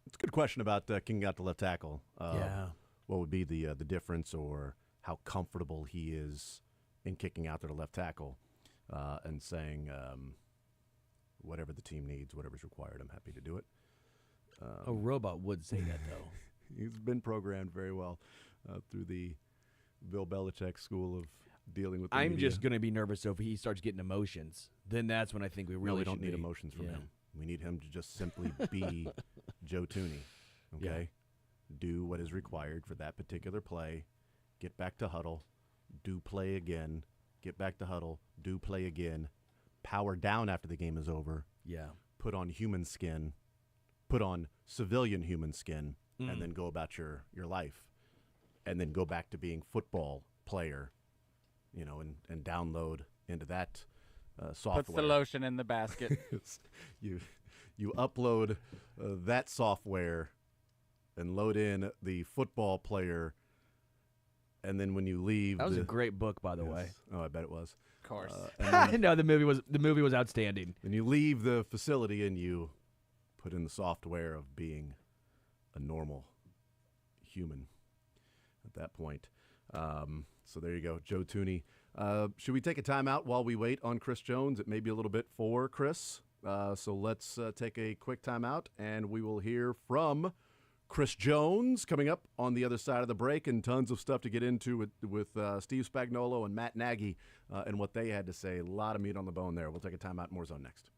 Speaker 1: It's a good question about kicking out the left tackle. What would be the difference, or how comfortable he is in kicking out to the left tackle and saying whatever the team needs, whatever's required, I'm happy to do it.
Speaker 2: A robot would say that, though.
Speaker 1: He's been programmed very well through the Bill Belichick school of dealing with the
Speaker 2: I'm
Speaker 1: media.
Speaker 2: just going to be nervous if he starts getting emotions. Then that's when I think we really
Speaker 1: don't need emotions from him. We need him to just simply be Joe Thuney, okay? Yeah. Do what is required for that particular play get back to huddle, do play again, get back to huddle, do play again, power down after the game is over.
Speaker 2: Yeah.
Speaker 1: Put on human skin, put on civilian human skin, and then go about your life. And then go back to being football player, and download into that software.
Speaker 3: Puts the lotion in the basket.
Speaker 1: you upload that software and load in the football player, and then when you leave,
Speaker 2: that was a great book, by the way.
Speaker 1: Oh, I bet it was.
Speaker 3: Of course.
Speaker 2: No, the movie was outstanding.
Speaker 1: And you leave the facility and you put in the software of being a normal human at that point. So there you go, Joe Thuney. Should we take a timeout while we wait on Chris Jones? It may be a little bit for Chris. So let's take a quick timeout, and we will hear from Chris Jones coming up on the other side of the break, and tons of stuff to get into with Steve Spagnuolo and Matt Nagy and what they had to say. A lot of meat on the bone there. We'll take a timeout. More Zone next.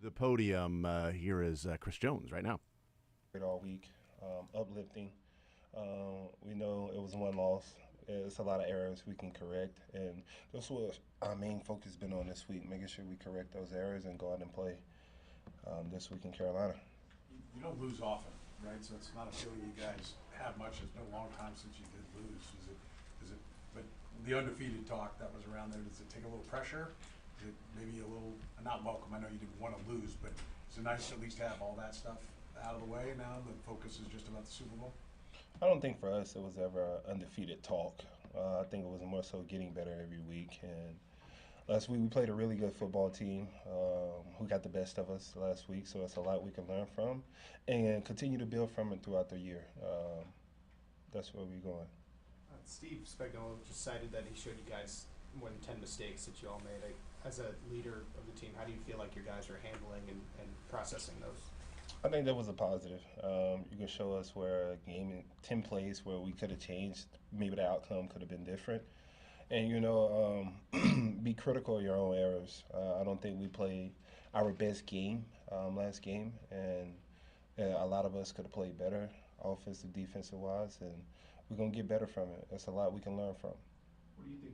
Speaker 1: the podium. Here is Chris Jones right now.
Speaker 17: All week, uplifting. We know it was one loss. It's a lot of errors we can correct, and that's what our main focus has been on this week, making sure we correct those errors and go out and play this week in Carolina.
Speaker 10: You don't lose often, right? So it's not a feeling you guys have much. It's been a long time since you did lose. Is it? But the undefeated talk that was around there, does it take a little pressure? Is it maybe a little not welcome? I know you didn't want to lose, but is it nice to at least have all that stuff out of the way now? The focus is just about the Super Bowl.
Speaker 17: I don't think for us it was ever undefeated talk. I think it was more so getting better every week. And last week we played a really good football team who got the best of us last week, so it's a lot we can learn from and continue to build from it throughout the year. That's where we're going.
Speaker 7: Steve Spagnuolo just cited that he showed you guys more than 10 mistakes that you all made. As a leader of the team, how do you feel like your guys are handling and processing those?
Speaker 17: I think that was a positive. You can show us where a game in 10 plays where we could have changed, maybe the outcome could have been different. And, be critical of your own errors. I don't think we played our best game last game, and a lot of us could have played better, offensive, defensive-wise, and we're going to get better from it. That's a lot we can learn from.
Speaker 7: What do you think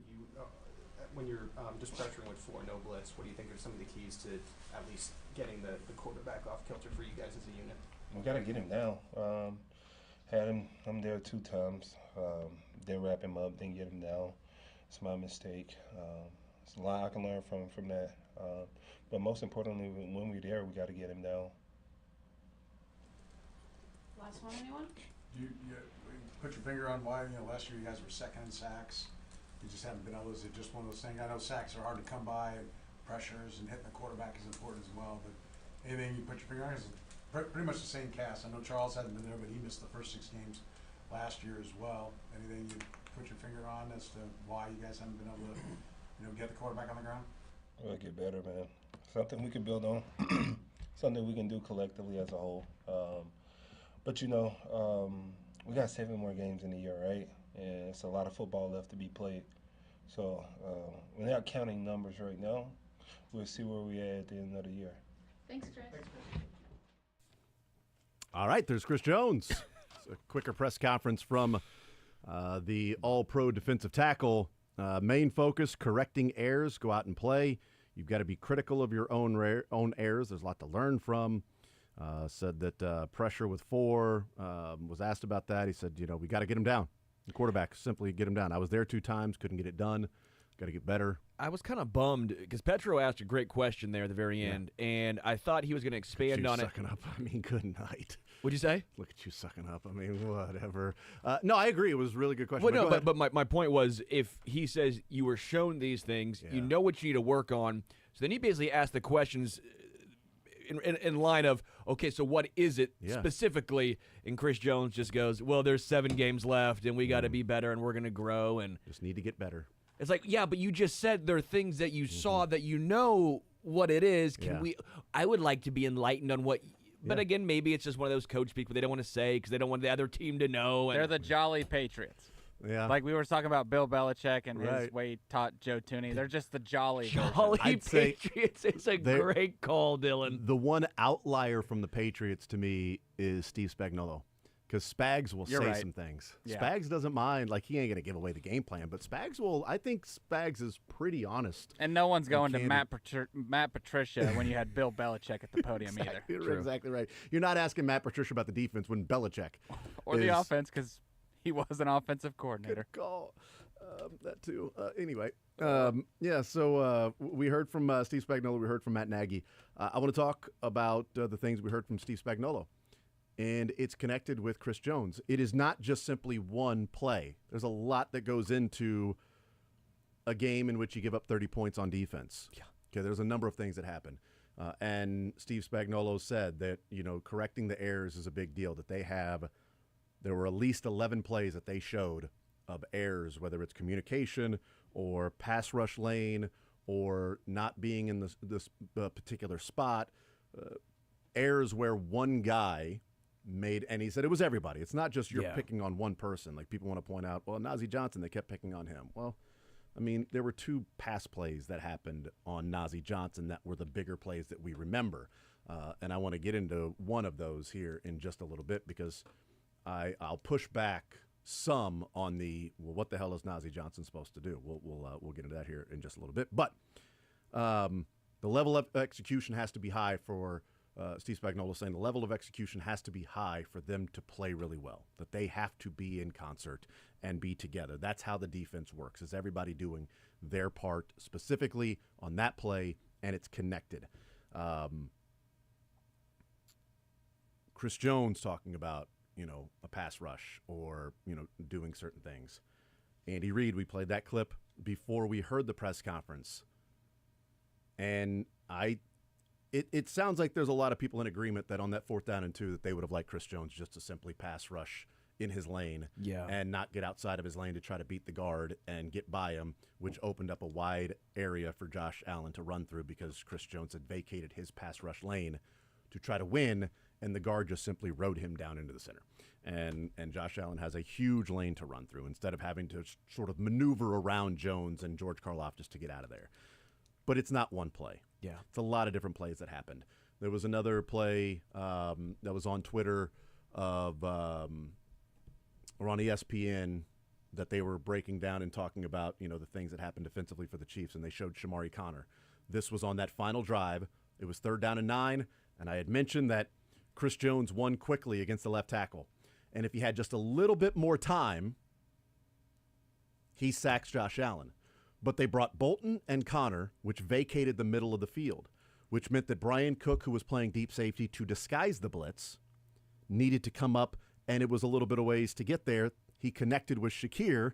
Speaker 7: when you're just pressuring with 4 no blitz, what do you think are some of the keys to at least getting the quarterback off kilter for you guys as a unit?
Speaker 17: We got to get him down. I'm there 2 times. Didn't wrap him up, didn't get him down. It's my mistake. There's a lot I can learn from that. But most importantly, when we're there, we got to get him down.
Speaker 9: Last one, anyone?
Speaker 10: You put your finger on why, last year you guys were second in sacks. You just haven't been able to, is it just one of those things? I know sacks are hard to come by, pressures and hitting the quarterback is important as well, but anything you put your finger on is pretty much the same cast. I know Charles hadn't been there, but he missed the first 6 games last year as well. Anything you put your finger on as to why you guys haven't been able to, get the quarterback on the ground?
Speaker 17: We'll get better, man. Something we can build on, something we can do collectively as a whole. But we got 7 more games in the year, right? And it's a lot of football left to be played. So we're not counting numbers right now. We'll see where we at the end of the year.
Speaker 9: Thanks, Chris.
Speaker 1: All right, there's Chris Jones. It's a quicker press conference from the all-pro defensive tackle. Main focus, correcting errors, go out and play. You've got to be critical of your own errors. There's a lot to learn from. Said that pressure with 4, was asked about that. He said, we got to get him down. The quarterback, simply get him down. I was there 2 times, couldn't get it done. Got to get better.
Speaker 2: I was kind of bummed because Petro asked a great question there at the very end, and I thought he was going to expand on it.
Speaker 1: Sucking up. I mean, good night.
Speaker 2: What'd you say?
Speaker 1: Look at you sucking up. I mean, whatever. No, I agree. It was a really good question.
Speaker 2: Well, but my point was, if he says you were shown these things, you know what you need to work on. So then he basically asked the questions in line of, okay, so what is it specifically? And Chris Jones just goes, well, there's 7 games left, and we got to be better, and we're going to grow. And
Speaker 1: just need to get better.
Speaker 2: It's like, yeah, but you just said there are things that you saw that you know what it is. I would like to be enlightened on what. But again, maybe it's just one of those coach people they don't want to say because they don't want the other team to know.
Speaker 3: They're the jolly Patriots.
Speaker 1: Yeah.
Speaker 3: Like we were talking about Bill Belichick and his way he taught Joe Tooney. They're just the jolly
Speaker 2: Patriots. It's a great call, Dylan.
Speaker 1: The one outlier from the Patriots to me is Steve Spagnuolo. Because Spags will say some things. Yeah. Spags doesn't mind. Like, he ain't going to give away the game plan. But Spags will – I think Spags is pretty honest.
Speaker 3: And no one's going to Matt Patricia when you had Bill Belichick at the podium either.
Speaker 1: You're exactly right. You're not asking Matt Patricia about the defense when Belichick
Speaker 3: or the offense because he was an offensive coordinator.
Speaker 1: Good call. That too. Anyway, so we heard from Steve Spagnuolo. We heard from Matt Nagy. I want to talk about the things we heard from Steve Spagnuolo. And it's connected with Chris Jones. It is not just simply one play. There's a lot that goes into a game in which you give up 30 points on defense. Yeah. Okay, there's a number of things that happen. And Steve Spagnuolo said that, correcting the errors is a big deal, that there were at least 11 plays that they showed of errors, whether it's communication or pass rush lane or not being in this particular spot, errors where one guy made, and he said it was everybody. It's not just you're picking on one person. Like people want to point out, well, Najee Johnson, they kept picking on him. Well, I mean, there were 2 pass plays that happened on Nazeeh Johnson that were the bigger plays that we remember. And I want to get into one of those here in just a little bit because I'll push back some on what the hell is Nazeeh Johnson supposed to do? We'll get into that here in just a little bit. But the level of execution has to be high for Steve Spagnuolo saying the level of execution has to be high for them to play really well, that they have to be in concert and be together. That's how the defense works, is everybody doing their part specifically on that play, and it's connected. Chris Jones talking about, a pass rush or, doing certain things. Andy Reid, we played that clip before we heard the press conference. And it sounds like there's a lot of people in agreement that on that 4th down and 2 that they would have liked Chris Jones just to simply pass rush in his lane and not get outside of his lane to try to beat the guard and get by him, which opened up a wide area for Josh Allen to run through because Chris Jones had vacated his pass rush lane to try to win, and the guard just simply rode him down into the center. And Josh Allen has a huge lane to run through instead of having to sort of maneuver around Jones and George Karlaftis to get out of there. But it's not one play.
Speaker 2: Yeah.
Speaker 1: It's a lot of different plays that happened. There was another play that was on Twitter or on ESPN that they were breaking down and talking about, the things that happened defensively for the Chiefs, and they showed Shamari Connor. This was on that final drive. It was 3rd down and 9, and I had mentioned that Chris Jones won quickly against the left tackle. And if he had just a little bit more time, he sacks Josh Allen. But they brought Bolton and Connor, which vacated the middle of the field, which meant that Brian Cook, who was playing deep safety to disguise the blitz, needed to come up, and it was a little bit of ways to get there. He connected with Shakir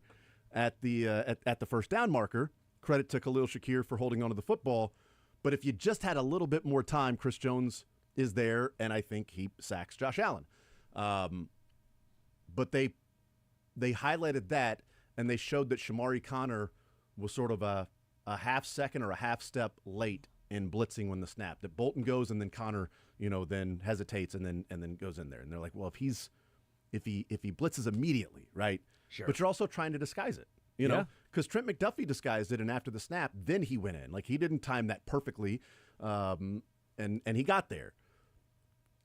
Speaker 1: at the at the first down marker. Credit to Khalil Shakir for holding onto the football. But if you just had a little bit more time, Chris Jones is there, and I think he sacks Josh Allen. But they highlighted that, and they showed that Shamari Connor was sort of a half second or a half step late in blitzing when the snap. That Bolton goes and then Connor, then hesitates and then goes in there. And they're like, well, if he blitzes immediately, right?
Speaker 2: Sure.
Speaker 1: But you're also trying to disguise it, because Trent McDuffie disguised it, and after the snap, then he went in. Like, he didn't time that perfectly, and he got there.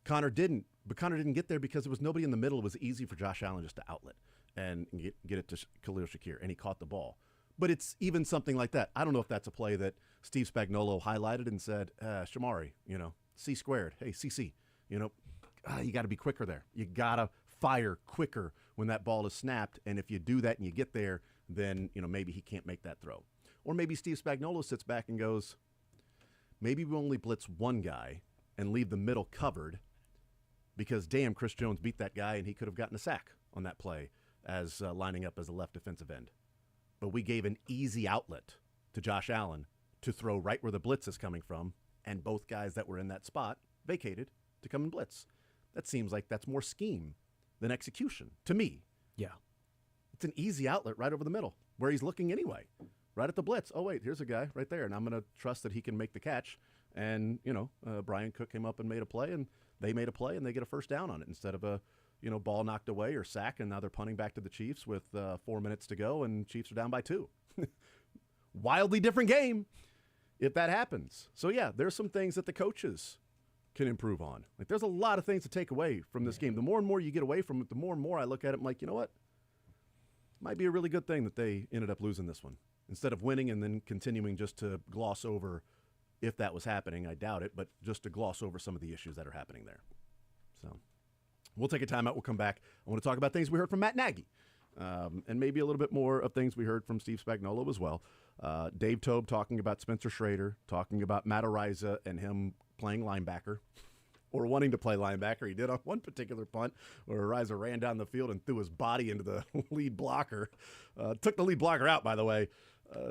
Speaker 1: Connor didn't, but Connor didn't get there because there was nobody in the middle. It was easy for Josh Allen just to outlet and get it to Khalil Shakir, and he caught the ball. But it's even something like that. I don't know if that's a play that Steve Spagnuolo highlighted and said, Shamari, C squared. Hey, CC, you got to be quicker there. You got to fire quicker when that ball is snapped. And if you do that and you get there, then, maybe he can't make that throw. Or maybe Steve Spagnuolo sits back and goes, maybe we only blitz one guy and leave the middle covered because, damn, Chris Jones beat that guy and he could have gotten a sack on that play as lining up as a left defensive end. But we gave an easy outlet to Josh Allen to throw right where the blitz is coming from, and both guys that were in that spot vacated to come and blitz. That seems like that's more scheme than execution to me.
Speaker 2: Yeah.
Speaker 1: It's an easy outlet right over the middle where he's looking anyway, right at the blitz. Oh, wait, here's a guy right there, and I'm going to trust that he can make the catch. And, Brian Cook came up and made a play, and they made a play, and they get a first down on it instead of a ball knocked away or sack, and now they're punting back to the Chiefs with 4 minutes to go, and Chiefs are down by 2. Wildly different game if that happens. So, yeah, there's some things that the coaches can improve on. Like, there's a lot of things to take away from this game. The more and more you get away from it, the more and more I look at it, I'm like, you know what? Might be a really good thing that they ended up losing this one. Instead of winning and then continuing just to gloss over if that was happening, I doubt it, but just to gloss over some of the issues that are happening there. So we'll take a timeout. We'll come back. I want to talk about things we heard from Matt Nagy, and maybe a little bit more of things we heard from Steve Spagnuolo as well. Dave Tobe talking about Spencer Schrader, talking about Matt Araiza and him playing linebacker or wanting to play linebacker. He did on one particular punt where Araiza ran down the field and threw his body into the lead blocker. Took the lead blocker out, by the way.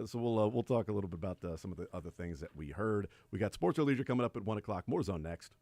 Speaker 1: So we'll talk a little bit about some of the other things that we heard. We got Sports or Leisure coming up at 1 o'clock. More Zone next.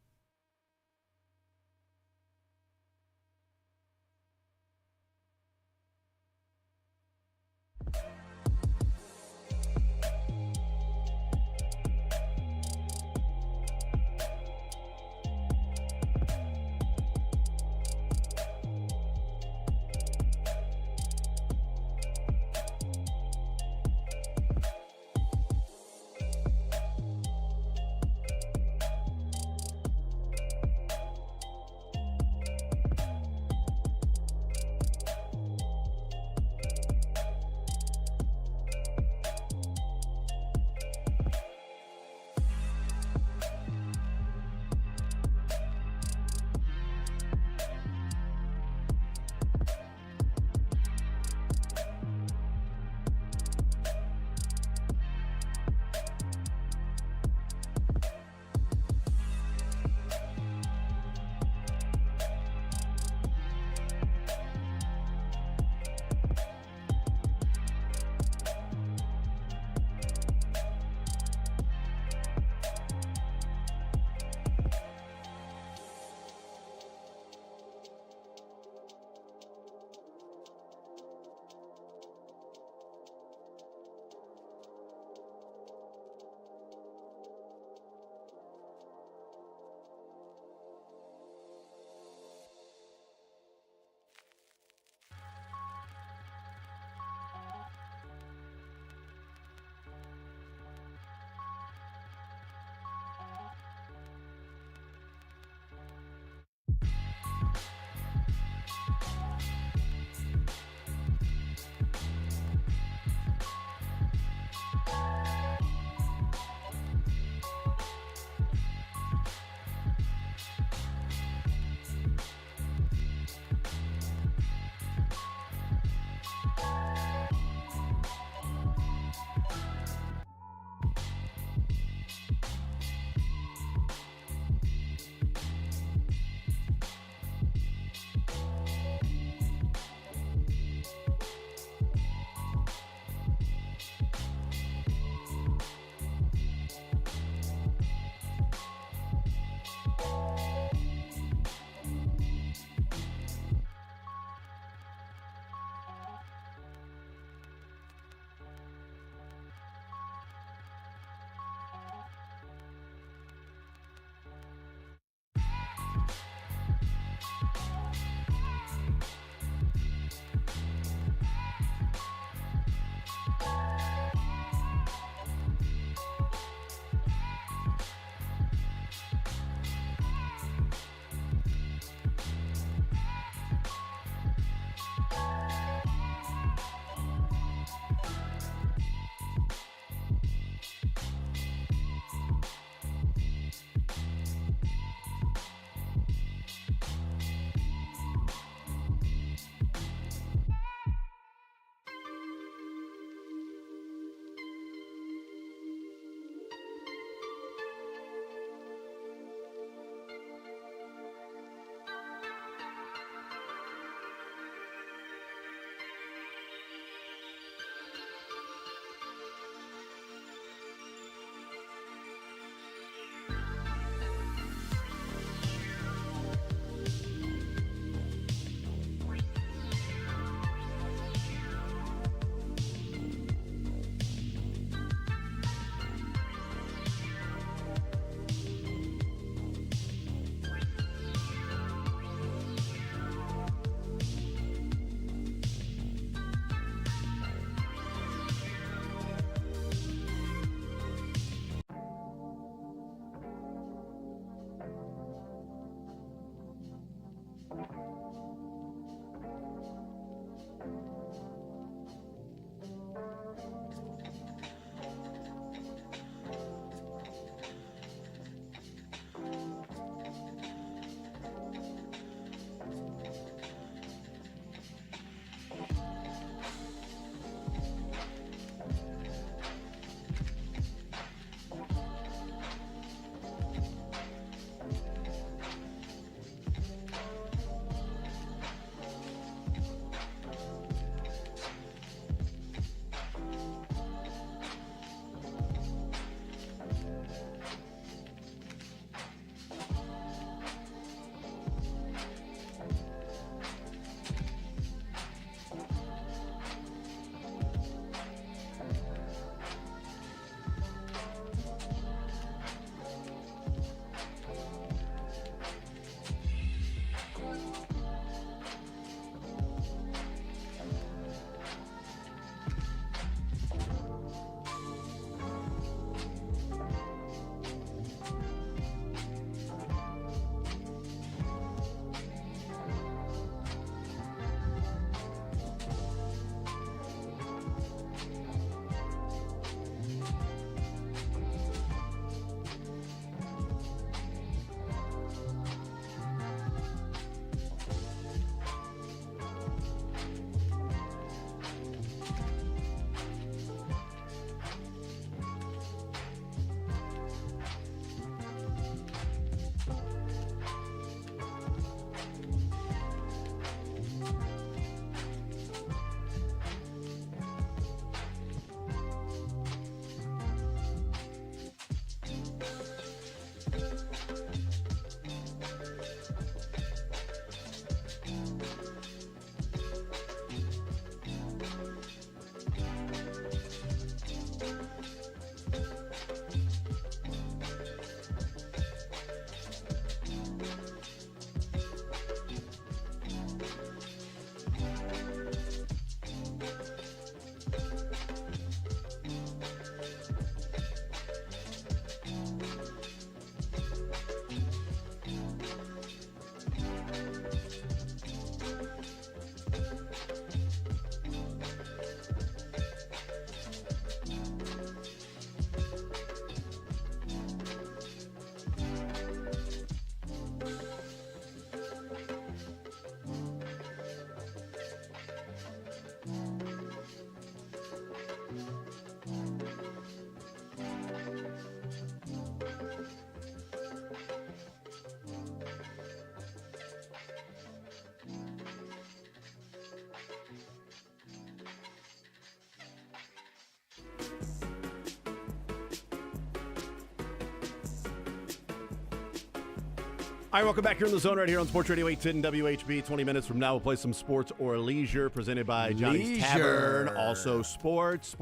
Speaker 1: All right, welcome back here in the zone right here on Sports Radio 810 WHB. 20 minutes from now, we'll play some Sports or Leisure presented by Johnny's Tavern. Also sports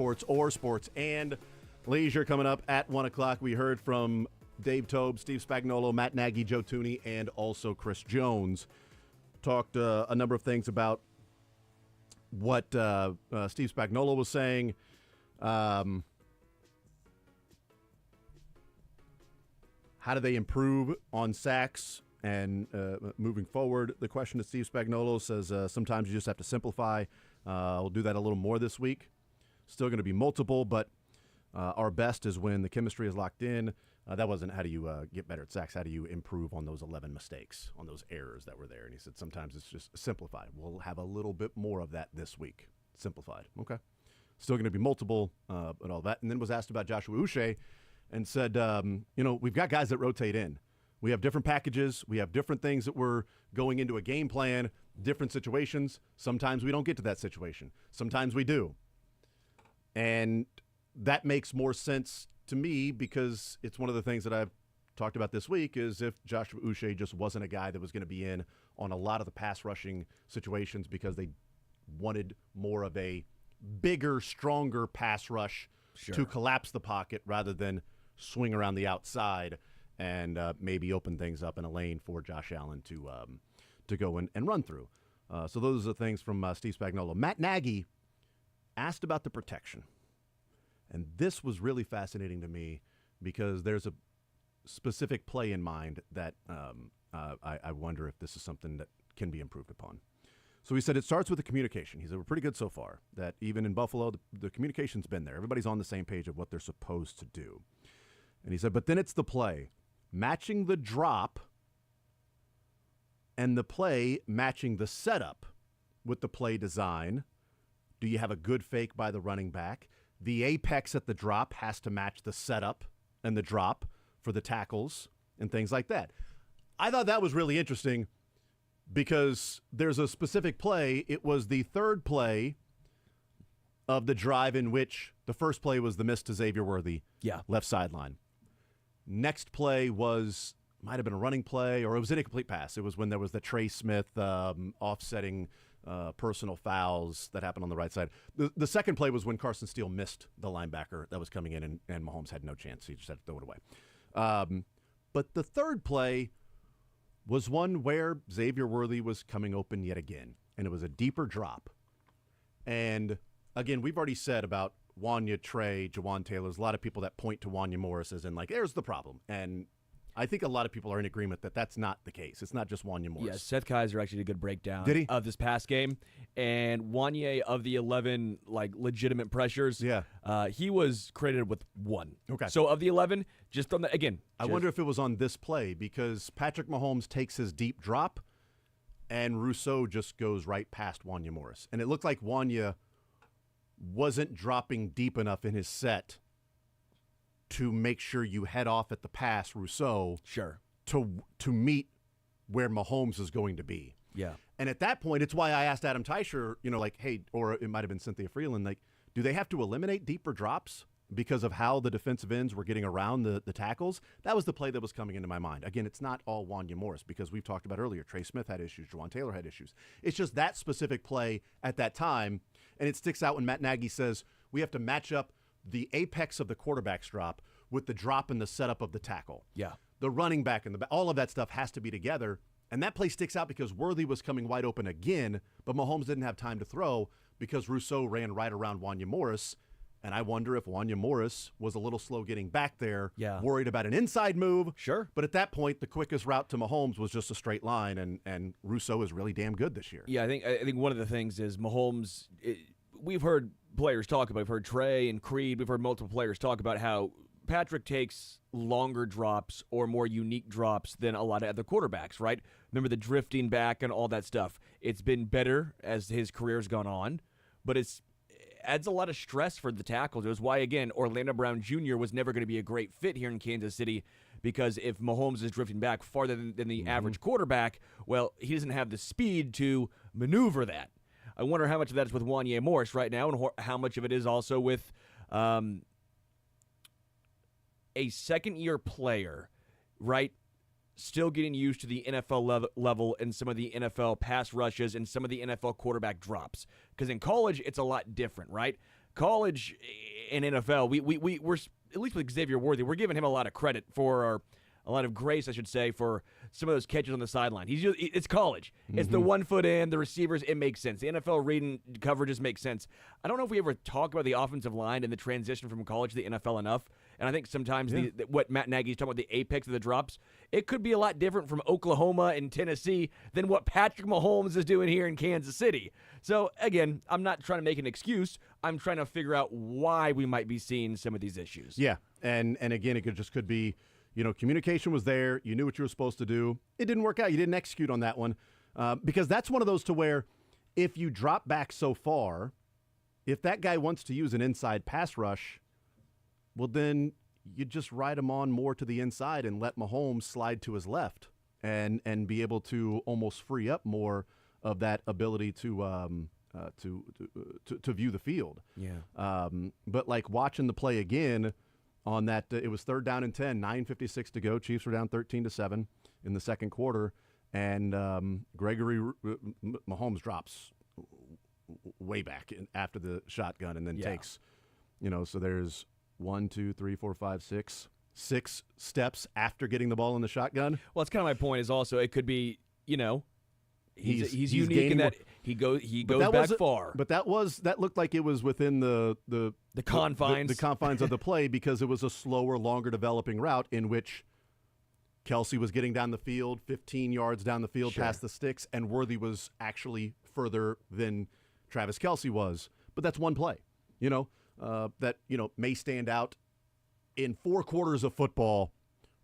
Speaker 1: and leisure coming up at 1 o'clock. We heard from Dave Tobe, Steve Spagnuolo, Matt Nagy, Joe Tooney, and also Chris Jones. Talked a number of things about what Steve Spagnuolo was saying. How do they improve on sacks and moving forward? The question to Steve Spagnuolo says sometimes you just have to simplify. We'll do that a little more this week. Still going to be multiple, but our best is when the chemistry is locked in. That wasn't how do you get better at sacks. How do you improve on those 11 mistakes, on those errors that were there? And he said sometimes it's just simplified. We'll have a little bit more of that this week. Simplified. Okay. Still going to be multiple and all that. And then was asked about Joshua Uche and said, we've got guys that rotate in. We have different packages. We have different things that we're going into a game plan, different situations. Sometimes we don't get to that situation. Sometimes we do. And that makes more sense to me because it's one of the things that I've talked about this week is if Joshua Uche just wasn't a guy that was going to be in on a lot of the pass rushing situations because they wanted more of a bigger, stronger pass rush to collapse the pocket rather than swing around the outside and maybe open things up in a lane for Josh Allen to go and run through. So those are the things from Steve Spagnuolo. Matt Nagy asked about the protection. And this was really fascinating to me because there's a specific play in mind that I wonder if this is something that can be improved upon. So he said it starts with the communication. He said we're pretty good so far, that even in Buffalo, the communication's been there. Everybody's on the same page of what they're supposed to do. And he said, but then it's the play. Matching the drop and the play matching the setup with the play design. Do you have a good fake by the running back? The apex at the drop has to match the setup and the drop for the tackles and things like that. I thought that was really interesting because there's a specific play. It was the third play of the drive in which the first play was the miss to Xavier Worthy, left sideline. Next play might have been a running play, or it was an incomplete pass. It was when there was the Trey Smith offsetting personal fouls that happened on the right side. The second play was when Carson Steele missed the linebacker that was coming in, and Mahomes had no chance. He just had to throw it away. But the third play was one where Xavier Worthy was coming open yet again, and it was a deeper drop. And, again, we've already said about Wanya, Trey, Jawan Taylor. There's a lot of people that point to Wanya Morris as in, like, there's the problem. And I think a lot of people are in agreement that that's not the case. It's not just Wanya Morris.
Speaker 2: Yeah, Seth Kaiser actually did a good breakdown
Speaker 1: Did he?
Speaker 2: of this past game. And Wanya, of the 11 legitimate pressures, he was credited with 1.
Speaker 1: Okay.
Speaker 2: So of the 11, just on the, again.
Speaker 1: I wonder if it was on this play because Patrick Mahomes takes his deep drop and Rousseau just goes right past Wanya Morris. And it looked like Wanya wasn't dropping deep enough in his set to make sure you head off at the pass, Rousseau, to meet where Mahomes is going to be.
Speaker 2: Yeah.
Speaker 1: And at that point, it's why I asked Adam Teicher, hey, or it might have been Cynthia Freeland, do they have to eliminate deeper drops because of how the defensive ends were getting around the tackles? That was the play that was coming into my mind. Again, it's not all Wanya Morris because we've talked about earlier, Trey Smith had issues, Jawan Taylor had issues. It's just that specific play at that time, and it sticks out when Matt Nagy says we have to match up the apex of the quarterback's drop with the drop and the setup of the tackle.
Speaker 2: Yeah.
Speaker 1: The running back and all of that stuff has to be together. And that play sticks out because Worthy was coming wide open again, but Mahomes didn't have time to throw because Rousseau ran right around Wanya Morris. And I wonder if Wanya Morris was a little slow getting back there, worried about an inside move.
Speaker 2: Sure.
Speaker 1: But at that point, the quickest route to Mahomes was just a straight line, and Rousseau is really damn good this year.
Speaker 2: Yeah, I think one of the things is Mahomes, we've heard players talk about, we've heard Trey and Creed, we've heard multiple players talk about how Patrick takes longer drops or more unique drops than a lot of other quarterbacks, right? Remember the drifting back and all that stuff. It's been better as his career's gone on, but it adds a lot of stress for the tackles. It was why, again, Orlando Brown Jr. was never going to be a great fit here in Kansas City because if Mahomes is drifting back farther than the average quarterback, well, he doesn't have the speed to maneuver that. I wonder how much of that is with Wanya Morris right now and how much of it is also with a second-year player, right, still getting used to the NFL level and some of the NFL pass rushes and some of the NFL quarterback drops. Because in college, it's a lot different, right? College and NFL, we're, at least with Xavier Worthy, we're giving him a lot of credit for a lot of grace, I should say, for some of those catches on the sideline. It's college. It's the 1 foot in, the receivers, it makes sense. The NFL reading coverages make sense. I don't know if we ever talk about the offensive line and the transition from college to the NFL enough. And I think sometimes what Matt Nagy's talking about, the apex of the drops, it could be a lot different from Oklahoma and Tennessee than what Patrick Mahomes is doing here in Kansas City. So, again, I'm not trying to make an excuse. I'm trying to figure out why we might be seeing some of these issues.
Speaker 1: Yeah, and again, it could be, communication was there. You knew what you were supposed to do. It didn't work out. You didn't execute on that one because that's one of those to where if you drop back so far, if that guy wants to use an inside pass rush, well, then you just ride him on more to the inside and let Mahomes slide to his left and be able to almost free up more of that ability to view the field.
Speaker 2: Yeah.
Speaker 1: But like watching the play again on that, it was 3rd down and 10, 9:56 to go. Chiefs were down 13-7 in the second quarter, and Mahomes drops way back after the shotgun and then takes, so there's 1, 2, 3, 4, 5, 6 steps after getting the ball in the shotgun.
Speaker 2: Well, it's kind of my point is also it could be, he's unique in that he goes back far.
Speaker 1: But that looked like it was within the
Speaker 2: confines
Speaker 1: the confines of the play because it was a slower, longer developing route in which Kelsey was getting down the field, 15 yards down the field past the sticks, and Worthy was actually further than Travis Kelsey was. But that's one play, that, may stand out in 4 quarters of football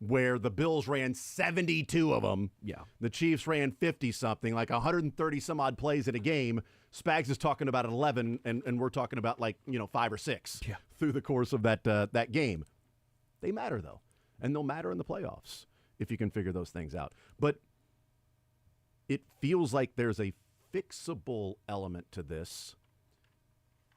Speaker 1: where the Bills ran 72 of them.
Speaker 2: Yeah.
Speaker 1: The Chiefs ran 50-something, like 130-some-odd plays in a game. Spags is talking about 11, and we're talking about 5 or 6 through the course of that game. They matter, though, and they'll matter in the playoffs if you can figure those things out. But it feels like there's a fixable element to this,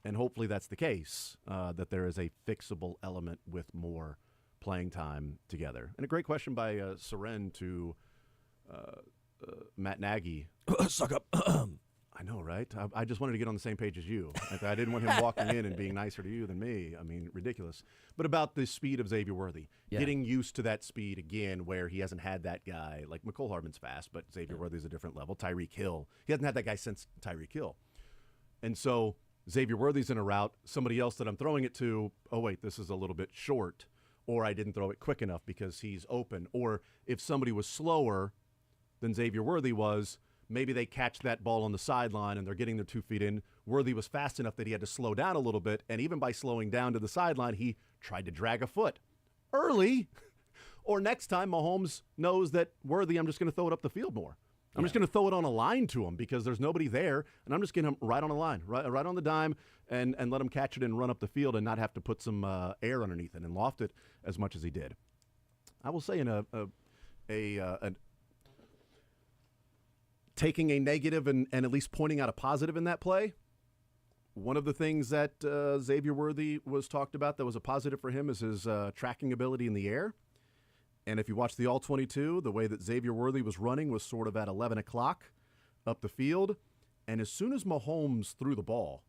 Speaker 1: and hopefully that's the case, that there is a fixable element with more playing time together. And a great question by Seren to Matt Nagy.
Speaker 2: Suck up.
Speaker 1: I know, right? I just wanted to get on the same page as you. I didn't want him walking in and being nicer to you than me. I mean, ridiculous. But about the speed of Xavier Worthy.
Speaker 2: Yeah.
Speaker 1: Getting used to that speed again where he hasn't had that guy. Like McCole Hardman's fast, but Xavier Worthy's a different level. Tyreek Hill. He hasn't had that guy since Tyreek Hill. And so Xavier Worthy's in a route. Somebody else that I'm throwing it to, oh, wait, this is a little bit short. Or I didn't throw it quick enough because he's open. Or if somebody was slower than Xavier Worthy was, maybe they catch that ball on the sideline and they're getting their 2 feet in. Worthy was fast enough that he had to slow down a little bit, and even by slowing down to the sideline, he tried to drag a foot early. Or next time, Mahomes knows that Worthy, I'm just going to throw it up the field more. I'm just going to throw it on a line to him because there's nobody there, and I'm just getting him right on a line, right on the dime, and let him catch it and run up the field and not have to put some air underneath it and loft it as much as he did. I will say in taking a negative and at least pointing out a positive in that play, one of the things that Xavier Worthy was talked about that was a positive for him is his tracking ability in the air. And if you watch the All-22, the way that Xavier Worthy was running was sort of at 11 o'clock up the field. And as soon as Mahomes threw the ball,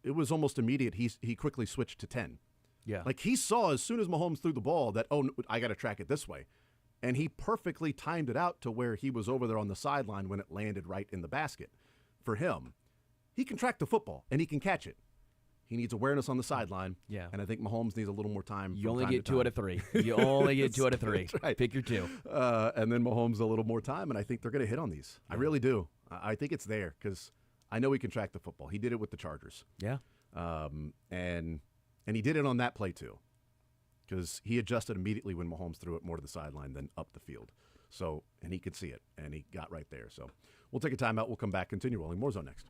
Speaker 1: it was almost immediate. He quickly switched to 10.
Speaker 2: Yeah.
Speaker 1: Like he saw as soon as Mahomes threw the ball that, I got to track it this way. And he perfectly timed it out to where he was over there on the sideline when it landed right in the basket. For him, he can track the football, and he can catch it. He needs awareness on the sideline.
Speaker 2: Yeah.
Speaker 1: And I think Mahomes needs a little more time.
Speaker 2: You only get 2 out of 3. You only get 2 out of 3.
Speaker 1: That's right.
Speaker 2: Pick your 2.
Speaker 1: And then Mahomes a little more time, and I think they're going to hit on these. I really do. I think it's there because I know he can track the football. He did it with the Chargers.
Speaker 2: Yeah.
Speaker 1: And he did it on that play too, because he adjusted immediately when Mahomes threw it more to the sideline than up the field. So, and he could see it, and he got right there. So we'll take a timeout. We'll come back, continue rolling. More Zone next.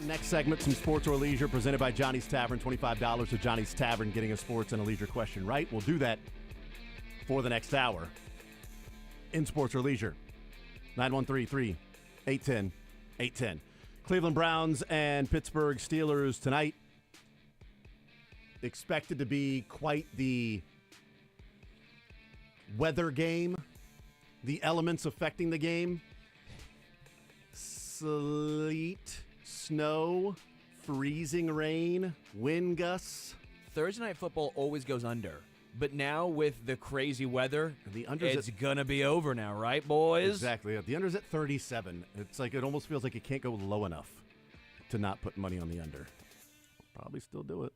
Speaker 1: Next segment, some sports or leisure presented by Johnny's Tavern. $25 to Johnny's Tavern, getting a sports and a leisure question right. We'll do that for the next hour in sports or leisure. 913-810-810. Cleveland Browns and Pittsburgh Steelers tonight. Expected to be quite the weather game. The elements affecting the game. Sleet, snow, freezing rain, wind gusts.
Speaker 2: Thursday Night Football always goes under. But now with the crazy weather, it's going to be over now, right, boys?
Speaker 1: Exactly. The under's at 37. It's like it almost feels like it can't go low enough to not put money on the under. Probably still do it.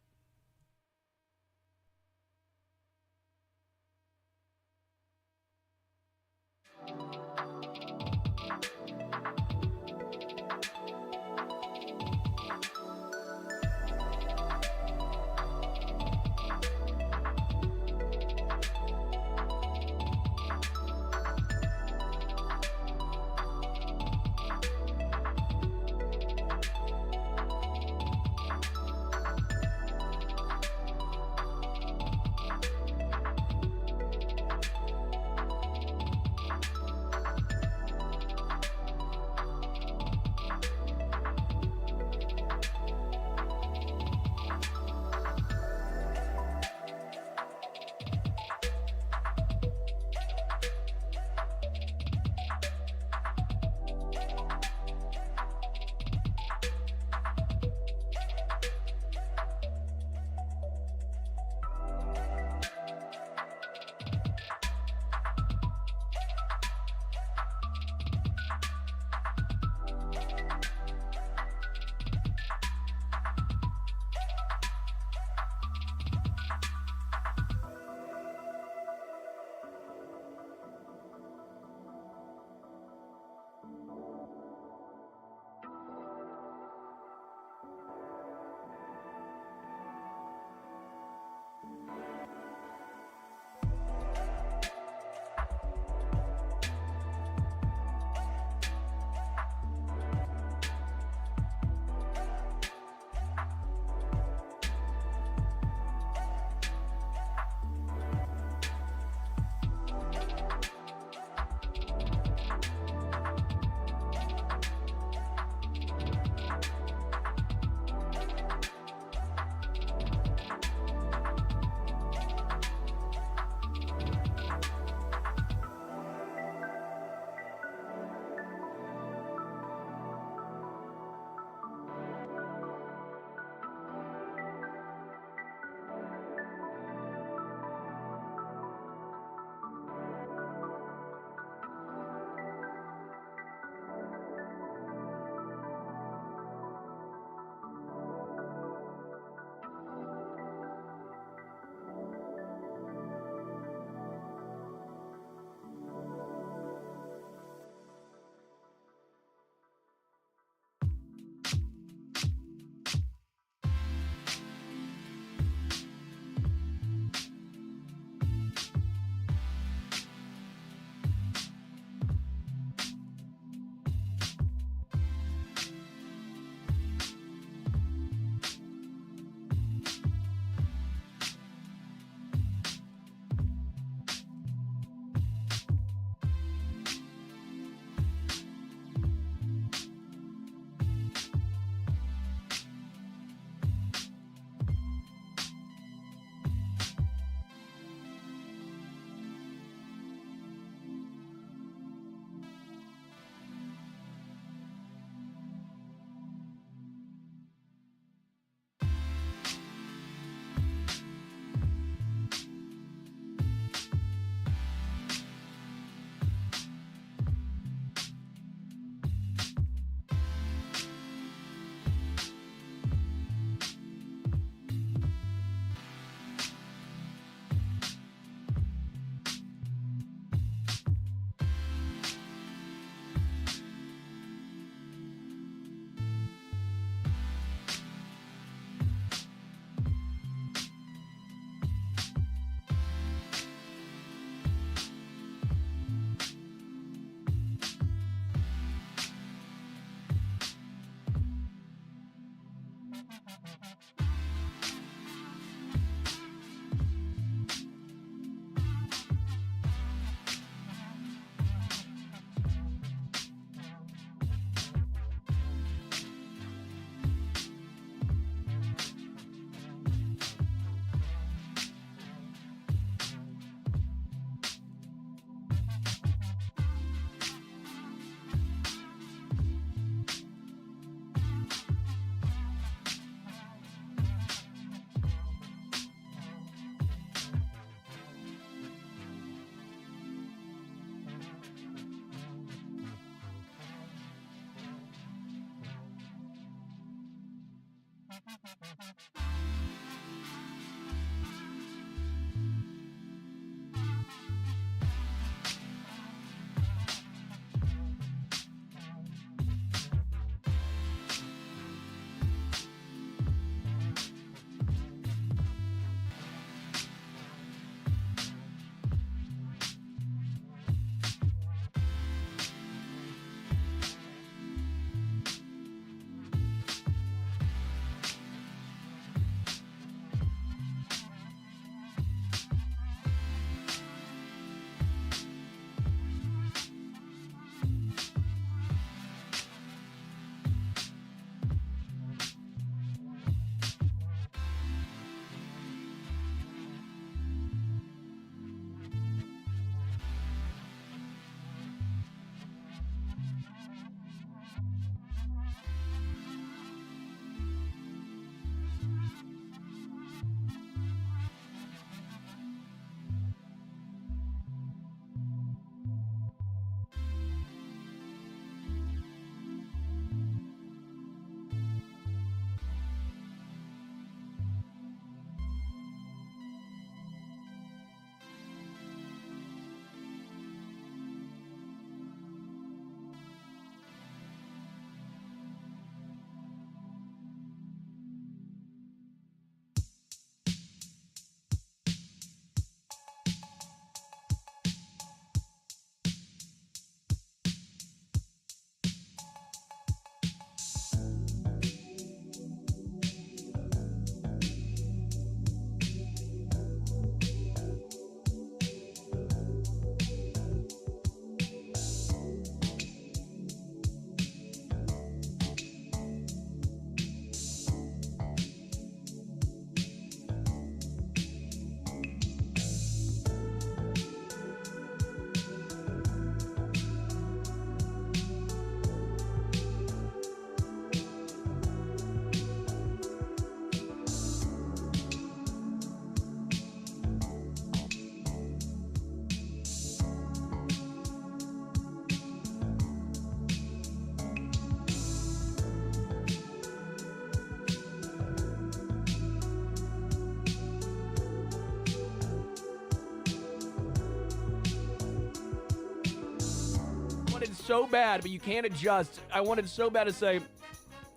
Speaker 2: wanted so bad, but you can't adjust. I wanted so bad to say,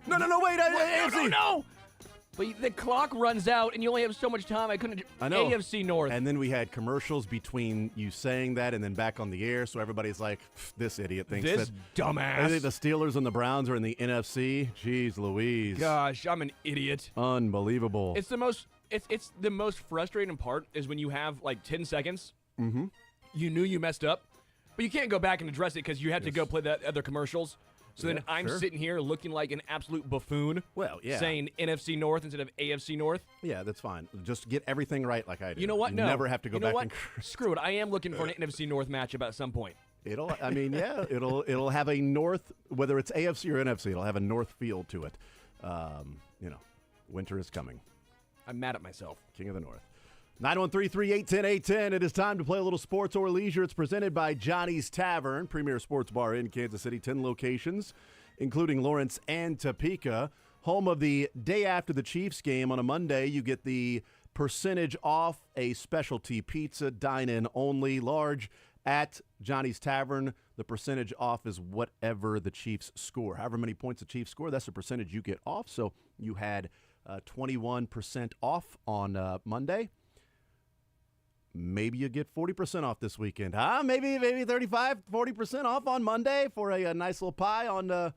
Speaker 1: No, wait, AFC.
Speaker 2: No. But the clock runs out, and you only have so much time. I couldn't.
Speaker 1: I know.
Speaker 2: AFC North.
Speaker 1: And then we had commercials between you saying that and then back on the air, so everybody's like, this idiot thinks
Speaker 2: This
Speaker 1: that.
Speaker 2: dumbass.
Speaker 1: I think the Steelers and the Browns are in the NFC. Jeez Louise.
Speaker 2: Gosh, I'm an idiot.
Speaker 1: Unbelievable.
Speaker 2: It's the most frustrating part is when you have like 10 seconds.
Speaker 1: Mm-hmm.
Speaker 2: You knew you messed up, but you can't go back and address it because you have to go play the other commercials. So then I'm sitting here looking like an absolute buffoon.
Speaker 1: Well, yeah.
Speaker 2: Saying NFC North instead of AFC North.
Speaker 1: Yeah, that's fine. Just get everything right like I do.
Speaker 2: You know what? No.
Speaker 1: Never have to go back and
Speaker 2: Screw it. I am looking for an NFC North matchup at some point.
Speaker 1: It'll have a north, whether it's AFC or NFC, it'll have a north feel to it. Winter is coming.
Speaker 2: I'm mad at myself.
Speaker 1: King of the North. 913-381-0810. It is time to play a little sports or leisure. It's presented by Johnny's Tavern, premier sports bar in Kansas City, 10 locations, including Lawrence and Topeka. Home of the day after the Chiefs game on a Monday, you get the percentage off a specialty pizza, dine-in only, large at Johnny's Tavern. The percentage off is whatever the Chiefs score. However many points the Chiefs score, that's the percentage you get off. So you had 21% off on Monday. Maybe you get 40% off this weekend. Maybe 35, 40% off on Monday for a nice little pie on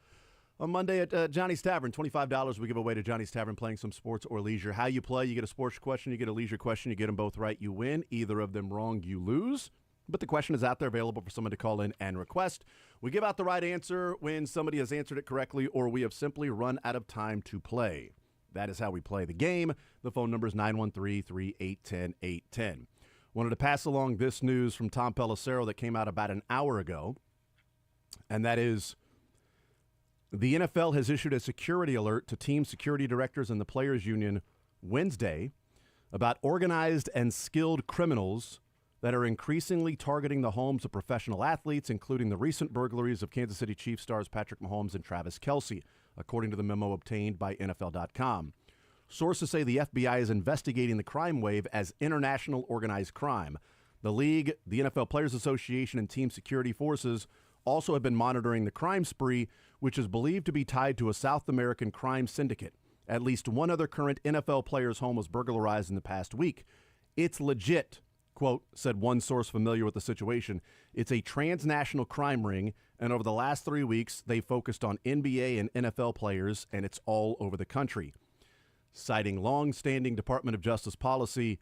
Speaker 1: Monday at Johnny's Tavern. $25 we give away to Johnny's Tavern playing some sports or leisure. How you play, you get a sports question, you get a leisure question, you get them both right, you win. Either of them wrong, you lose. But the question is out there available for someone to call in and request. We give out the right answer when somebody has answered it correctly or we have simply run out of time to play. That is how we play the game. The phone number is 913-381-0810. Wanted to pass along this news from Tom Pelissero that came out about an hour ago, and that is the NFL has issued a security alert to team security directors and the Players Union Wednesday about organized and skilled criminals that are increasingly targeting the homes of professional athletes, including the recent burglaries of Kansas City Chiefs stars Patrick Mahomes and Travis Kelce, according to the memo obtained by NFL.com. Sources say the FBI is investigating the crime wave as international organized crime. The league, the NFL Players Association, and team security forces also have been monitoring the crime spree, which is believed to be tied to a South American crime syndicate. At least one other current NFL player's home was burglarized in the past week. It's legit, quote, said one source familiar with the situation. It's a transnational crime ring, and over the last 3 weeks, they focused on NBA and NFL players, and it's all over the country. Citing long-standing Department of Justice policy,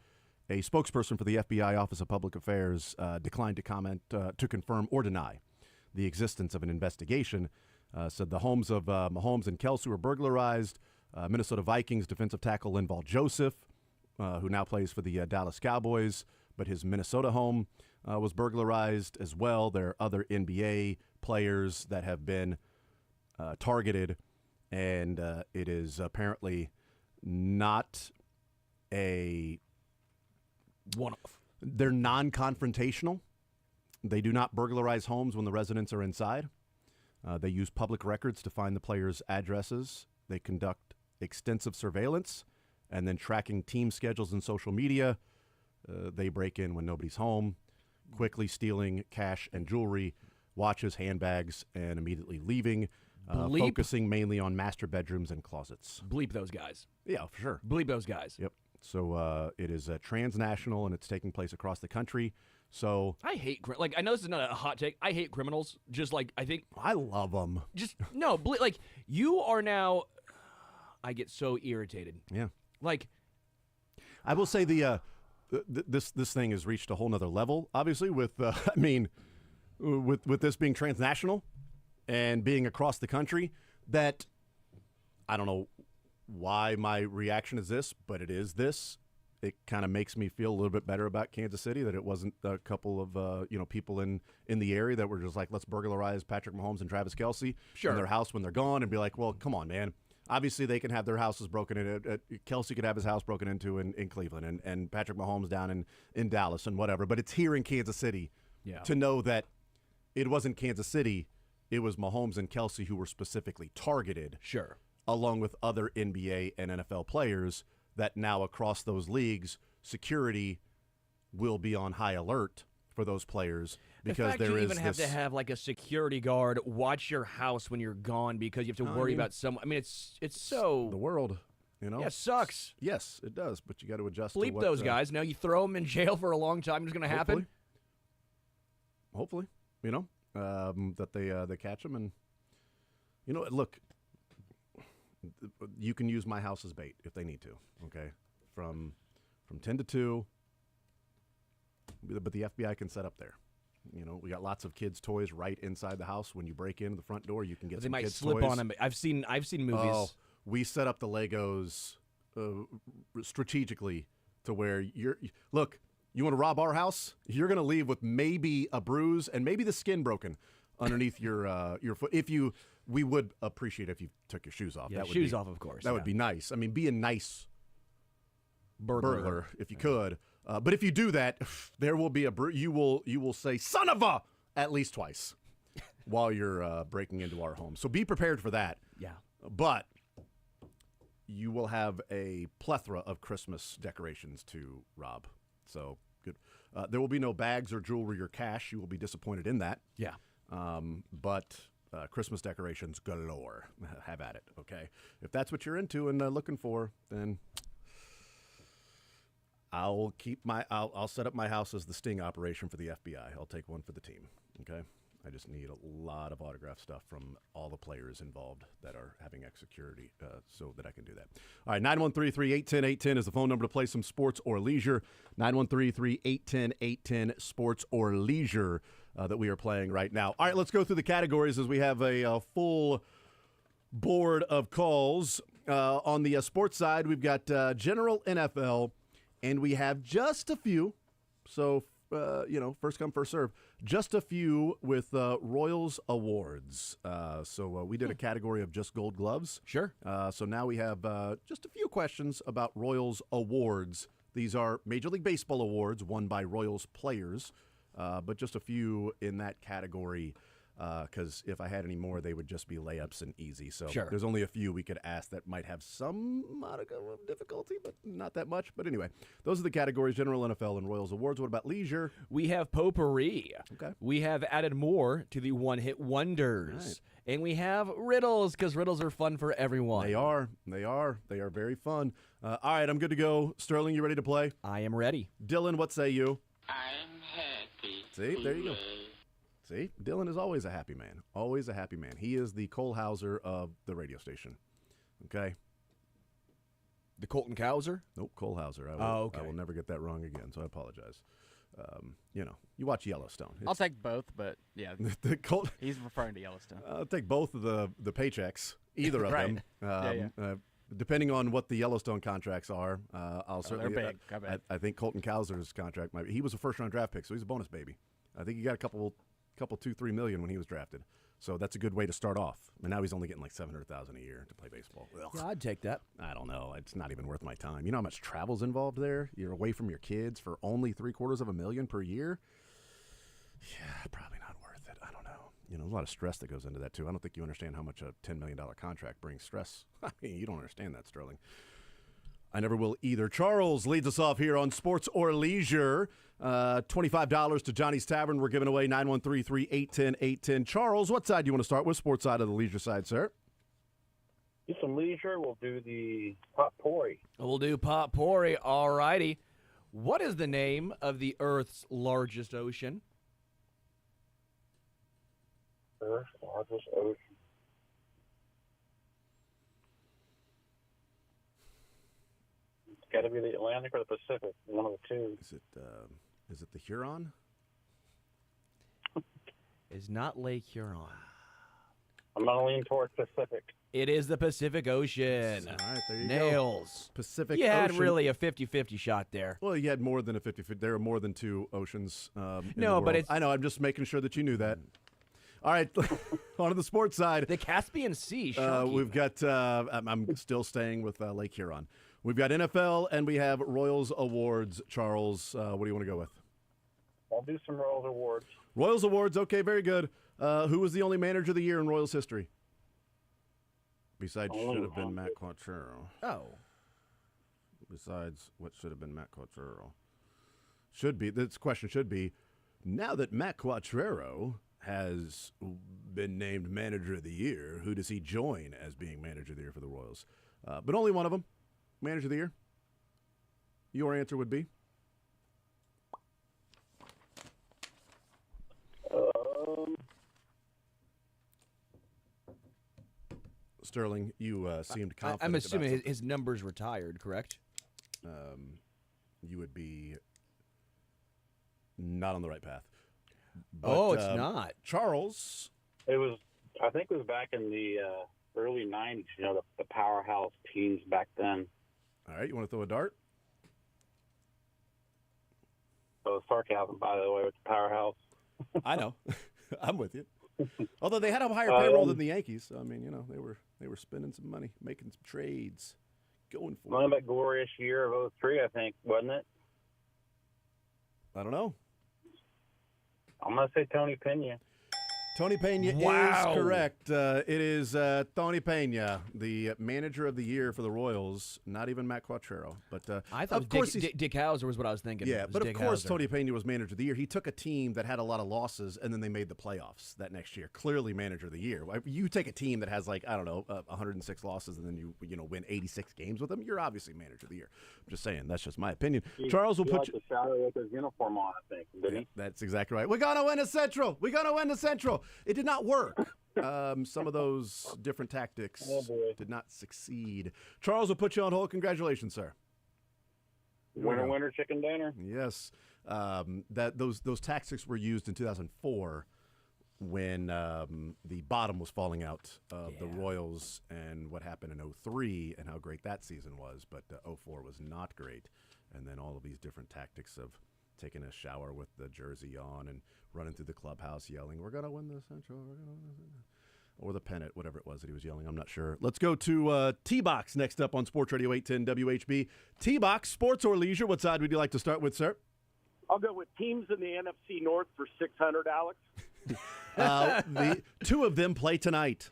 Speaker 1: a spokesperson for the FBI Office of Public Affairs declined to comment, to confirm or deny the existence of an investigation. Said the homes of Mahomes and Kelce were burglarized. Minnesota Vikings defensive tackle Linval Joseph, who now plays for the Dallas Cowboys, but his Minnesota home was burglarized as well. There are other NBA players that have been targeted, and it is apparently not a
Speaker 2: one-off.
Speaker 1: They're non-confrontational. They do not burglarize homes when the residents are inside. They use public records to find the players' addresses. They conduct extensive surveillance and then tracking team schedules and social media. They break in when nobody's home, quickly stealing cash and jewelry, watches, handbags, and immediately leaving. Focusing mainly on master bedrooms and closets.
Speaker 2: Bleep those guys.
Speaker 1: Yeah, for sure.
Speaker 2: Bleep those guys.
Speaker 1: Yep. So it is transnational, and it's taking place across the country. So
Speaker 2: I hate I know this is not a hot take. I hate criminals. Just like I think
Speaker 1: I love them.
Speaker 2: Just no, like you are now. I get so irritated.
Speaker 1: Yeah.
Speaker 2: Like
Speaker 1: I will say this thing has reached a whole nother level. Obviously, with with this being transnational and being across the country, that I don't know why my reaction is this, but it is this. It kind of makes me feel a little bit better about Kansas City that it wasn't a couple of people in the area that were just like, let's burglarize Patrick Mahomes and Travis Kelce in their house when they're gone, and be like, well, come on, man. Obviously, they can have their houses broken in. Kelce could have his house broken into in Cleveland, and Patrick Mahomes down in Dallas and whatever. But it's here in Kansas City to know that it wasn't Kansas City. It was Mahomes and Kelce who were specifically targeted.
Speaker 2: Sure.
Speaker 1: Along with other NBA and NFL players that now across those leagues, security will be on high alert for those players
Speaker 2: The
Speaker 1: because
Speaker 2: fact
Speaker 1: there
Speaker 2: you
Speaker 1: is
Speaker 2: even have
Speaker 1: this.
Speaker 2: to have like a security guard watch your house when you're gone because you have to worry about someone. I mean, it's so
Speaker 1: the world, you know.
Speaker 2: Yeah, it sucks.
Speaker 1: Yes, it does, but you got to adjust.
Speaker 2: Bleep
Speaker 1: to what,
Speaker 2: those guys. Now you throw them in jail for a long time. It's going to happen.
Speaker 1: Hopefully, you know, that they catch them, and you know, look, you can use my house as bait if they need to. Okay, from 10 to 2, but the FBI can set up there. You know, we got lots of kids' toys right inside the house. When you break in the front door, you can get
Speaker 2: They
Speaker 1: some
Speaker 2: might
Speaker 1: kids'
Speaker 2: slip
Speaker 1: toys.
Speaker 2: on them. I've seen movies.
Speaker 1: Oh, we set up the Legos strategically to where look. You want to rob our house? You're going to leave with maybe a bruise and maybe the skin broken underneath your foot. We would appreciate if you took your shoes off.
Speaker 2: Yeah,
Speaker 1: that would
Speaker 2: shoes off, of course.
Speaker 1: That would be nice. I mean, be a nice
Speaker 2: burglar
Speaker 1: if you could. But if you do that, there will be a you will say "son of a" at least twice while you're breaking into our home. So be prepared for that.
Speaker 2: Yeah.
Speaker 1: But you will have a plethora of Christmas decorations to rob. So good. There will be no bags or jewelry or cash. You will be disappointed in that.
Speaker 2: Yeah.
Speaker 1: But Christmas decorations galore. Have at it. Okay. If that's what you're into and looking for, then I'll set up my house as the sting operation for the FBI. I'll take one for the team. Okay. I just need a lot of autograph stuff from all the players involved that are having security so that I can do that. All right, 913-381-810 is the phone number to play some sports or leisure. 913-381-810, sports or leisure that we are playing right now. All right, let's go through the categories as we have a full board of calls. On the sports side, we've got general NFL, and we have just a few. So, first come, first serve. Just a few with Royals Awards. So we did a category of just gold gloves.
Speaker 2: Sure.
Speaker 1: So now we have just a few questions about Royals Awards. These are Major League Baseball awards won by Royals players, but just a few in that category because if I had any more, they would just be layups and easy. So there's only a few we could ask that might have some modicum of difficulty, but not that much. But anyway, those are the categories, General NFL and Royals Awards. What about leisure?
Speaker 2: We have potpourri.
Speaker 1: Okay.
Speaker 2: We have added more to the one-hit wonders. Right. And we have riddles, because riddles are fun for everyone.
Speaker 1: They are. They are very fun. All right, I'm good to go. Sterling, you ready to play?
Speaker 2: I am ready.
Speaker 1: Dylan, what say you?
Speaker 18: I'm happy.
Speaker 1: See, there you go. See, Dylan is always a happy man. Always a happy man. He is the Cole Hauser of the radio station. Okay?
Speaker 2: The Colton Cowser?
Speaker 1: Nope, Cole Hauser.
Speaker 2: Okay.
Speaker 1: I will never get that wrong again, so I apologize. You watch Yellowstone.
Speaker 3: I'll take both, but yeah, he's referring to Yellowstone.
Speaker 1: I'll take both of the paychecks, either of
Speaker 3: right.
Speaker 1: them. Depending on what the Yellowstone contracts are, I'll certainly.
Speaker 3: They're big.
Speaker 1: I think Colton Cowser's contract might be. He was a first-round draft pick, so he's a bonus baby. I think he got a couple, $2-3 million when he was drafted. So that's a good way to start off. And now he's only getting like $700,000 a year to play baseball. Ugh.
Speaker 2: Yeah, I'd take that.
Speaker 1: I don't know. It's not even worth my time. You know how much travel's involved there? You're away from your kids for only $750,000 per year. Yeah, probably not worth it. I don't know. There's a lot of stress that goes into that too. I don't think you understand how much a $10 million contract brings stress. I mean, you don't understand that, Sterling. I never will either. Charles leads us off here on Sports or Leisure. $25 to Johnny's Tavern. We're giving away 913-381-810. Charles, what side do you want to start with? Sports side or the leisure side, sir?
Speaker 19: Do some leisure. We'll do the potpourri.
Speaker 2: We'll do potpourri. All righty. What is the name of the Earth's largest ocean?
Speaker 19: Earth's largest ocean. It's got to be the Atlantic or the Pacific. One of the two.
Speaker 1: Is it the Huron?
Speaker 2: It's not Lake Huron.
Speaker 19: I'm going to lean towards Pacific.
Speaker 2: It is the Pacific Ocean.
Speaker 1: All right, there you
Speaker 2: Nails.
Speaker 1: go. Pacific
Speaker 2: You had
Speaker 1: Ocean.
Speaker 2: really a 50-50 shot there.
Speaker 1: Well, you had more than a 50-50. There are more than two oceans in the
Speaker 2: No, but
Speaker 1: world.
Speaker 2: it's...
Speaker 1: I know. I'm just making sure that you knew that. All right, on to the sports side.
Speaker 2: The Caspian Sea.
Speaker 1: We've got, I'm still staying with Lake Huron. We've got NFL and we have Royals Awards. Charles, what do you want to go with?
Speaker 19: I'll do some Royals Awards.
Speaker 1: Royals Awards, okay, very good. Who was the only manager of the year in Royals history? Besides, should have been Matt Quatraro.
Speaker 2: Oh.
Speaker 1: Besides, what should have been Matt Quatraro? This question should be, Now that Matt Quattrero has been named Manager of the Year, who does he join as being Manager of the Year for the Royals? But only one of them, Manager of the Year. Your answer would be? Sterling, you seemed confident.
Speaker 2: I'm assuming his number's retired, correct?
Speaker 1: You would be not on the right path. But,
Speaker 2: it's not.
Speaker 1: Charles.
Speaker 19: I think it was back in the early 90s, the powerhouse teams back then.
Speaker 1: All right, you want to throw a dart?
Speaker 19: So sarcasm, by the way, with the powerhouse.
Speaker 1: I know. I'm with you. Although they had a higher payroll than the Yankees. So, I mean, they were spending some money, making some trades, going for
Speaker 19: One of that glorious year of 03, I think, wasn't it?
Speaker 1: I don't know.
Speaker 19: I'm going to say Tony Pena.
Speaker 1: Tony Pena is correct. It is Tony Pena, the Manager of the Year for the Royals. Not even Matt Quattrero, but
Speaker 2: I thought
Speaker 1: of course
Speaker 2: Dick Hauser was what I was thinking.
Speaker 1: Yeah, but
Speaker 2: Dick
Speaker 1: of course
Speaker 2: Hauser.
Speaker 1: Tony Pena was Manager of the Year. He took a team that had a lot of losses, and then they made the playoffs that next year. Clearly, Manager of the Year. You take a team that has 106 losses, and then you win 86 games with them. You're obviously Manager of the Year. I'm just saying. That's just my opinion. Charles will put
Speaker 19: the shadow with his uniform on, I think. Didn't he?
Speaker 1: That's exactly right. We're gonna win the Central. We're gonna win the Central. It did not work. Some of those different tactics did not succeed. Charles will put you on hold. Congratulations, sir.
Speaker 19: Winner, chicken dinner.
Speaker 1: Yes, those tactics were used in 2004 when the bottom was falling out of the Royals and what happened in 03 and how great that season was. But 04 was not great, and then all of these different tactics of taking a shower with the jersey on and running through the clubhouse yelling, "We're going to win the Central," or the pennant, whatever it was that he was yelling. I'm not sure. Let's go to T-Box next up on Sports Radio 810 WHB. T-Box, sports or leisure, what side would you like to start with, sir?
Speaker 20: I'll go with teams in the NFC North for 600, Alex.
Speaker 1: The two of them play tonight.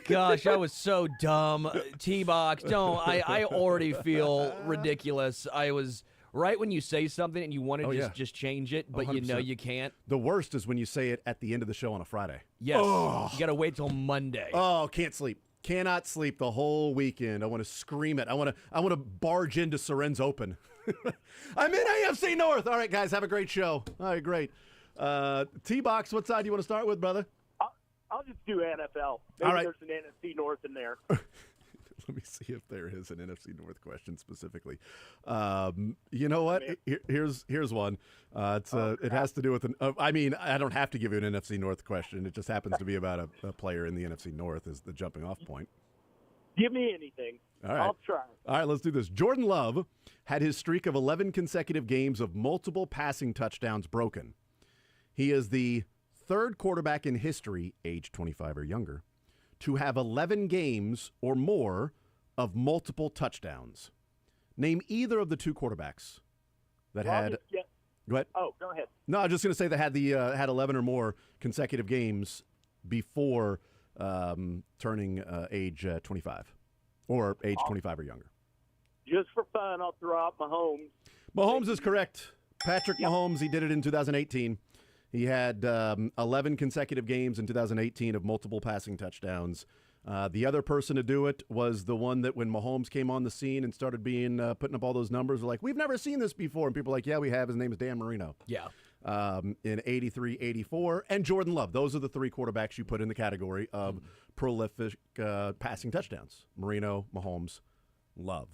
Speaker 2: Gosh, that was so dumb. T-Box, don't. I already feel ridiculous. I was... Right when you say something and you want to just change it, but
Speaker 1: 100%.
Speaker 2: You can't.
Speaker 1: The worst is when you say it at the end of the show on a Friday.
Speaker 2: Yes.
Speaker 1: Oh.
Speaker 2: You got to wait till Monday.
Speaker 1: Oh, can't sleep. Cannot sleep the whole weekend. I want to scream it. I want to barge into Soren's Open. I'm in AFC North. All right, guys, have a great show. All right, great. T-Box, what side do you want to start with, brother?
Speaker 20: I'll just do NFL. Maybe
Speaker 1: All right.
Speaker 20: there's an NFC North in there.
Speaker 1: Let me see if there is an NFC North question specifically. You know what? Here's one. It has to do with I don't have to give you an NFC North question. It just happens to be about a player in the NFC North as the jumping off point.
Speaker 20: Give me anything.
Speaker 1: All right.
Speaker 20: I'll try.
Speaker 1: All right, let's do this. Jordan Love had his streak of 11 consecutive games of multiple passing touchdowns broken. He is the third quarterback in history, age 25 or younger, to have 11 games or more of multiple touchdowns. Name either of the two quarterbacks that had. Go ahead.
Speaker 20: Oh, go ahead.
Speaker 1: No, I was just going to say that had 11 or more consecutive games before turning age 25 or age 25 or younger.
Speaker 20: Just for fun, I'll throw out Mahomes.
Speaker 1: Mahomes is correct. Patrick Mahomes, he did it in 2018. He had 11 consecutive games in 2018 of multiple passing touchdowns. The other person to do it was the one that when Mahomes came on the scene and started putting up all those numbers, like, we've never seen this before. And people are like, yeah, we have. His name is Dan Marino.
Speaker 2: Yeah.
Speaker 1: In 83, 84, and Jordan Love. Those are the three quarterbacks you put in the category of prolific passing touchdowns. Marino, Mahomes, Love.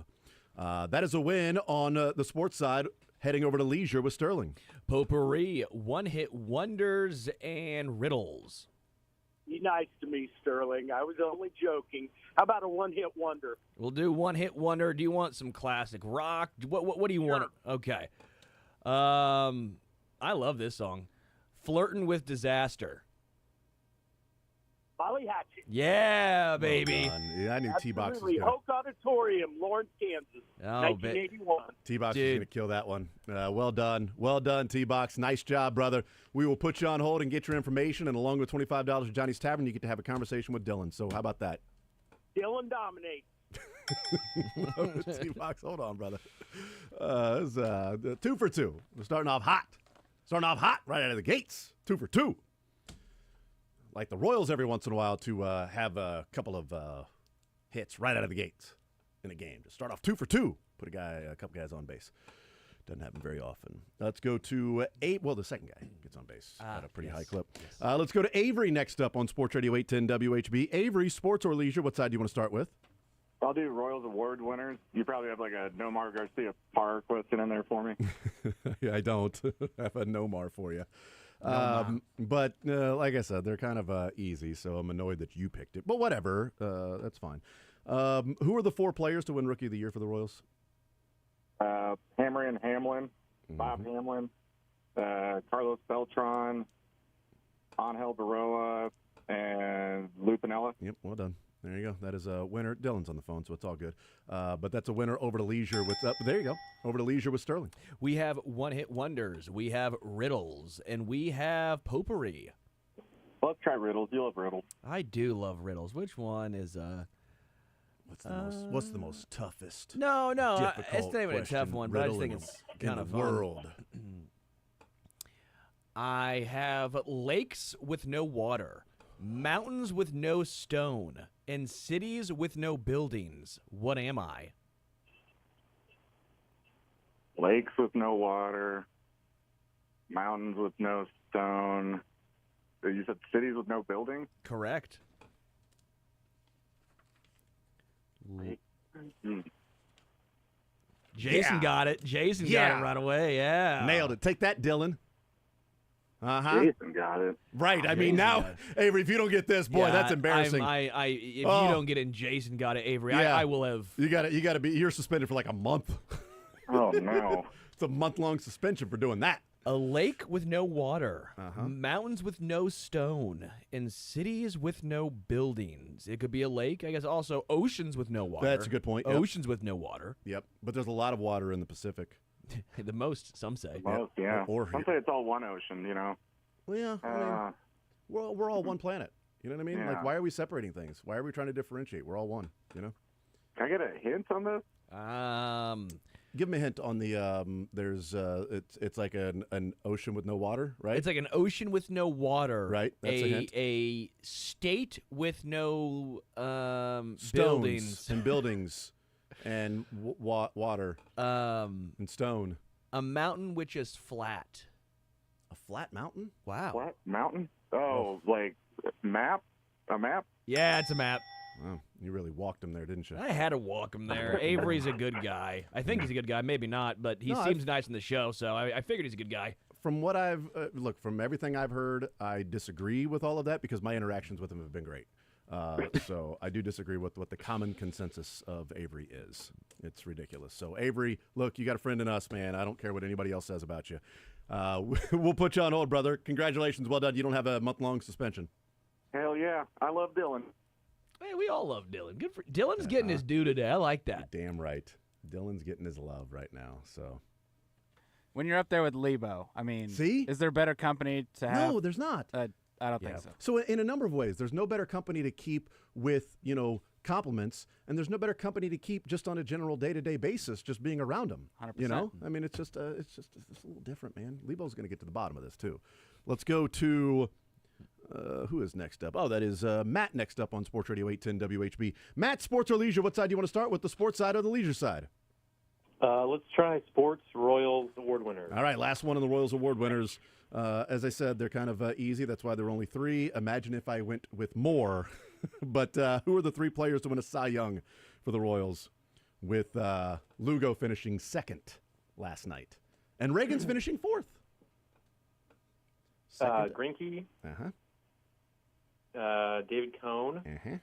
Speaker 1: That is a win on the sports side. Heading over to leisure with Sterling.
Speaker 2: Potpourri, one-hit wonders, and riddles.
Speaker 20: Be nice to me, Sterling. I was only joking. How about a one-hit wonder?
Speaker 2: We'll do one-hit wonder. Do you want some classic rock? What do you want? Okay. I love this song. Flirtin' with Disaster.
Speaker 20: Molly Hatchet.
Speaker 2: Yeah, baby.
Speaker 1: Well yeah, I knew T-Box was
Speaker 20: Absolutely.
Speaker 1: going
Speaker 20: Hoke Auditorium, Lawrence, Kansas, 1981.
Speaker 1: T-Box was going to kill that one. Well done. Well done, T-Box. Nice job, brother. We will put you on hold and get your information, and along with $25 at Johnny's Tavern, you get to have a conversation with Dylan. So how about that?
Speaker 20: Dylan dominates.
Speaker 1: T-Box, hold on, brother. It's 2 for 2. We're starting off hot. Starting off hot right out of the gates. 2 for 2. Like the Royals every once in a while to have a couple of hits right out of the gates in a game. To start off 2 for 2. Put a couple guys on base. Doesn't happen very often. Let's go to the second guy gets on base at a pretty high clip. Yes. Let's go to Avery next up on Sports Radio 810 WHB. Avery, sports or leisure, what side do you want to start with?
Speaker 21: I'll do Royals Award winners. You probably have like a Nomar Garcia Parr question in there for me.
Speaker 1: Yeah, I don't have a Nomar for you. But like I said, they're kind of easy, so I'm annoyed that you picked it. But whatever, that's fine. Who are the 4 players to win Rookie of the Year for the Royals?
Speaker 21: Hamrin Hamlin, Bob Hamlin, Carlos Beltran, Angel Baroa, and Lou Piniella.
Speaker 1: Yep, well done. There you go. That is a winner. Dylan's on the phone, so it's all good. But that's a winner over to leisure with. There you go. Over to leisure with Sterling.
Speaker 2: We have one-hit wonders. We have riddles, and we have potpourri.
Speaker 21: Let's try riddles. You love riddles.
Speaker 2: I do love riddles. Which one is
Speaker 1: What's the most toughest?
Speaker 2: No, it's not
Speaker 1: difficult
Speaker 2: even a tough one, but I just think it's kind of fun.
Speaker 1: World.
Speaker 2: I have lakes with no water, mountains with no stone, and cities with no buildings. What am I?
Speaker 21: Lakes with no water, mountains with no stone. You said cities with no buildings?
Speaker 2: Correct. Jason got it. Jason got it right away. Yeah.
Speaker 1: Nailed it. Take that, Dylan.
Speaker 21: Jason got it.
Speaker 1: Right. I mean, now, Avery, if you don't get this, boy, that's embarrassing.
Speaker 2: If you don't get it and Jason got it, Avery, I will have.
Speaker 1: You got to be. You're suspended for like a month.
Speaker 21: Oh no.
Speaker 1: It's a month-long suspension for doing that.
Speaker 2: A lake with no water, mountains with no stone, and cities with no buildings. It could be a lake, I guess. Also, oceans with no water.
Speaker 1: That's a good point. Yep.
Speaker 2: Oceans with no water.
Speaker 1: Yep, but there's a lot of water in the Pacific.
Speaker 2: The most, some say.
Speaker 21: The most, yeah. Some say it's all one ocean, you know.
Speaker 1: Well, yeah. I mean, we're all one planet. You know what I mean?
Speaker 21: Yeah.
Speaker 1: Like, why are we separating things? Why are we trying to differentiate? We're all one. You know.
Speaker 21: Can I get a hint on this?
Speaker 1: Give me a hint on the there's it's like an ocean with no water, right?
Speaker 2: It's like an ocean with no water.
Speaker 1: Right. That's a hint.
Speaker 2: A state with no
Speaker 1: Stones
Speaker 2: buildings.
Speaker 1: and buildings and water and stone.
Speaker 2: A mountain which is flat.
Speaker 1: A flat mountain?
Speaker 2: Wow.
Speaker 21: Flat mountain? Oh, like map? A map?
Speaker 2: Yeah, it's a map.
Speaker 1: Wow, you really walked him there, didn't you?
Speaker 2: I had to walk him there. Avery's a good guy. I think he's a good guy. Maybe not, but he seems nice in the show, so I figured he's a good guy.
Speaker 1: From what I've from everything I've heard, I disagree with all of that because my interactions with him have been great. So I do disagree with what the common consensus of Avery is. It's ridiculous. So Avery, look, you got a friend in us, man. I don't care what anybody else says about you. We'll put you on hold, brother. Congratulations. Well done. You don't have a month-long suspension.
Speaker 21: Hell yeah. I love Dylan.
Speaker 2: Hey, we all love Dylan. Good for Dylan's getting his due today. I like that.
Speaker 1: Damn right. Dylan's getting his love right now. So
Speaker 3: when you're up there with Lebo, I mean,
Speaker 1: see,
Speaker 3: is there better company to have?
Speaker 1: No, there's not.
Speaker 3: I don't think so.
Speaker 1: So in a number of ways, there's no better company to keep with, compliments, and there's no better company to keep just on a general day-to-day basis, just being around them.
Speaker 3: 100%.
Speaker 1: I mean, it's just a little different, man. Lebo's going to get to the bottom of this too. Let's go to who is next up? Oh, that is Matt next up on Sports Radio 810 WHB. Matt, sports or leisure? What side do you want to start with? The sports side or the leisure side?
Speaker 22: Let's try sports Royals Award winners.
Speaker 1: All right, last one of the Royals Award winners. As I said, they're kind of easy. That's why there were only 3. Imagine if I went with more. But who are the 3 players to win a Cy Young for the Royals? With Lugo finishing 2nd last night. And Reagan's finishing 4th.
Speaker 22: Greinke.
Speaker 1: Uh-huh.
Speaker 22: David Cohn.
Speaker 1: Uh-huh.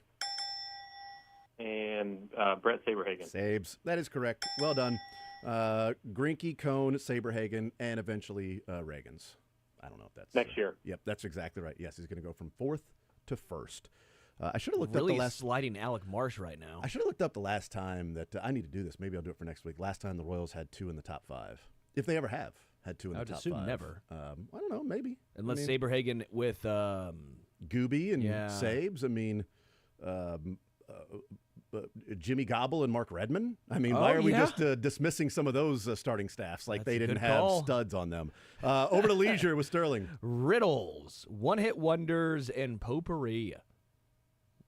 Speaker 22: And Brett Saberhagen.
Speaker 1: Sabes. That is correct. Well done. Greinke, Cohn, Saberhagen, and eventually Reagan's. I don't know if that's...
Speaker 22: Next year.
Speaker 1: Yep, that's exactly right. Yes, he's going to go from 4th to 1st. I should have looked
Speaker 2: really
Speaker 1: up the last...
Speaker 2: sliding Alec Marsh right now.
Speaker 1: I should have looked up the last time that... I need to do this. Maybe I'll do it for next week. Last time the Royals had 2 in the top 5. If they ever have had 2 in the top 5.
Speaker 2: I would assume never.
Speaker 1: I don't know. Maybe.
Speaker 2: Unless Saberhagen with...
Speaker 1: Gooby and Sabes. I mean... Jimmy Gobble and Mark Redmond? I mean, why are we just dismissing some of those starting staffs like they didn't have studs on them? Over to Leisure with Sterling.
Speaker 2: Riddles, one-hit wonders, and potpourri.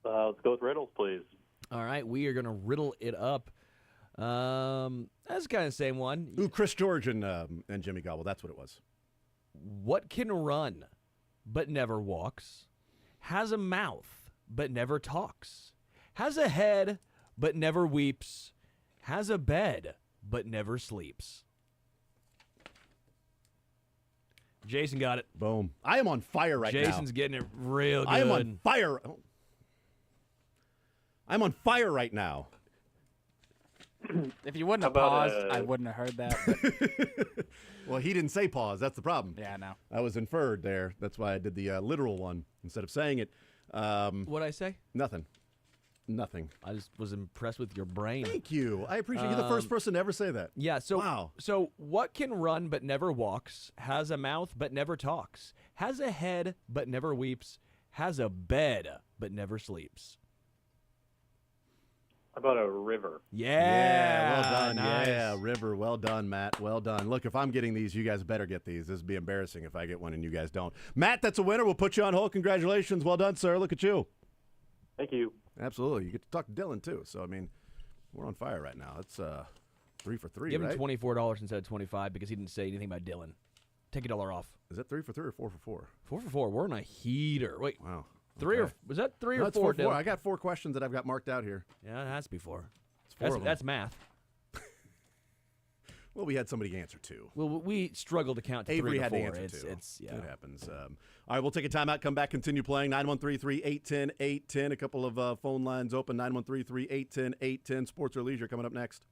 Speaker 22: Let's go with riddles, please.
Speaker 2: All right, we are going to riddle it up. That's kind of the same one.
Speaker 1: Ooh, Chris George and Jimmy Gobble. That's what it was.
Speaker 2: What can run but never walks, has a mouth but never talks, has a head but never weeps, has a bed but never sleeps? Jason got it.
Speaker 1: Boom. I am on fire right now.
Speaker 2: Jason's getting it real good.
Speaker 1: I am on fire. I'm on fire right now.
Speaker 3: If you wouldn't have paused, I wouldn't have heard that.
Speaker 1: Well, he didn't say pause. That's the problem.
Speaker 3: Yeah, I know.
Speaker 1: That was inferred there. That's why I did the literal one instead of saying it.
Speaker 2: What'd I say?
Speaker 1: Nothing.
Speaker 2: I just was impressed with your brain.
Speaker 1: Thank you. I appreciate you. The first person to ever say that.
Speaker 2: Yeah. So,
Speaker 1: wow.
Speaker 2: So what can run but never walks, has a mouth but never talks, has a head but never weeps, has a bed but never sleeps?
Speaker 22: How about a river?
Speaker 2: Yeah.
Speaker 1: Well done.
Speaker 2: Nice.
Speaker 1: Yeah, river. Well done, Matt. Well done. Look, if I'm getting these, you guys better get these. This would be embarrassing if I get one and you guys don't. Matt, that's a winner. We'll put you on hold. Congratulations. Well done, sir. Look at you.
Speaker 22: Thank you.
Speaker 1: Absolutely. You get to talk to Dylan, too. So, I mean, we're on fire right now. It's 3 for 3,
Speaker 2: Give
Speaker 1: right?
Speaker 2: him $24 instead of $25 because he didn't say anything about Dylan. Take $1 off.
Speaker 1: Is that 3 for 3 or 4 for 4?
Speaker 2: 4 for 4. We're in a heater. Wait.
Speaker 1: Wow.
Speaker 2: Three
Speaker 1: Okay.
Speaker 2: or was that 3
Speaker 1: No,
Speaker 2: or
Speaker 1: it's
Speaker 2: 4?
Speaker 1: 4. I got 4 questions that I've got marked out here.
Speaker 2: Yeah, it has to be 4.
Speaker 1: It's 4 of them.
Speaker 2: That's math.
Speaker 1: Well, we had somebody answer 2.
Speaker 2: Well, we struggled to count to
Speaker 1: Avery
Speaker 2: 3 to
Speaker 1: had
Speaker 2: 4.
Speaker 1: to answer 2.
Speaker 2: Yeah.
Speaker 1: It happens. All right, we'll take a timeout, come back, continue playing. 913-381-810. A couple of phone lines open. 913-381-810. Sports or Leisure coming up next.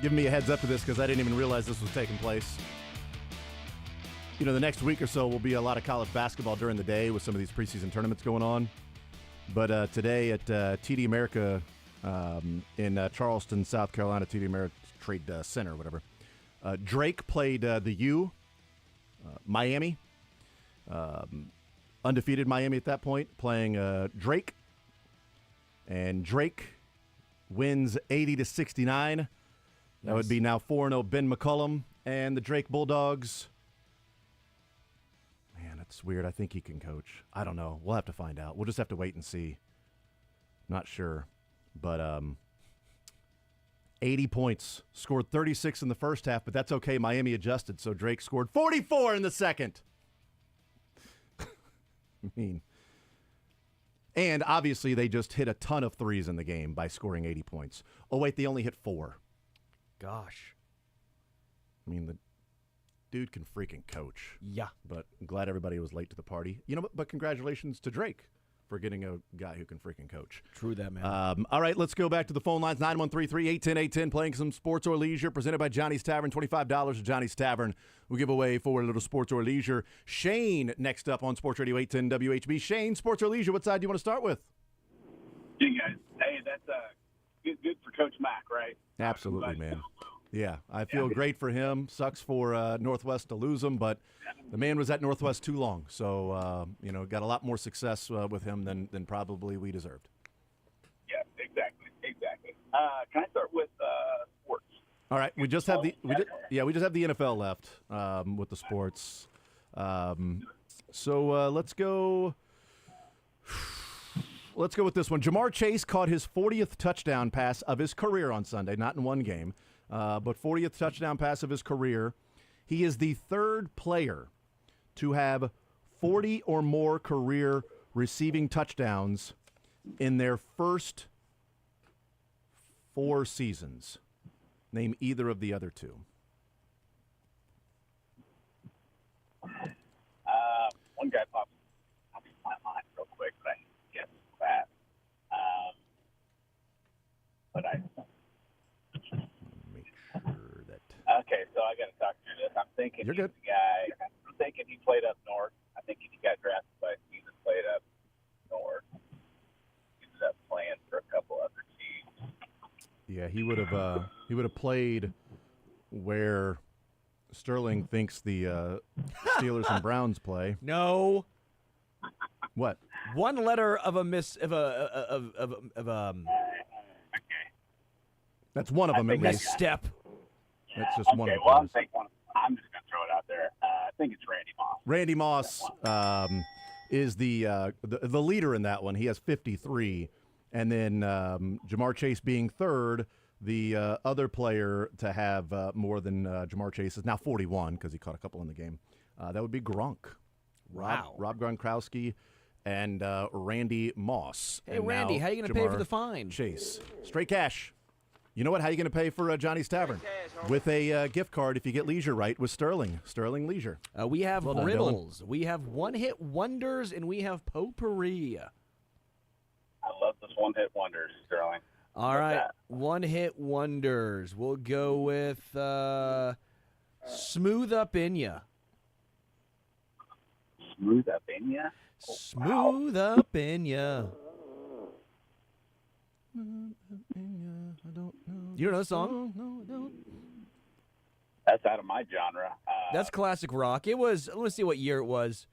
Speaker 1: giving me a heads up to this because I didn't even realize this was taking place. You know, the next week or so will be a lot of college basketball during the day with some of these preseason tournaments going on. But today at TD America in Charleston, South Carolina, TD America Trade Center, whatever, Drake played the U, Miami, undefeated Miami at that point, playing Drake. And Drake wins 80-69. That would be now 4-0 Ben McCollum and the Drake Bulldogs. Man, that's weird. I think he can coach. I don't know. We'll have to find out. We'll just have to wait and see. Not sure. But 80 points. Scored 36 in the first half, but that's okay. Miami adjusted, so Drake scored 44 in the second. I mean, and obviously they just hit a ton of threes in the game by scoring 80 points. Oh, wait, they only hit 4.
Speaker 2: Gosh.
Speaker 1: I mean, the dude can freaking coach.
Speaker 2: Yeah.
Speaker 1: But I'm glad everybody was late to the party. You know, but congratulations to Drake for getting a guy who can freaking coach.
Speaker 2: True that, man.
Speaker 1: All right, let's go back to the phone lines. 913-381-810-810, playing some Sports or Leisure, presented by Johnny's Tavern. $25 to Johnny's Tavern. We'll give away for a little Sports or Leisure. Shane, next up on Sports Radio 810 WHB. Shane, Sports or Leisure, what side do you want to start with?
Speaker 20: Hey, guys. Hey, that's good for Coach Mack, right?
Speaker 1: Absolutely, man. Yeah, I feel great for him. Sucks for Northwest to lose him, but the man was at Northwest too long. So, got a lot more success with him than probably we deserved.
Speaker 20: Yeah, exactly. Can I start with sports?
Speaker 1: All right, we just have the NFL left with the sports. So let's go. Let's go with this one. Jamar Chase caught his 40th touchdown pass of his career on Sunday, not in one game. But 40th touchdown pass of his career. He is the third player to have 40 or more career receiving touchdowns in their first 4 seasons. Name either of the other two.
Speaker 20: One guy pops in my mind real quick, but I guess fast. But I. Okay, so I got to talk through this. I'm thinking
Speaker 1: You're good.
Speaker 20: He's the guy. I'm thinking he played up north. I think he got drafted by a team that played up north. He ended up playing for a couple other teams.
Speaker 1: Yeah, he would have played where Sterling thinks the Steelers and Browns play.
Speaker 2: No.
Speaker 1: What?
Speaker 2: One letter of a
Speaker 1: That's one of them. At least.
Speaker 2: Misstep.
Speaker 1: That's just one of them.
Speaker 20: I'm just going to throw it out there. I think it's Randy Moss.
Speaker 1: Randy Moss is the leader in that one. He has 53. And then Jamar Chase being third, the other player to have more than Jamar Chase is now 41 because he caught a couple in the game. That would be Gronk.
Speaker 2: Wow.
Speaker 1: Rob Gronkowski and Randy Moss.
Speaker 2: Hey,
Speaker 1: and
Speaker 2: Randy, how are you going to pay for the fine?
Speaker 1: Chase. Straight cash. You know what? How are you going to pay for Johnny's Tavern? With a gift card if you get Leisure right with Sterling. Sterling Leisure.
Speaker 2: We have
Speaker 1: Well done,
Speaker 2: riddles. We have one-hit wonders, and we have potpourri.
Speaker 20: I love this one-hit wonders, Sterling.
Speaker 2: All right, one-hit wonders. We'll go with Smooth Up In Ya.
Speaker 20: Smooth Up In Ya?
Speaker 2: Smooth Up In Ya. You don't know the song?
Speaker 1: No, I don't.
Speaker 20: That's out of my genre.
Speaker 2: That's classic rock. It was, let's see what year it was.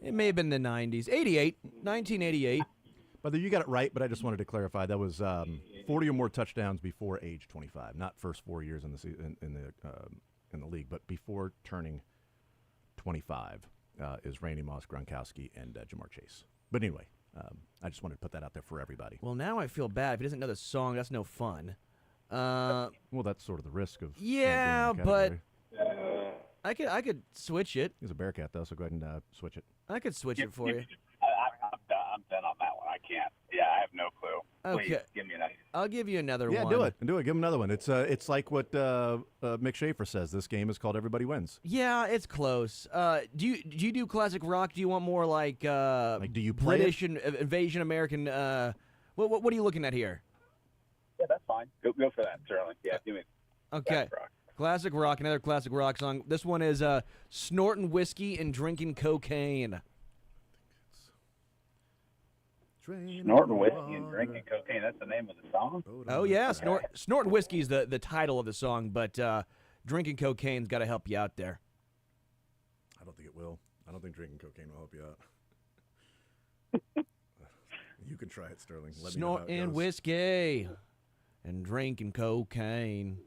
Speaker 2: It may have been the 90s. 1988.
Speaker 1: Brother, you got it right, but I just wanted to clarify. That was 40 or more touchdowns before age 25. Not first 4 years in the league, but before turning 25 is Randy Moss, Gronkowski, and Jamar Chase. But anyway, I just wanted to put that out there for everybody.
Speaker 2: Well, now I feel bad. If he doesn't know the song, that's no fun.
Speaker 1: Well, that's sort of the risk of.
Speaker 2: Yeah,
Speaker 1: being in the
Speaker 2: but I could switch it.
Speaker 1: He's a Bearcat, though, so go ahead and switch it.
Speaker 2: I could switch it for you.
Speaker 20: I'm done on that one. I can't. Yeah, I have no clue.
Speaker 2: Okay.
Speaker 20: Please, give me another.
Speaker 2: I'll give you another one.
Speaker 1: Yeah, do it. Give him another one. It's like what Mick Schaefer says. This game is called Everybody Wins.
Speaker 2: Yeah, it's close. Do you do classic rock? Do you want more like
Speaker 1: do you play
Speaker 2: British and invasion American? What are you looking at here?
Speaker 20: Yeah, that's fine. Go for that, Sterling. Yeah, give me.
Speaker 2: Okay. Classic rock, another classic rock song. This one is Snorting Whiskey and Drinking Cocaine.
Speaker 20: Snorting whiskey and drinking cocaine. That's the name of the song?
Speaker 2: Oh, yeah. Snorting Whiskey is the title of the song, but drinking cocaine's got to help you out there.
Speaker 1: I don't think it will. I don't think drinking cocaine will help you out. You can try it, Sterling. Let me know how it
Speaker 2: Snorting
Speaker 1: goes.
Speaker 2: whiskey and drinking cocaine.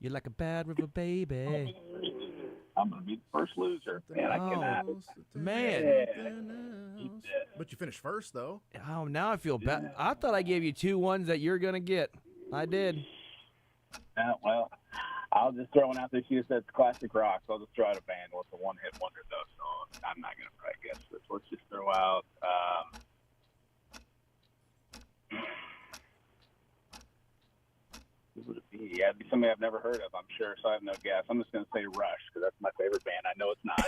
Speaker 2: You're like a bad river baby.
Speaker 20: I'm going to be the first loser. Man, I cannot.
Speaker 2: Man.
Speaker 1: But you finished first, though.
Speaker 2: Oh, now I feel bad. I thought I gave you 2 ones that you're going to get. I did.
Speaker 20: Well, I'll just throw one out there. She said it's classic rock, so I'll just throw out a band with a one-hit wonder, though, so I'm not going to probably guess this. Let's just throw out who would it be? Yeah, it'd be somebody I've never heard of, I'm sure, so I have no guess. I'm just going to say Rush, because that's my favorite band. I know it's not.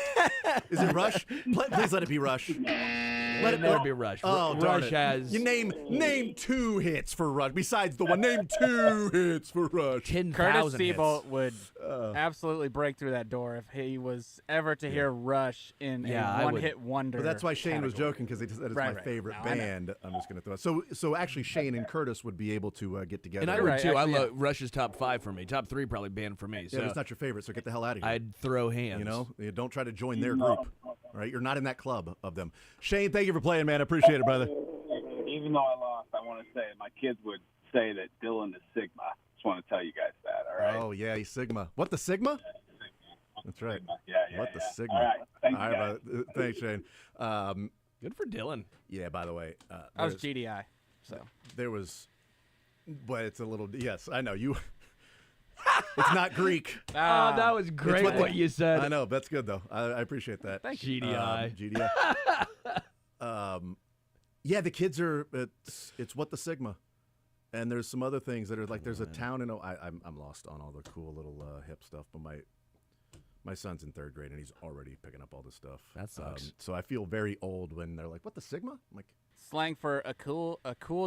Speaker 1: Is it Rush? Please let it be Rush.
Speaker 2: Let it never be Rush.
Speaker 1: Oh, darn
Speaker 2: Rush
Speaker 1: it.
Speaker 2: has...
Speaker 1: You name 2 hits for Rush, besides the one. Name 2 hits for Rush.
Speaker 2: 10,000
Speaker 3: Curtis
Speaker 2: hits.
Speaker 3: Siebold would absolutely break through that door if he was ever to hear Rush in a one-hit wonder.
Speaker 1: But that's why Shane was
Speaker 3: category.
Speaker 1: joking, because he said it's
Speaker 3: Right,
Speaker 1: my favorite
Speaker 3: No, I know.
Speaker 1: band. I'm just going to throw it. So actually, Shane and Curtis would be able to get together.
Speaker 2: And I would, too. I love Rush's top 5 for me. Top 3 probably band for me.
Speaker 1: Yeah,
Speaker 2: So
Speaker 1: but it's not your favorite, so get the hell out of here.
Speaker 2: I'd throw hands.
Speaker 1: You know, you don't try to join their group. All right, you're not in that club of them. Shane, thank you for playing, man. I appreciate it, brother.
Speaker 20: Even though I lost, I want to say my kids would say that Dylan is Sigma. Just want to tell you guys that, all right?
Speaker 1: Oh yeah, he's Sigma. What, the Sigma? That's right.
Speaker 20: Yeah,
Speaker 1: What the Sigma?
Speaker 20: All right, thank you,
Speaker 1: All right,
Speaker 20: guys.
Speaker 1: brother. Thanks, Shane.
Speaker 2: Good for Dylan.
Speaker 1: Yeah. By the way,
Speaker 3: I was GDI, so
Speaker 1: there was, but it's a little. Yes, I know you. It's not Greek.
Speaker 2: Oh, that was great what you said.
Speaker 1: I know. That's good, though. I appreciate that.
Speaker 2: Thank you. GDI.
Speaker 1: GDI. Yeah, the kids are, it's what the Sigma. And there's some other things that are like, there's a town in, I'm lost on all the cool little hip stuff, but my son's in 3rd grade and he's already picking up all this stuff.
Speaker 2: That sucks.
Speaker 1: So I feel very old when they're like, what, the Sigma? I'm like,
Speaker 3: slang for a cool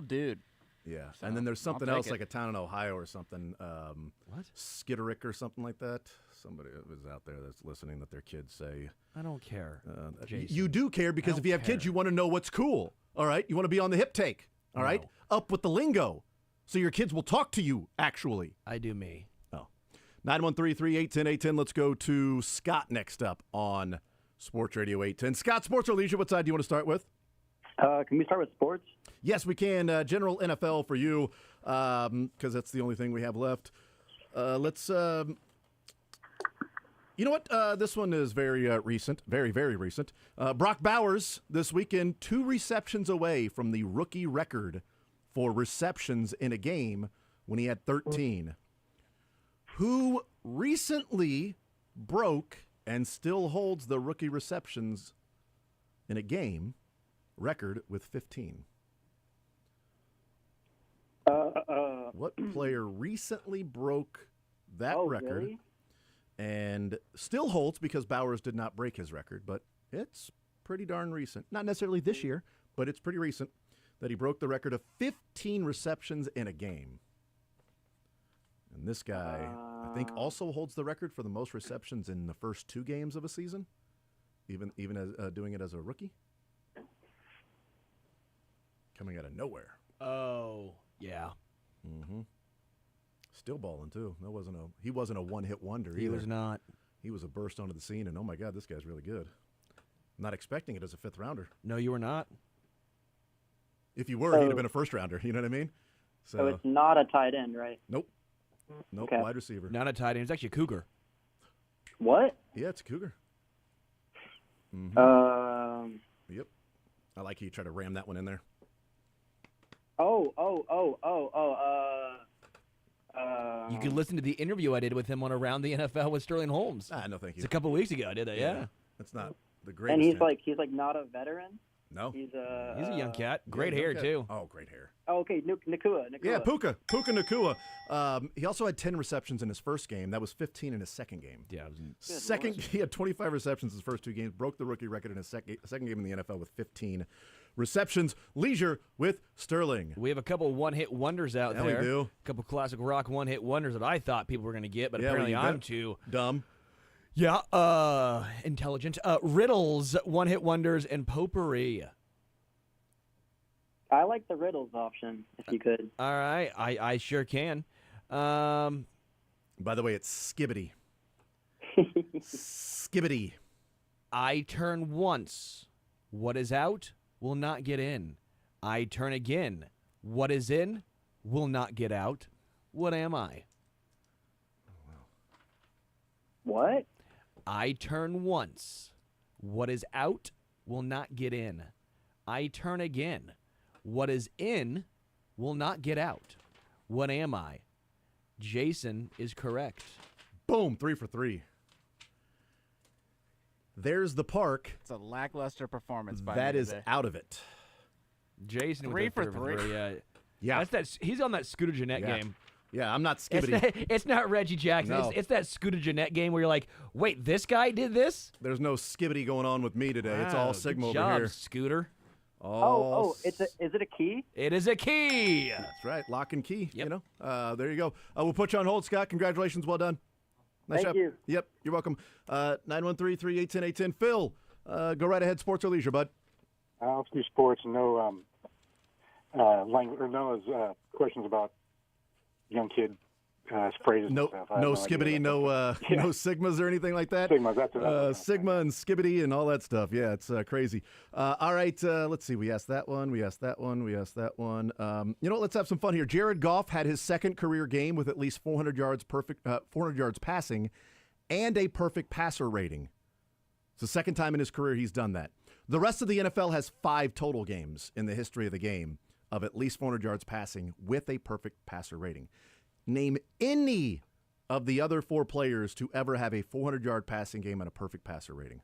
Speaker 3: dude.
Speaker 1: yeah.
Speaker 3: So,
Speaker 1: And then there's something
Speaker 3: I'll
Speaker 1: else,
Speaker 3: take
Speaker 1: like a town in Ohio or something.
Speaker 2: What?
Speaker 1: Skitterick or something like that. Somebody was out there that's listening that their kids say.
Speaker 2: I don't care. Jason.
Speaker 1: You do care, because
Speaker 2: I
Speaker 1: if you
Speaker 2: don't
Speaker 1: have kids,
Speaker 2: care.
Speaker 1: you want to know what's cool. All right? You want to be on the hip take. All right? Up with the lingo. So your kids will talk to you, actually.
Speaker 2: I do me.
Speaker 1: Oh. 913-381-810. Let's go to Scott next up on Sports Radio 810. Scott, sports or leisure, what side do you want to start with?
Speaker 4: Can we start with sports?
Speaker 1: Yes, we can. General NFL for you, because that's the only thing we have left. Let's... you know what? This one is very recent, very, very recent. Brock Bowers this weekend, 2 receptions away from the rookie record for receptions in a game when he had 13. Who recently broke and still holds the rookie receptions in a game record with 15? What player recently broke that record?
Speaker 4: Really?
Speaker 1: And still holds, because Bowers did not break his record, but it's pretty darn recent. Not necessarily this year, but it's pretty recent that he broke the record of 15 receptions in a game. And this guy, I think, also holds the record for the most receptions in the first 2 games of a season, even as doing it as a rookie. Coming out of nowhere.
Speaker 2: Oh, yeah.
Speaker 1: Mm-hmm. Still balling too. He wasn't a one-hit wonder either.
Speaker 2: He was not.
Speaker 1: He was a burst onto the scene, and oh my God, this guy's really good. I'm not expecting it as a 5th rounder.
Speaker 2: No, you were not.
Speaker 1: If you were, he'd have been a 1st rounder. You know what I mean?
Speaker 4: So it's not a tight end, right?
Speaker 1: Nope.
Speaker 4: Okay.
Speaker 1: Wide receiver.
Speaker 2: Not a tight end. It's actually a Cougar.
Speaker 4: What?
Speaker 1: Yeah, it's a Cougar. Yep. I like how you try to ram that one in there.
Speaker 2: You could listen to the interview I did with him on Around the NFL with Sterling Holmes.
Speaker 1: No, thank you.
Speaker 2: It's a couple weeks ago, I did it. Yeah.
Speaker 1: That's not the greatest.
Speaker 4: And he's
Speaker 1: hint.
Speaker 4: like not a veteran.
Speaker 1: No.
Speaker 4: He's
Speaker 2: a young cat. Great
Speaker 1: young
Speaker 2: hair
Speaker 1: cat.
Speaker 2: too.
Speaker 1: Oh, great hair.
Speaker 4: Oh, okay, Nakua.
Speaker 1: Yeah, Puka Nakua. He also had 10 receptions in his first game. That was 15 in his second game.
Speaker 2: Yeah.
Speaker 1: He had 25 receptions in his first 2 games. Broke the rookie record in his second game in the NFL with 15 receptions. Leisure with Sterling.
Speaker 2: We have a couple one-hit wonders out
Speaker 1: Yeah,
Speaker 2: there.
Speaker 1: we do.
Speaker 2: A couple classic rock one-hit wonders that I thought people were going to get, but apparently I'm too
Speaker 1: dumb.
Speaker 2: Yeah, intelligent. Riddles, one-hit wonders, and potpourri.
Speaker 4: I like the riddles option, if you could.
Speaker 2: All right, I sure can.
Speaker 1: By the way, it's skibbity. Skibbity.
Speaker 2: I turn once. What is out will not get in. I turn again. What is in will not get out. What am I?
Speaker 4: What?
Speaker 2: I turn once. What is out will not get in. I turn again. What is in will not get out. What am I? Jason is correct.
Speaker 1: Boom, 3 for 3. There's the park.
Speaker 3: It's a lackluster performance by
Speaker 1: That
Speaker 3: me
Speaker 1: is
Speaker 3: today.
Speaker 1: out of it.
Speaker 2: Jason
Speaker 3: Three
Speaker 2: with the
Speaker 3: for three.
Speaker 2: Yeah.
Speaker 1: Yeah.
Speaker 2: He's on that Scooter Jeanette
Speaker 1: Yeah.
Speaker 2: game.
Speaker 1: Yeah, I'm not
Speaker 2: It's
Speaker 1: skibbity.
Speaker 2: it's not Reggie Jackson.
Speaker 1: No.
Speaker 2: It's that Scooter Jeanette game where you're like, wait, this guy did this?
Speaker 1: There's no skibbity going on with me today. It's
Speaker 2: Wow,
Speaker 1: all Sigma
Speaker 2: good
Speaker 1: over
Speaker 2: job,
Speaker 1: here.
Speaker 2: Scooter.
Speaker 4: Is it a key?
Speaker 2: It is a key.
Speaker 1: That's right, lock and key. You know, there you go. We'll put you on hold, Scott. Congratulations, well done. Nice
Speaker 4: Thank
Speaker 1: job.
Speaker 4: you.
Speaker 1: Yep, you're welcome. 913-381-810. Phil, go right ahead. Sports or leisure, bud?
Speaker 5: I'll do sports. No language or no questions about young kid phrases.
Speaker 1: No,
Speaker 5: and stuff. I have
Speaker 1: no
Speaker 5: idea
Speaker 1: skibbity,
Speaker 5: what
Speaker 1: no no sigmas or anything like that.
Speaker 5: Sigmas, that's what I was
Speaker 1: Sigma and skibbity and all that stuff. Yeah, it's crazy. All right, let's see. We asked that one. We asked that one. We asked that one. You know what? Let's have some fun here. Jared Goff had his second career game with at least 400 yards 400 yards passing, and a perfect passer rating. It's the second time in his career he's done that. The rest of the NFL has 5 total games in the history of the game of at least 400 yards passing with a perfect passer rating. Name any of the other 4 players to ever have a 400-yard passing game and a perfect passer rating.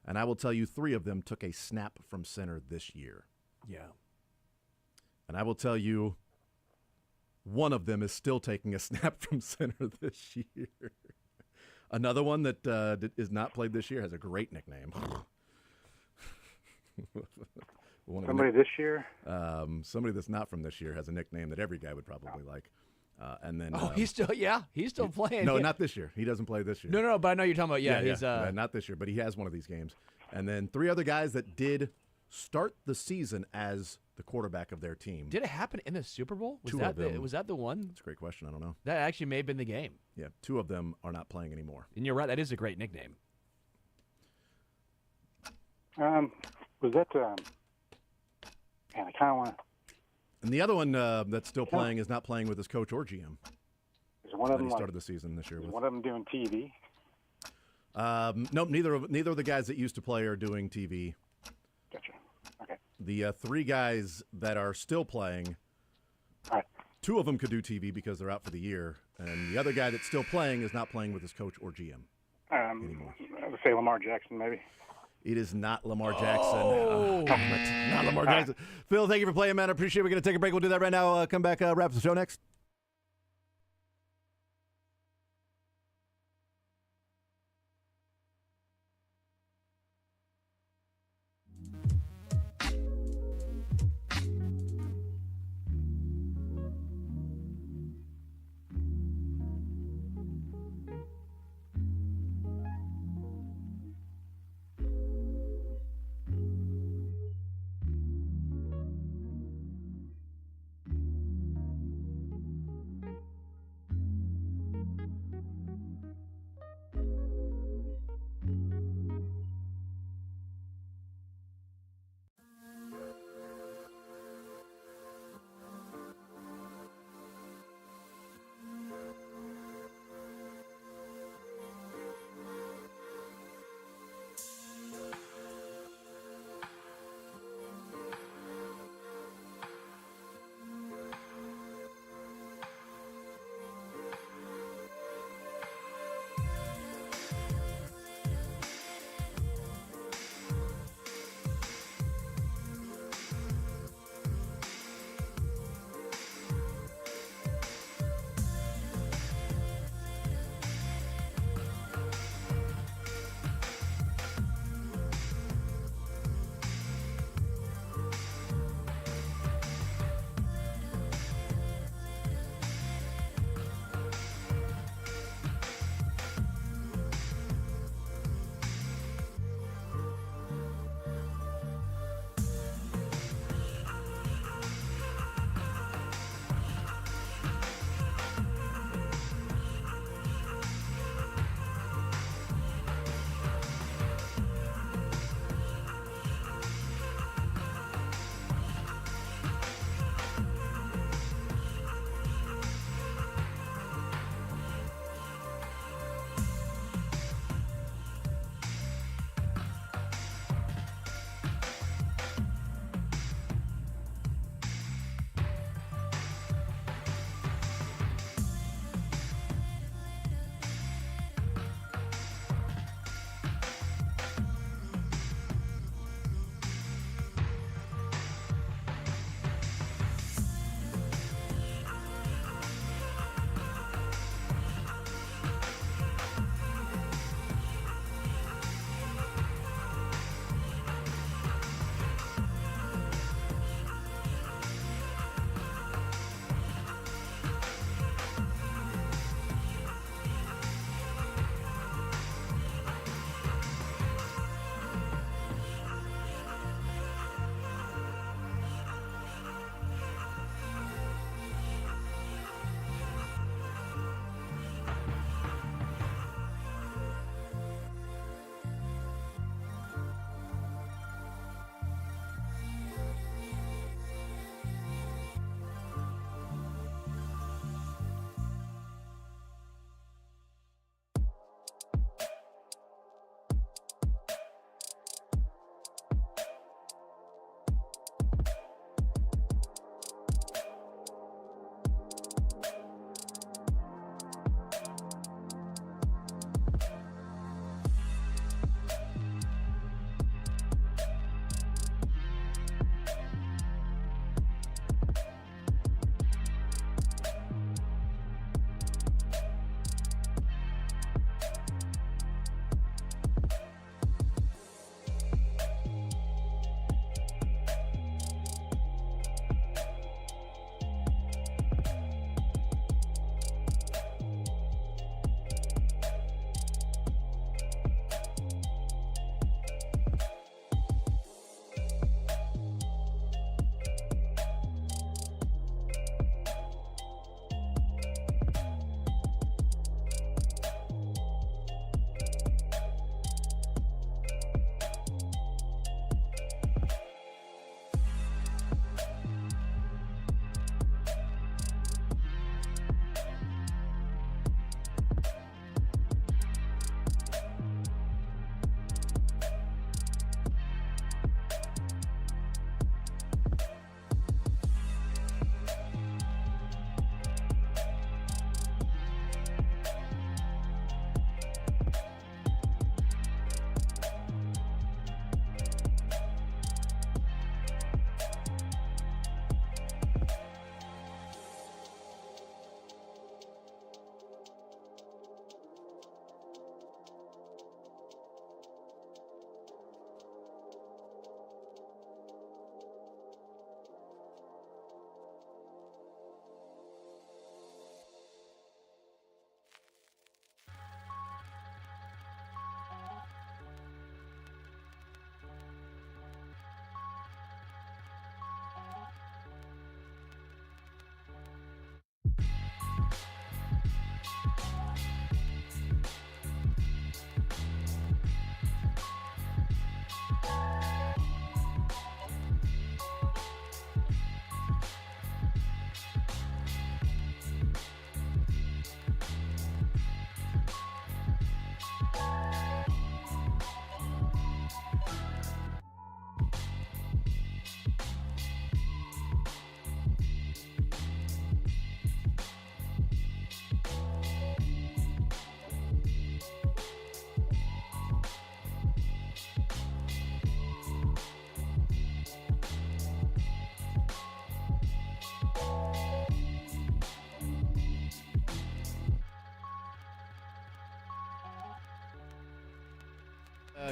Speaker 1: And I will tell you 3 of them took a snap from center this year.
Speaker 2: Yeah.
Speaker 1: And I will tell you 1 of them is still taking a snap from center this year. Another one that is not played this year has a great nickname.
Speaker 5: Somebody this year?
Speaker 1: Somebody that's not from this year has a nickname that every guy would probably like. And then
Speaker 2: he's still playing.
Speaker 1: No,
Speaker 2: yeah.
Speaker 1: not this year. He doesn't play this year.
Speaker 2: No, but I know you're talking about. Yeah, he's
Speaker 1: not this year, but he has one of these games. And then 3 other guys that did start the season as the quarterback of their team.
Speaker 2: Did it happen in the Super Bowl? Was
Speaker 1: 2
Speaker 2: that
Speaker 1: of them.
Speaker 2: was that the one?
Speaker 1: That's a great question. I don't know.
Speaker 2: That actually may have been the game.
Speaker 1: Yeah, 2 of them are not playing anymore.
Speaker 2: And you're right. That is a great nickname.
Speaker 5: Was that? Man, I kind of want to.
Speaker 1: And the other one that's still playing is not playing with his coach or GM.
Speaker 5: Is one of them
Speaker 1: he started the season this year
Speaker 5: is
Speaker 1: with.
Speaker 5: one of them doing TV?
Speaker 1: Nope, neither of the guys that used to play are doing TV.
Speaker 5: Gotcha. Okay.
Speaker 1: The 3 guys that are still playing,
Speaker 5: All right.
Speaker 1: 2 of them could do TV because they're out for the year, and the other guy that's still playing is not playing with his coach or GM anymore.
Speaker 5: I would say Lamar Jackson, maybe.
Speaker 1: It is not Lamar Jackson. Not Lamar Jackson. Phil, thank you for playing, man. I appreciate it. We're going to take a break. We'll do that right now. Come back, wrap the show next.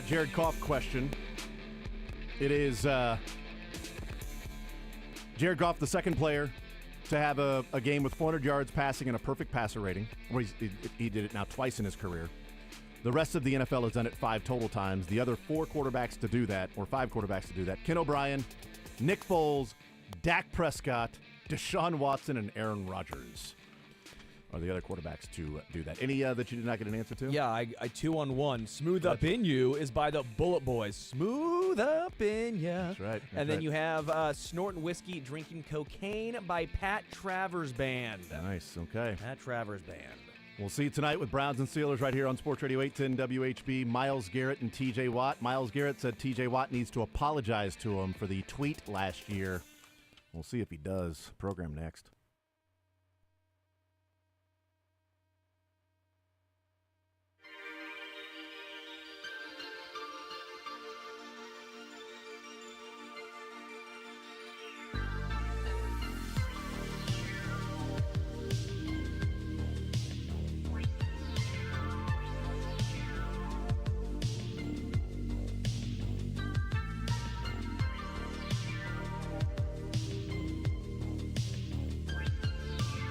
Speaker 1: Jared Goff question. It is Jared Goff, the second player to have a game with 400 yards passing and a perfect passer rating. Well, he did it now twice in his career. The rest of the NFL has done it 5 total times. The other 4 quarterbacks to do that, or 5 quarterbacks to do that, Ken O'Brien, Nick Foles, Dak Prescott, Deshaun Watson, and Aaron Rodgers are the other quarterbacks to do that. Any that you did not get an answer to?
Speaker 2: Yeah, I 2-on-1. Smooth Up In You is by the Bullet Boys. Smooth Up In Ya.
Speaker 1: That's right.
Speaker 2: And then you have Snorting Whiskey, Drinking Cocaine by Pat Travers Band.
Speaker 1: Nice, okay.
Speaker 2: Pat Travers Band.
Speaker 1: We'll see you tonight with Browns and Steelers right here on Sports Radio 810 WHB. Myles Garrett and TJ Watt. Myles Garrett said TJ Watt needs to apologize to him for the tweet last year. We'll see if he does. Program next.